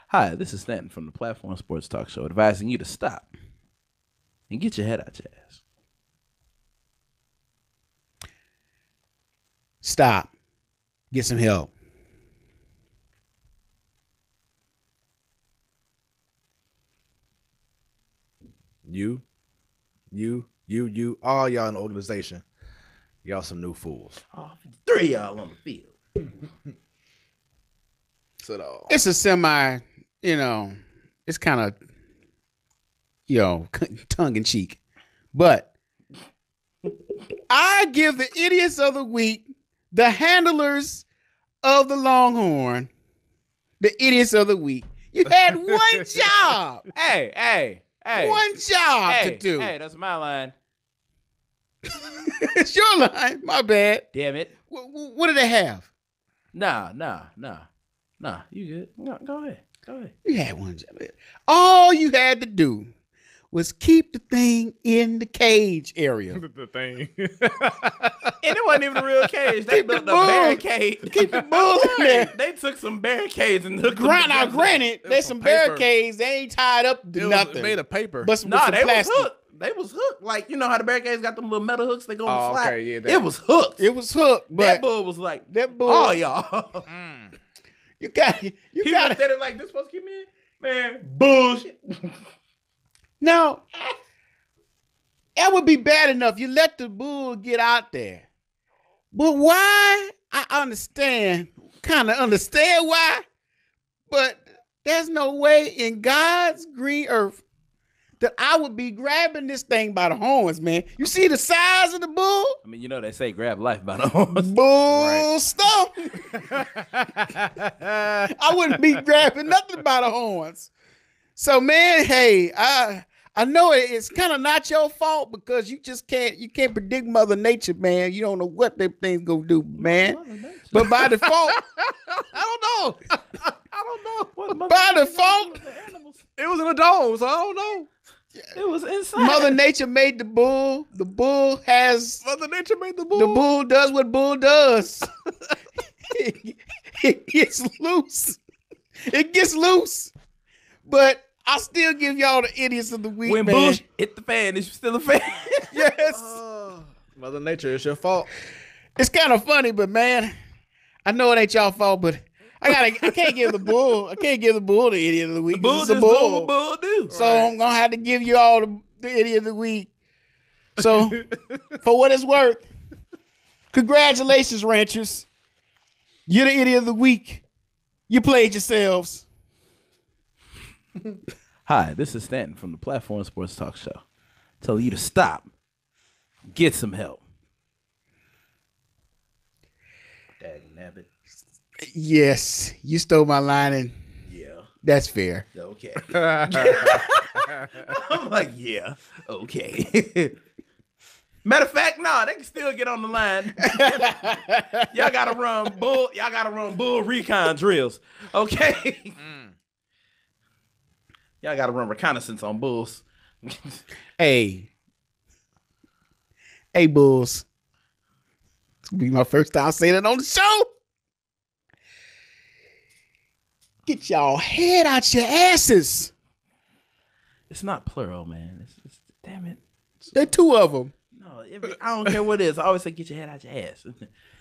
Hi, this is Stanton from the Platform Sports Talk Show, advising you to stop and get your head out your ass. Stop. Get some help. You, all y'all in the organization, y'all some new fools. Oh, 3 y'all on the field. It's a semi, it's kind of, tongue in cheek. But I give the idiots of the week, the handlers of the Longhorn, the idiots of the week. You had one job. Hey. One job to do. Hey, that's my line. It's your line. My bad. Damn it. What do they have? Nah. You good? No, go ahead. You had one job. All you had to do was keep the thing in the cage area. The thing. And it wasn't even a real cage. They built a barricade. Keep the bull in there. They took some barricades and hooked them Now, together. granted, there's some barricades. They ain't tied up to nothing. Made of paper. But Nah, some they plastic. was hooked. They was hooked. Like, you know how the barricades got them little metal hooks? They go on the slide. Okay, yeah, it was hooked. It was hooked. But That bull was like, that bull. oh, y'all. You got He got looked at it like, this supposed to keep me in? Man, bullshit. Now, that would be bad enough. You let the bull get out there. But why? I understand why. But there's no way in God's green earth that I would be grabbing this thing by the horns, man. You see the size of the bull? I mean, they say grab life by the horns. Bull stump. I wouldn't be grabbing nothing by the horns. So, man, hey, I know it's kind of not your fault because you can't predict Mother Nature, man. You don't know what them things gonna do, man. But by default, I don't know. By default, It was in a dome, so I don't know. It was inside. Mother Nature made the bull. The bull Mother Nature made the bull. The bull does what bull does. It gets loose. It gets loose. But I still give y'all the idiots of the week, when man. bull hit the fan, is still a fan? Yes. Mother Nature, it's your fault. It's kind of funny, but man, I know it ain't y'all fault, but I can't give the bull the idiot of the week. Bull It's a just bull. do what bull do. So I'm gonna have to give you all the idiot of the week. So for what it's worth, congratulations, ranchers. You're the idiot of the week. You played yourselves. Hi, this is Stanton from the Platform Sports Talk Show. Telling you to stop. Get some help. Dagnabbit. Yes, you stole my line, and Yeah. that's fair. Okay. I'm like, yeah, okay. Matter of fact, no, they can still get on the line. Y'all gotta run bull recon drills. Okay. Y'all gotta run reconnaissance on bulls. Hey, bulls. This will be my first time saying it on the show. Get y'all head out your asses. It's not plural, man. It's damn it. There are two of them. No, I don't care what it is. I always say get your head out your ass.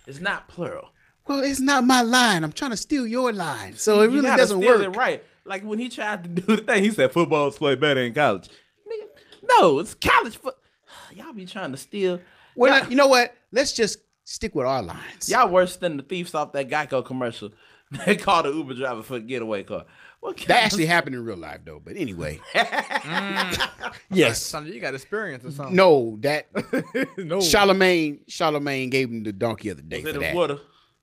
It's not plural. Well, it's not my line. I'm trying to steal your line, so it You really gotta doesn't steal work. it right. Like when he tried to do the thing, he said football's played better in college. Nigga, no, it's college foot. Y'all be trying to steal. Well, you know what? Let's just stick with our lines. Y'all worse than the thieves off that Geico commercial. They called the Uber driver for a getaway car. That actually happened in real life, though. But anyway. Yes. Something you got experience or something. No, that No. Charlemagne gave him the donkey of the day Was for it that. in Florida?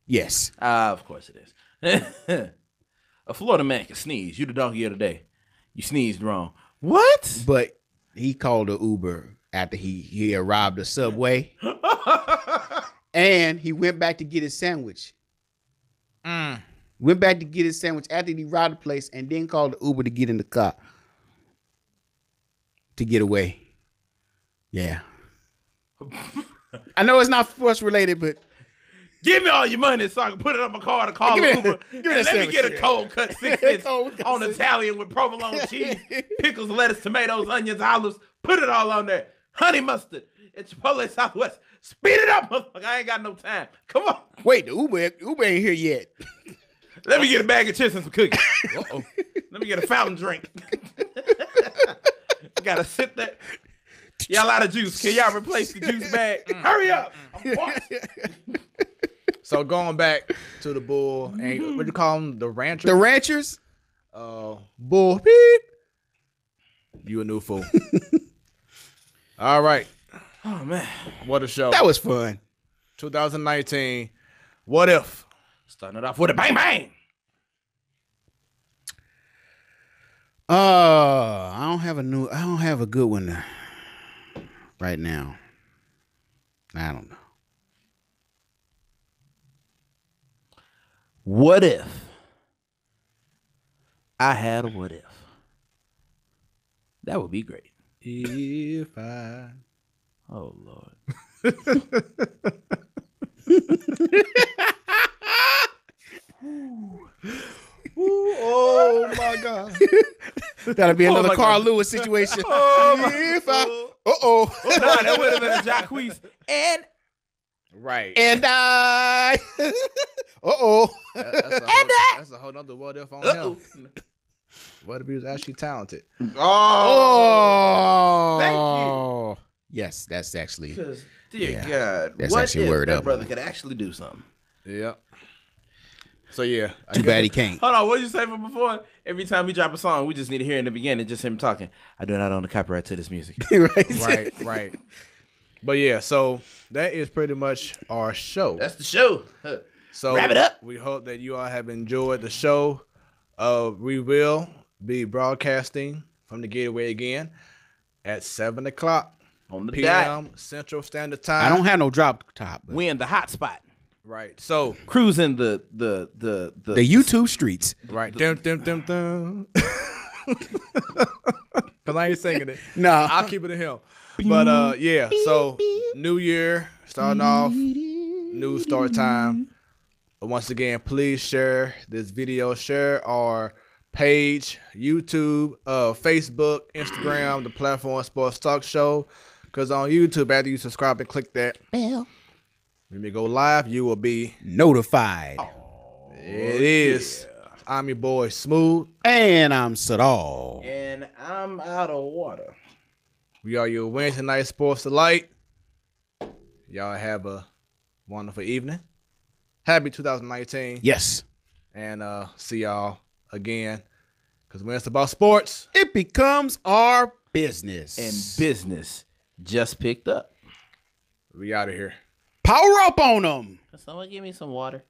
Yes. Of course it is. A Florida man can sneeze. You the donkey of the day. You sneezed wrong. What? But he called the Uber after he arrived at Subway. And he went back to get his sandwich. Went back to get his sandwich after he arrived at the place and then called the Uber to get in the car to get away. Yeah. I know it's not sports related, but Give me all your money so I can put it on my car to call Give me Uber. that- give me And that let me get a sandwich. cold cut 6 inch Cold cut on 6. Italian with provolone cheese, pickles, lettuce, tomatoes, onions, olives. Put it all on there. Honey mustard. It's Chipotle Southwest. Speed it up, motherfucker. I ain't got no time. Come on. wait, the Uber ain't here yet. Let me get a bag of chips and some cookies. Uh-oh. Let me get a fountain drink. Gotta sit there. Y'all out of juice. Can y'all replace the juice bag? Hurry up. I'm parched. So going back to the bull, and what do you call them? The ranchers? The ranchers? Bull beep. You a new fool. All right. Oh, man. What a show. That was fun. 2019. What if? Starting it off with a bang bang. I don't have a good one right now. I don't know. What if I had a what if? That would be great. If I. Oh, Lord. Oh my God. That'll be another my Carl God. Lewis situation. Oh, That would have been a Jacquees. And Right. And I. That's a whole nother what if on him. What if he was actually talented? Oh. Yes, that's actually. Dear Yeah, God, that's what actually if word that up. brother could actually do something? Yeah. So yeah. I Too guess- bad he can't. Hold on, what did you say from before? Every time we drop a song, we just need to hear in the beginning just him talking. I do not own the copyright to this music. Right. But yeah, so that is pretty much our show. That's the show. So wrap it up. We hope that you all have enjoyed the show. We will be broadcasting from the Gateway again at 7:00 On the dot. p.m. Central Standard Time. I don't have no drop top. But We in the hot spot. Right. So Cruising the YouTube streets. right. Dum. Cause I ain't singing it. Nah. I'll keep it in him. But yeah, so new year, starting off, new start time. Once again, please share this video, share our page, YouTube, Facebook, Instagram, the platform Sportstalk Show. Cause on YouTube, after you subscribe and click that bell, when we go live, you will be Notified. It is. I'm your boy Smooth. And I'm Sadal. And I'm out of water. We are your Wednesday night sports delight. Y'all have a wonderful evening. Happy 2019. Yes. And see y'all again. Because when it's about sports, It becomes our business. And business just picked up. we out of here. Power up on them. Can someone give me some water?